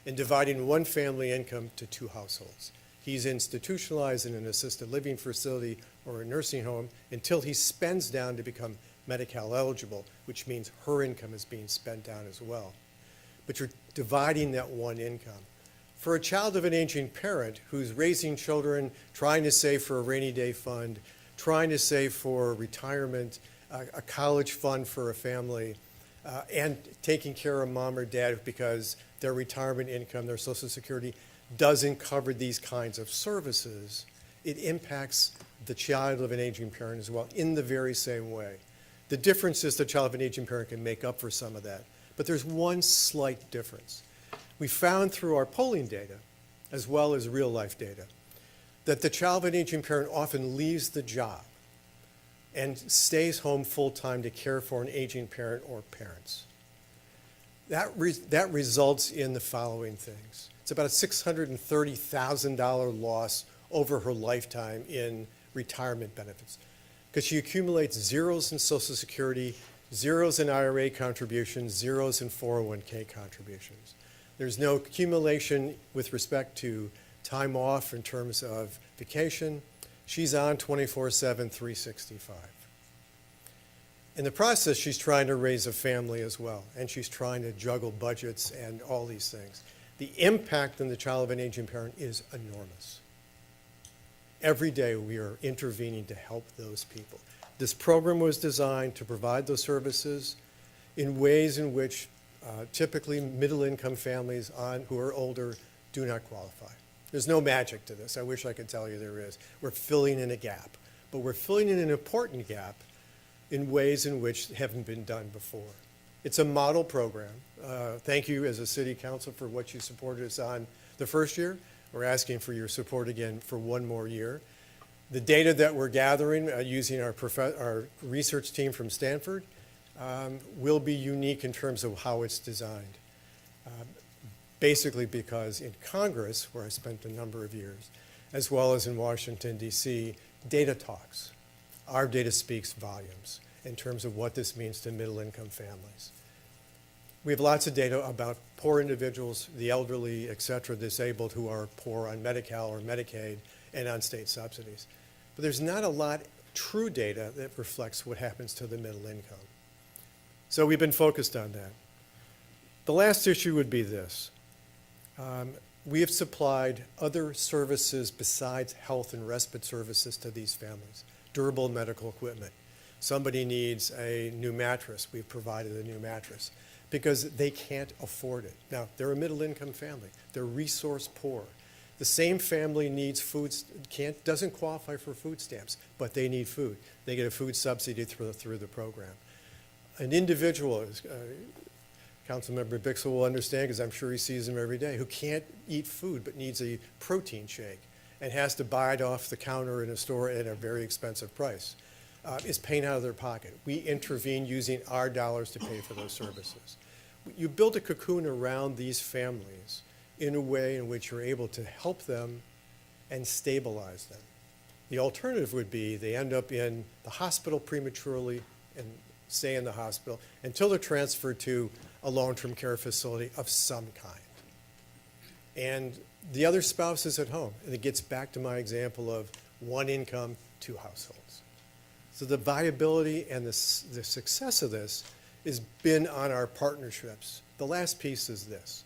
and dividing one family income to two households. He's institutionalized in an assisted living facility or a nursing home until he spends down to become Medi-Cal eligible, which means her income is being spent down as well. But you're dividing that one income. For a child of an aging parent who's raising children, trying to save for a rainy day fund, trying to save for retirement, a college fund for a family, and taking care of mom or dad because their retirement income, their Social Security, doesn't cover these kinds of services, it impacts the child of an aging parent as well in the very same way. The difference is the child of an aging parent can make up for some of that. But there's one slight difference. We found through our polling data, as well as real-life data, that the child of an aging parent often leaves the job and stays home full-time to care for an aging parent or parents. That results in the following things. It's about a $630,000 loss over her lifetime in retirement benefits because she accumulates zeros in Social Security, zeros in IRA contributions, zeros in 401k contributions. There's no accumulation with respect to time off in terms of vacation. She's on 24/7, 365. In the process, she's trying to raise a family as well, and she's trying to juggle budgets and all these things. The impact on the child of an aging parent is enormous. Every day we are intervening to help those people. This program was designed to provide those services in ways in which typically middle-income families who are older do not qualify. There's no magic to this. I wish I could tell you there is. We're filling in a gap, but we're filling in an important gap in ways in which haven't been done before. It's a model program. Thank you as a city council for what you supported us on the first year. We're asking for your support again for one more year. The data that we're gathering using our research team from Stanford will be unique in terms of how it's designed. Basically because in Congress, where I spent a number of years, as well as in Washington, D.C., data talks. Our data speaks volumes in terms of what this means to middle-income families. We have lots of data about poor individuals, the elderly, et cetera, disabled who are poor on Medi-Cal or Medicaid and on state subsidies. But there's not a lot true data that reflects what happens to the middle income. So we've been focused on that. The last issue would be this. We have supplied other services besides health and respite services to these families, durable medical equipment. Somebody needs a new mattress, we've provided a new mattress because they can't afford it. Now, they're a middle-income family. They're resource poor. The same family needs food, doesn't qualify for food stamps, but they need food. They get a food subsidy through the program. An individual, Councilmember Bixel will understand because I'm sure he sees them every day, who can't eat food but needs a protein shake and has to buy it off the counter in a store at a very expensive price, is paying out of their pocket. We intervene using our dollars to pay for those services. You build a cocoon around these families in a way in which you're able to help them and stabilize them. The alternative would be they end up in the hospital prematurely and stay in the hospital until they're transferred to a long-term care facility of some kind. And the other spouse is at home. And it gets back to my example of one income, two households. So the viability and the success of this has been on our partnerships. The last piece is this.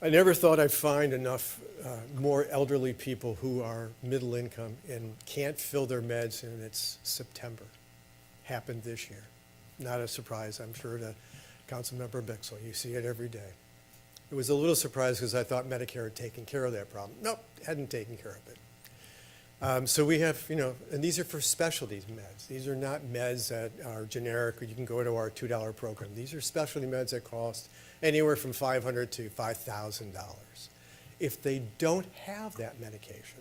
I never thought I'd find enough more elderly people who are middle income and can't fill their meds, and it's September. Happened this year. Not a surprise, I'm sure, to Councilmember Bixel. You see it every day. It was a little surprised because I thought Medicare had taken care of that problem. Nope, hadn't taken care of it. So we have, and these are for specialty meds. These are not meds that are generic, or you can go to our $2 program. These are specialty meds that cost anywhere from $500 to $5,000. If they don't have that medication,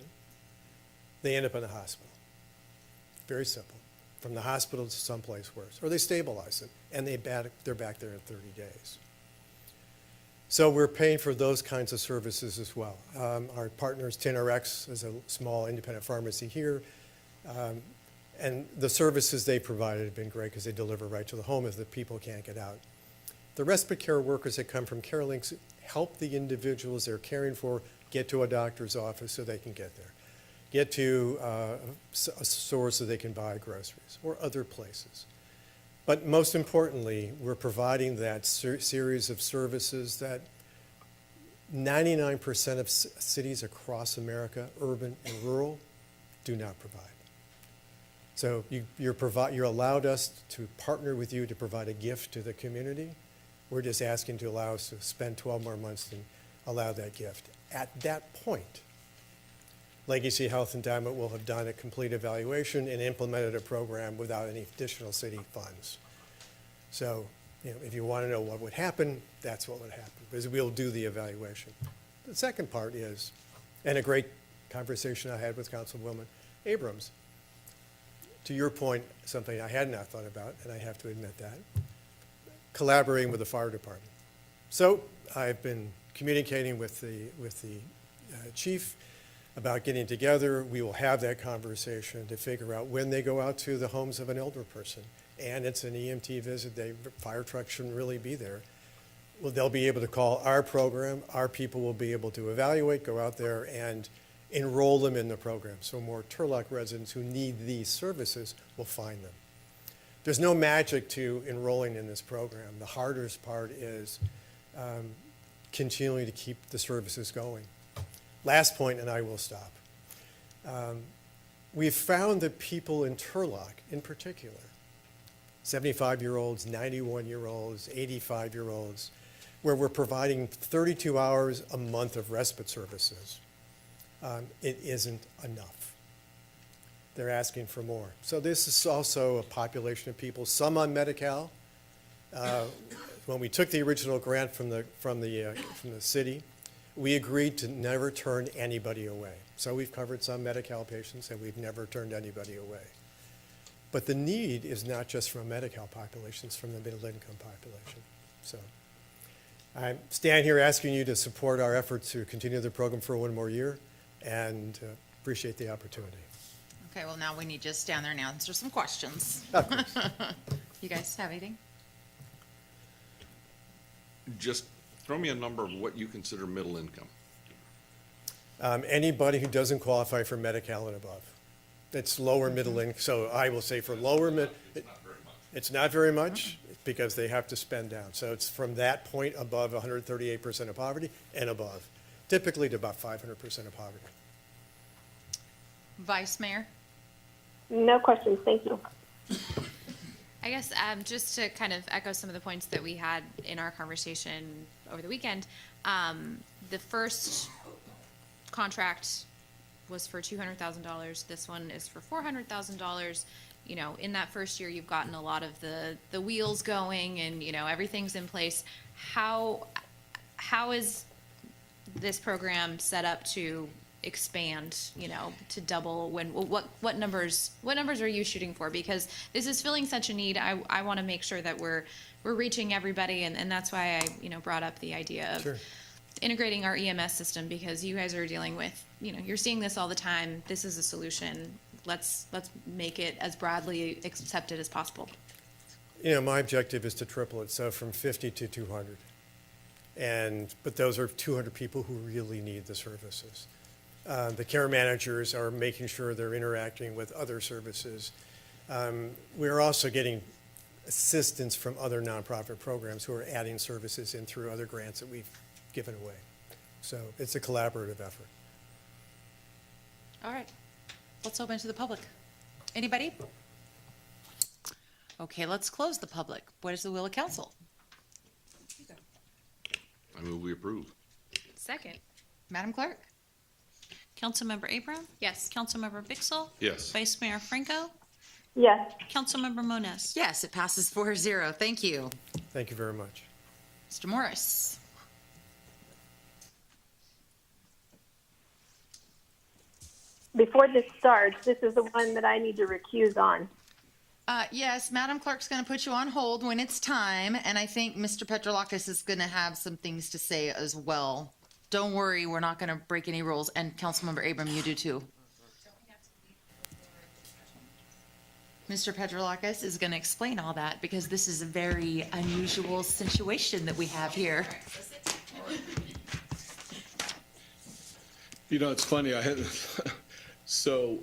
they end up in the hospital. Very simple. From the hospital to someplace worse. Or they stabilize it, and they're back there in 30 days. So we're paying for those kinds of services as well. Our partners, TinRx, is a small independent pharmacy here. And the services they provided have been great because they deliver right to the home if the people can't get out. The respite care workers that come from CareLinks help the individuals they're caring for get to a doctor's office so they can get there. Get to a store so they can buy groceries or other places. But most importantly, we're providing that series of services that 99% of cities across America, urban and rural, do not provide. So you're allowed us to partner with you to provide a gift to the community. We're just asking to allow us to spend 12 more months and allow that gift. At that point, Legacy Health Endowment will have done a complete evaluation and implemented a program without any additional city funds. So, if you want to know what would happen, that's what would happen, because we'll do the evaluation. The second part is, and a great conversation I had with Councilwoman Abrams, to your point, something I had not thought about, and I have to admit that, collaborating with the fire department. So I've been communicating with the chief about getting together. We will have that conversation to figure out when they go out to the homes of an elder person. And it's an EMT visit. Fire trucks shouldn't really be there. Well, they'll be able to call our program. Our people will be able to evaluate, go out there, and enroll them in the program. So more Turlock residents who need these services will find them. There's no magic to enrolling in this program. The hardest part is continuing to keep the services going. Last point, and I will stop. We've found that people in Turlock, in particular, 75-year-olds, 91-year-olds, 85-year-olds, where we're providing 32 hours a month of respite services, it isn't enough. They're asking for more. So this is also a population of people, some on Medi-Cal. When we took the original grant from the city, we agreed to never turn anybody away. So we've covered some Medi-Cal patients, and we've never turned anybody away. But the need is not just from a Medi-Cal population, it's from the middle-income population. So I stand here asking you to support our efforts to continue the program for one more year, and appreciate the opportunity. Okay, well, now we need to stand there and answer some questions. Of course. You guys have anything? Just throw me a number of what you consider middle income. Anybody who doesn't qualify for Medi-Cal and above. It's lower middle income. So I will say for lower mid, it's not very much because they have to spend down. So it's from that point above 138% of poverty and above, typically to about 500% of poverty. Vice Mayor? No questions, thank you. I guess just to kind of echo some of the points that we had in our conversation over the weekend, the first contract was for $200,000. This one is for $400,000. In that first year, you've gotten a lot of the wheels going, and everything's in place. How is this program set up to expand, to double? What numbers are you shooting for? Because this is filling such a need. I want to make sure that we're reaching everybody, and that's why I brought up the idea of Sure. integrating our EMS system, because you guys are dealing with, you're seeing this all the time. This is a solution. Let's make it as broadly accepted as possible. My objective is to triple it, so from 50 to 200. But those are 200 people who really need the services. The care managers are making sure they're interacting with other services. We're also getting assistance from other nonprofit programs who are adding services in through other grants that we've given away. So it's a collaborative effort. All right, let's open it to the public. Anybody? Okay, let's close the public. What is the will of council? I move we approve. Second. Madam Clerk? Councilmember Abram? Yes. Councilmember Vixel? Yes. Vice Mayor Franco? Yes. Councilmember Moniz? Yes, it passes 4-0. Thank you. Thank you very much. Mr. Morris? Before this starts, this is the one that I need to recuse on. Yes, Madam Clerk's going to put you on hold when it's time, and I think Mr. Petrolakis is going to have some things to say as well. Don't worry, we're not going to break any rules, and Councilmember Abram, you do too. Mr. Petrolakis is going to explain all that because this is a very unusual situation that we have here. You know, it's funny, I had, so,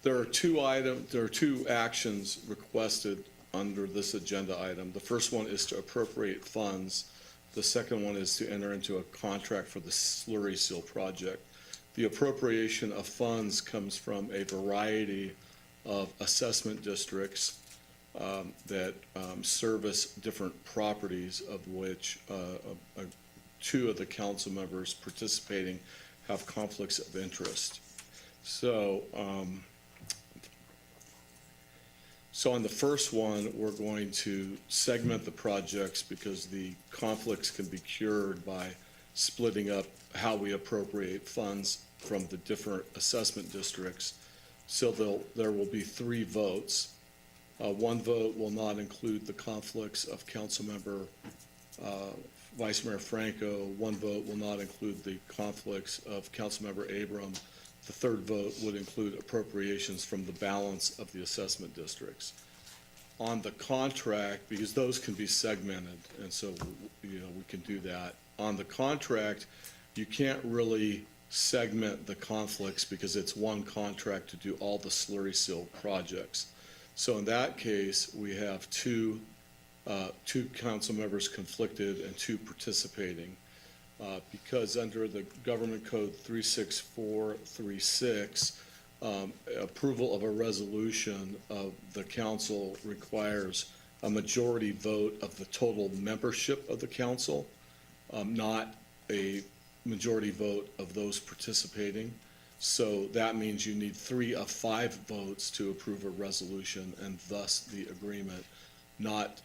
there are two actions requested under this agenda item. The first one is to appropriate funds. The second one is to enter into a contract for the slurry seal project. The appropriation of funds comes from a variety of assessment districts that service different properties, of which two of the council members participating have conflicts of interest. So, so on the first one, we're going to segment the projects because the conflicts can be cured by splitting up how we appropriate funds from the different assessment districts. So there will be 3 votes. One vote will not include the conflicts of Councilmember Vice Mayor Franco. One vote will not include the conflicts of Councilmember Abram. The third vote would include appropriations from the balance of the assessment districts. On the contract, because those can be segmented, and so, you know, we can do that. On the contract, you can't really segment the conflicts because it's one contract to do all the slurry seal projects. So in that case, we have two council members conflicted and 2 participating. Because under the Government Code 36436, approval of a resolution of the council requires a majority vote of the total membership of the council, not a majority vote of those participating. So that means you need 3 of 5 votes to approve a resolution, and thus the agreement, not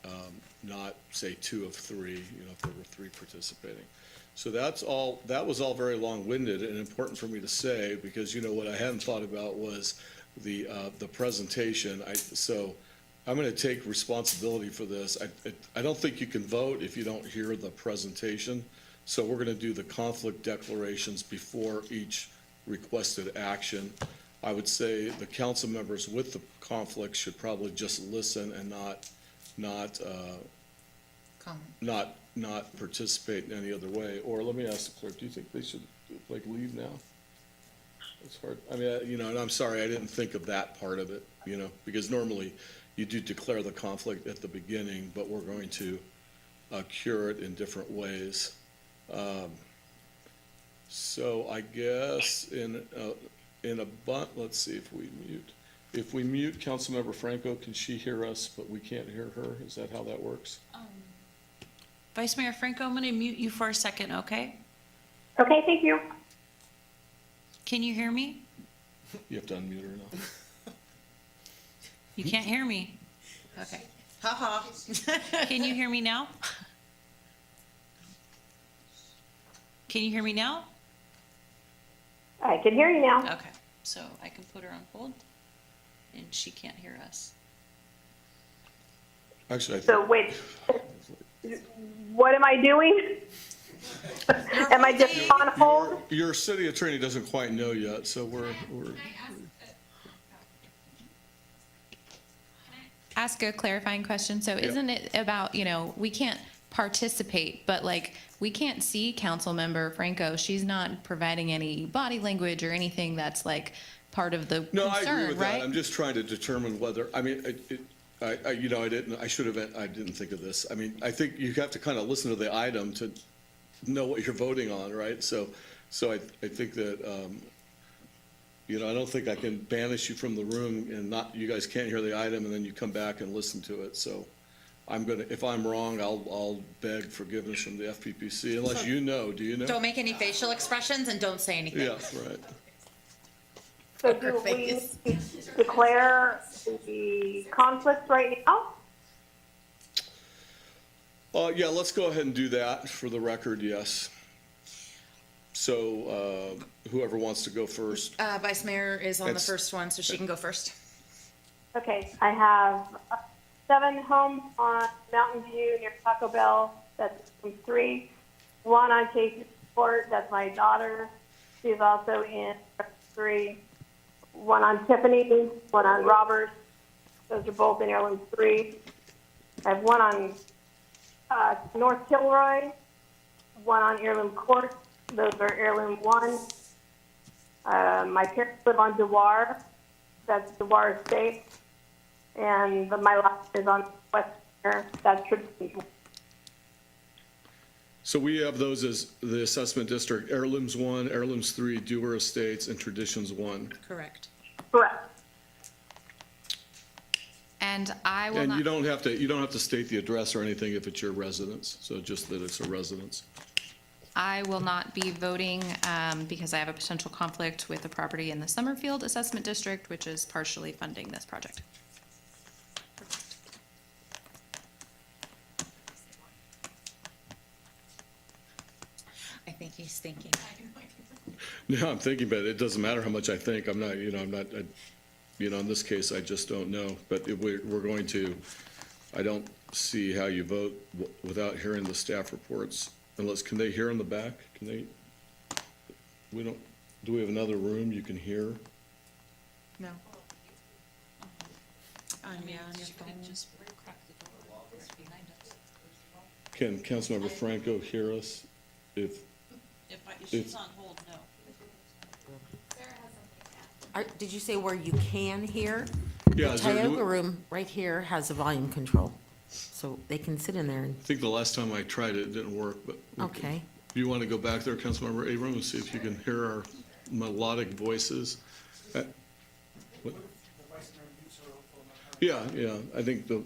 say 2 of 3, you know, if there were 3 participating. So that was all very long-winded and important for me to say, because, you know, what I hadn't thought about was the presentation. So I'm going to take responsibility for this. I don't think you can vote if you don't hear the presentation. So we're going to do the conflict declarations before each requested action. I would say the council members with the conflict should probably just listen and not participate in any other way. Or let me ask the clerk, do you think they should leave now? It's hard. I mean, you know, and I'm sorry, I didn't think of that part of it, you know, because normally you do declare the conflict at the beginning, but we're going to cure it in different ways. So I guess let's see if we mute. If we mute Councilmember Franco, can she hear us, but we can't hear her? Is that how that works? Vice Mayor Franco, I'm going to mute you for a second, okay? Okay, thank you. Can you hear me? You have to unmute her now. You can't hear me. Okay. Ha-ha. Can you hear me now? Can you hear me now? I can hear you now. Okay, so I can put her on hold, and she can't hear us. Actually, So wait, what am I doing? Am I just on hold? Your city attorney doesn't quite know yet, so we're Ask a clarifying question. So isn't it about, you know, we can't participate, but like we can't see council member Franco. She's not providing any body language or anything that's like part of the No, concern, I agree with right? that. I'm just trying to determine whether, I mean, I didn't think of this. I mean, I think you have to kind of listen to the item to know what you're voting on, right? So I think that, you know, I don't think I can banish you from the room and you guys can't hear the item and then you come back and listen to it. So if I'm wrong, I'll beg forgiveness from the FPPC, unless you know, do you know? Don't make any facial expressions and don't say anything. Yeah, right. So do we declare the conflict right now? Yeah, let's go ahead and do that for the record, yes. So, whoever wants to go first. Vice Mayor is on the It's- first one, so she can go first. Okay, I have 7 homes on Mountain View near Taco Bell, that's 3. 1 on Casey Court, that's my daughter, she's also in 3. 1 on Tiffany, 1 on Roberts, those are both in heirloom 3. I have 1 on North Kilroy, 1 on heirloom Court, those are heirloom 1. My parents live on Dewar, that's Dewar Estate. And my last is on West Center, that's Traditions. So we have those as the assessment district, heirlooms 1, heirlooms 3, Dewar Estates, and traditions 1. Correct. Correct. And I will And not. you don't have to state the address or anything if it's your residence, so just that it's a residence. I will not be voting because I have a potential conflict with the property in the Summerfield Assessment District, which is partially funding this project. I think he's thinking. No, I'm thinking, but it doesn't matter how much I think. I'm not, in this case, I just don't know. But if we're going to, I don't see how you vote without hearing the staff reports. Unless, can they hear in the back? Can they, do we have another room you can hear? No. On your phone. Can Councilmember Franco hear us? If She's on hold, no. Did you say where you can hear? Yeah, The is there- Tioga room right here has a volume control, so they can sit in there and, I think the last time I tried it didn't work, but. okay. Do you want to go back there, Councilmember Abram, and see if you can hear our melodic voices? What? Yeah, I think I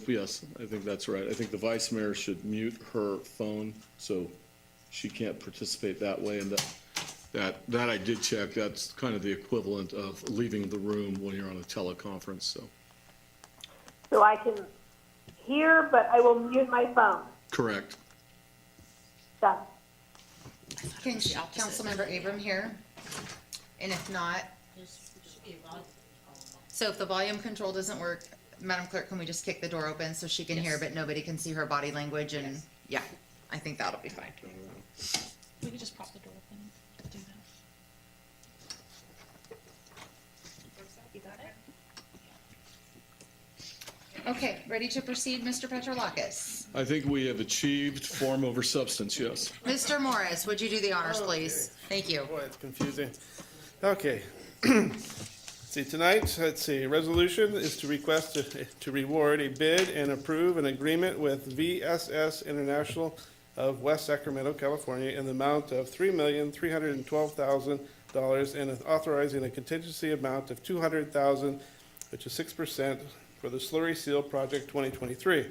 think that's right. I think the vice mayor should mute her phone, so she can't participate that way, and that I did check, that's kind of the equivalent of leaving the room when you're on a teleconference, so. So I can hear, but I will mute my phone. Correct. Done. Can Councilmember Abram hear? And if not, so if the volume control doesn't work, Madam Clerk, can we just kick the door open so she can hear, but nobody can see her body language and, yeah, I think that'll be fine. We could just prop the door open and do that. Okay, ready to proceed, Mr. Petrolakis? I think we have achieved form over substance, yes. Mr. Morris, would you do the honors, please? Thank you. Boy, it's confusing. Okay. Tonight, resolution is to request to reward a bid and approve an agreement with VSS International of West Sacramento, California, in the amount of $3,312,000 and authorizing a contingency amount of $200,000, which is 6%, for the Slurry Seal Project 2023.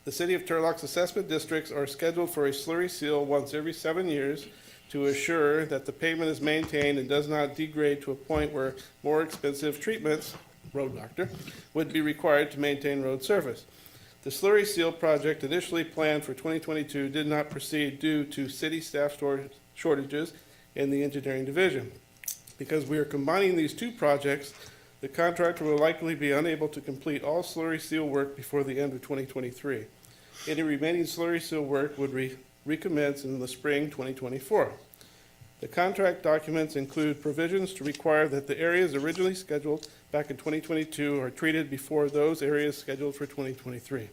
The City of Turlock's assessment districts are scheduled for a slurry seal once every 7 years to assure that the pavement is maintained and does not degrade to a point where more expensive treatments, road doctor, would be required to maintain road surface. The slurry seal project initially planned for 2022 did not proceed due to city staff shortages in the engineering division. Because we are combining these two projects, the contractor will likely be unable to complete all slurry seal work before the end of 2023. Any remaining slurry seal work would recommence in the spring 2024. The contract documents include provisions to require that the areas originally scheduled back in 2022 are treated before those areas scheduled for 2023.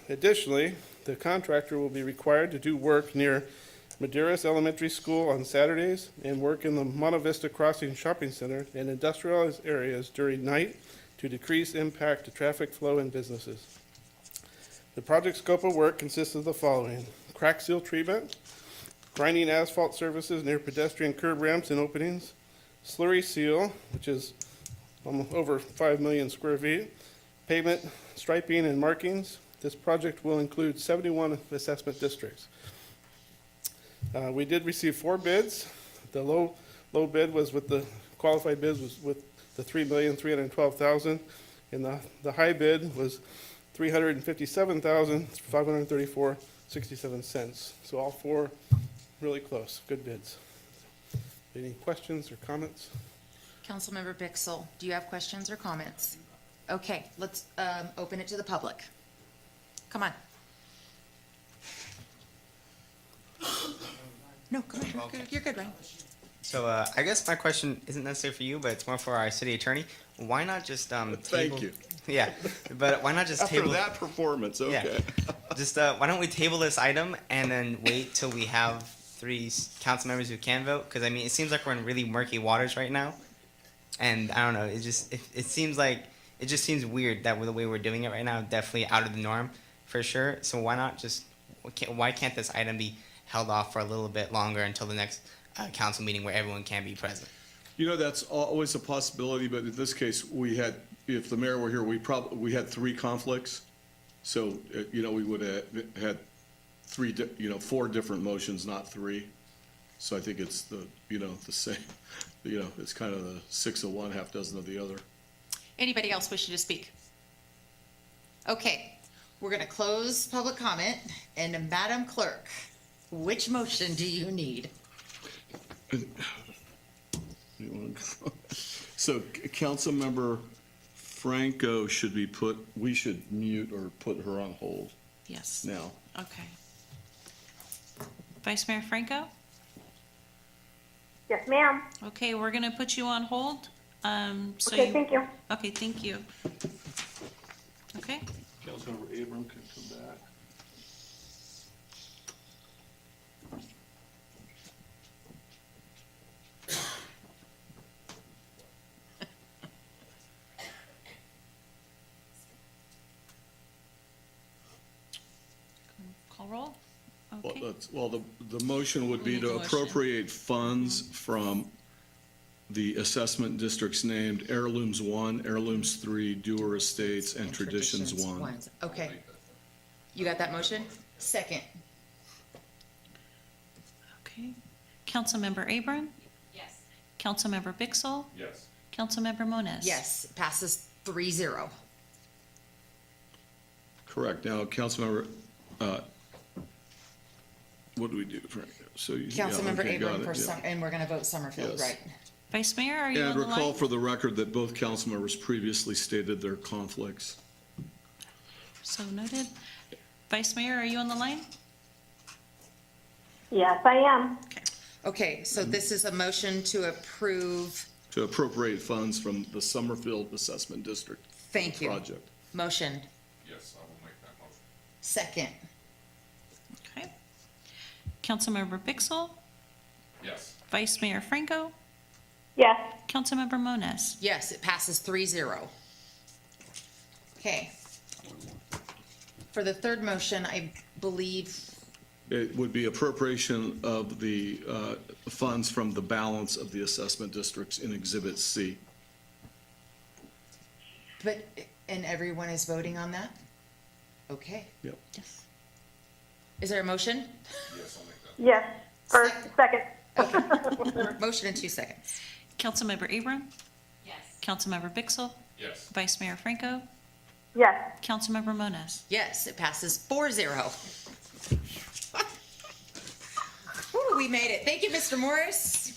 Additionally, the contractor will be required to do work near Madeiras Elementary School on Saturdays and work in the Monte Vista Crossing Shopping Center and industrialized areas during night to decrease impact to traffic flow and businesses. The project scope of work consists of the following: crack seal treatment, grinding asphalt surfaces near pedestrian curb ramps and openings, slurry seal, which is over 5 million square feet, pavement, striping, and markings. This project will include 71 assessment districts. We did receive 4 bids. The low bid was with the qualified bids was with the $3,312,000, and the high bid was $357,534.67. So all 4 really close, good bids. Any questions or comments? Councilmember Bixel, do you have questions or comments? Okay, let's open it to the public. Come on. No, come on. You're good, Ryan. So I guess my question isn't necessarily for you, but it's more for our city attorney. Why not just table? Thank you. Yeah, but why not just After table that performance, okay. Just why don't we table this item and then wait till we have 3 council members who can vote? Because I mean, it seems like we're in really murky waters right now, and I don't know. It seems like it just seems weird that the way we're doing it right now, definitely out of the norm for sure. So why not just why can't this item be held off for a little bit longer until the next council meeting where everyone can be present? You know, that's always a possibility, but in this case, if the mayor were here, we had 3 conflicts. So, we would have had 4 different motions, not 3. So I think it's the same, it's kind of the 6 of one, half dozen of the other. Anybody else wishing to speak? Okay, we're gonna close public comment, and Madam Clerk, which motion do you need? So Councilmember Franco we should mute or put her on hold Yes. now. Okay. Vice Mayor Franco? Yes, ma'am. Okay, we're gonna put you on hold. Okay, thank you. Okay, thank you. Okay, Councilmember Abram can come back. call roll. Okay. Well, the motion would be need to the motion. appropriate funds from the assessment districts named Heirlooms 1, Heirlooms 3, Dewar Estates, and Traditions 1. Okay. You got that motion? Second. Okay. Councilmember Abram? Yes. Councilmember Bixel? Yes. Councilmember Moniz? Yes, passes 3-0. Correct. Now, Councilmember, what do we do, Frank? So Councilmember okay, got Abram it, yeah. and we're gonna vote Summerfield, Yes. right? Vice Mayor, are you on And the recall line? for the record that both council members previously stated their conflicts. So noted. Vice Mayor, are you on the line? Yes, I am. Okay, so this is a motion to approve, To appropriate funds from the Summerfield Assessment District thank you. project. Motion, Yes, I will make that motion. second. Okay. Councilmember Bixel? Yes. Vice Mayor Franco? Yes. Councilmember Moniz? Yes, it passes 3-0. Okay. For the third motion, I believe, It would be appropriation of the funds from the balance of the assessment districts in Exhibit C. and everyone is voting on that? Okay. Yep. Yes. Is there a motion? Yes, I'll make that. Yes. First, second. Okay. Motion in 2 seconds. Councilmember Abram? Yes. Councilmember Bixel? Yes. Vice Mayor Franco? Yes. Councilmember Moniz? Yes, it passes 4-0. Woo, we made it. Thank you, Mr. Morris.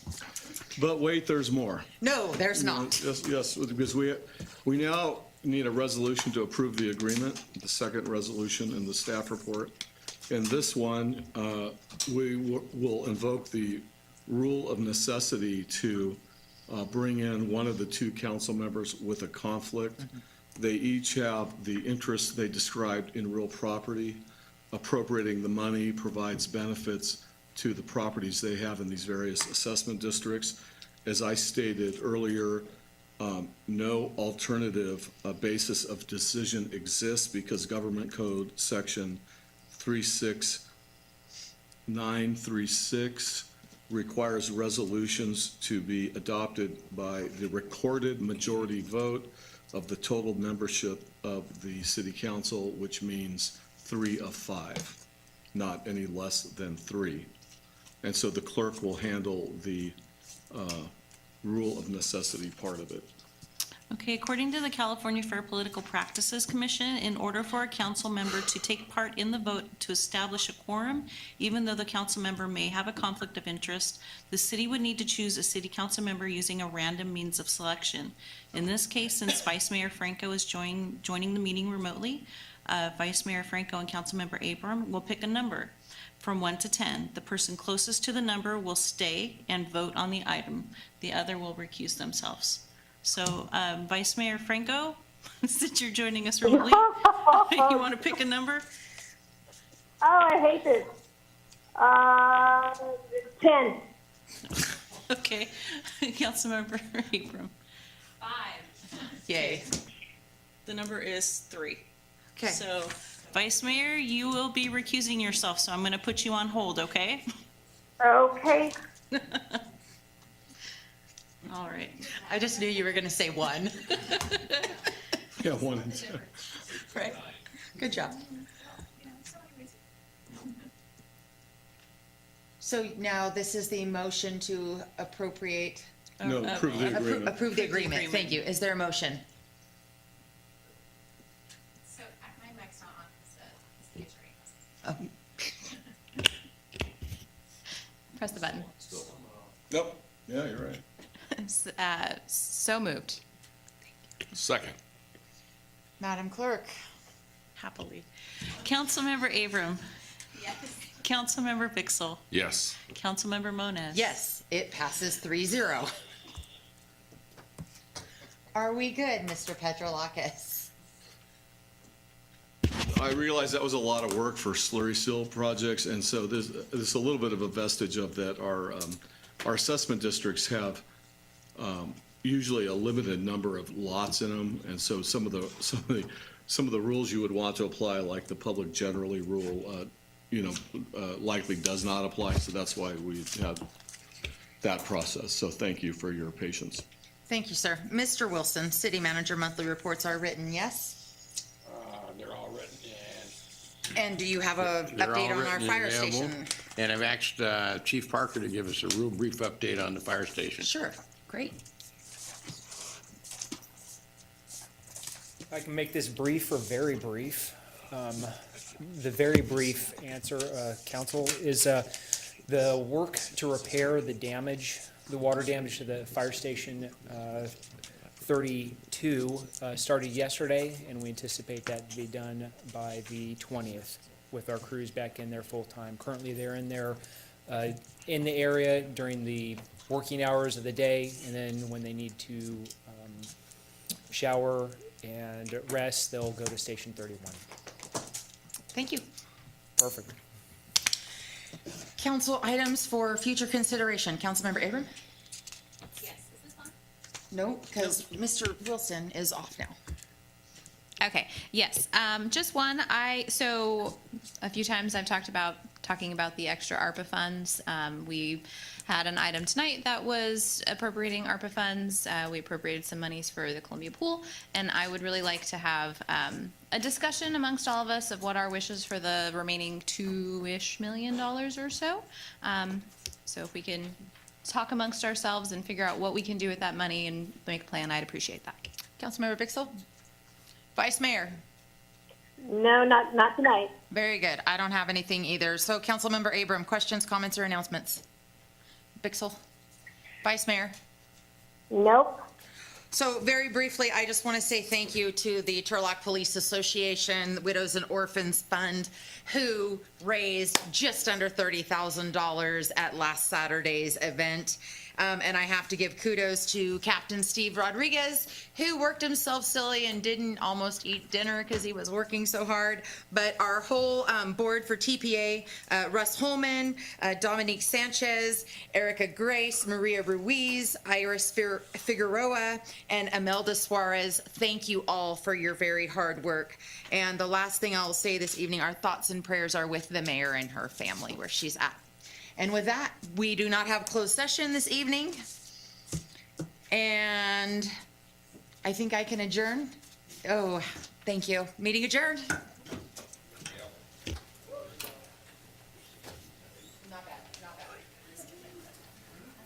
But wait, there's more. No, there's not. Yes, because we now need a resolution to approve the agreement, the second resolution in the staff report. In this one, we will invoke the rule of necessity to bring in one of the 2 council members with a conflict. They each have the interest they described in real property. Appropriating the money provides benefits to the properties they have in these various assessment districts. As I stated earlier, no alternative basis of decision exists because Government Code Section 36936 requires resolutions to be adopted by the recorded majority vote of the total membership of the city council, which means 3 of 5, not any less than 3. And so the clerk will handle the rule of necessity part of it. Okay, according to the California Fair Political Practices Commission, in order for a council member to take part in the vote to establish a quorum, even though the council member may have a conflict of interest, the city would need to choose a city council member using a random means of selection. In this case, since Vice Mayor Franco is joining the meeting remotely, Vice Mayor Franco and Councilmember Abram will pick a number from 1 to 10. The person closest to the number will stay and vote on the item. The other will recuse themselves. So, Vice Mayor Franco, since you're joining us remotely, you want to pick a number? Oh, I hate this. 10. Okay. Councilmember Abram. 5. Yay. The number is 3. Okay. So, Vice Mayor, you will be recusing yourself, so I'm going to put you on hold, okay? Okay. All right. I just knew you were going to say 1. Yeah, 1 and 2. Right. Good job. So now this is the motion to appropriate. No, approve the agreement. Approve the agreement. Thank you. Is there a motion? So my mic's not on because the attorney. Press the button. Nope. Yeah, you're right. So moved. Second. Madam Clerk. Happily. Councilmember Abram. Yes. Councilmember Pixel. Yes. Councilmember Moniz. Yes, it passes 3-0. Are we good, Mr. Petrolakis? I realize that was a lot of work for slurry seal projects, and so this is a little bit of a vestige of that. Our assessment districts have usually a limited number of lots in them, and so some of the rules you would want to apply, like the public generally rule, likely does not apply. So that's why we had that process. So thank you for your patience. Thank you, sir. Mr. Wilson, city manager monthly reports are written, yes? They're all written, And do you have a update on our fire station? and I've asked Chief Parker to give us a real brief update on the fire station. Sure, great. I can make this brief or very brief. The very brief answer, council, is the work to repair the damage, the water damage to the fire station 32 started yesterday, and we anticipate that to be done by the 20th with our crews back in there full-time. Currently, they're in there in the area during the working hours of the day, and then when they need to shower and rest, they'll go to Station 31. Thank you. Perfect. Council items for future consideration. Councilmember Abram? Yes, is this on? No, because Mr. Wilson is off now. Okay, yes, just one. So a few times I've talking about the extra ARPA funds. We had an item tonight that was appropriating ARPA funds. We appropriated some monies for the Columbia Pool, and I would really like to have a discussion amongst all of us of what our wishes for the remaining $2-ish million or so. So if we can talk amongst ourselves and figure out what we can do with that money and make a plan, I'd appreciate that. Councilmember Bixel? Vice Mayor? No, not tonight. Very good. I don't have anything either. So Councilmember Abram, questions, comments, or announcements? Bixel? Vice Mayor? Nope. So very briefly, I just want to say thank you to the Turlock Police Association, the Widows and Orphans Fund, who raised just under $30,000 at last Saturday's event. And I have to give kudos to Captain Steve Rodriguez, who worked himself silly and didn't almost eat dinner because he was working so hard. But our whole board for TPA, Russ Holman, Dominique Sanchez, Erica Grace, Maria Ruiz, Iris Figueroa, and Imelda Suarez, thank you all for your very hard work. And the last thing I'll say this evening, our thoughts and prayers are with the mayor and her family where she's at. And with that, we do not have closed session this evening. And I think I can adjourn. Oh, thank you. Meeting adjourned.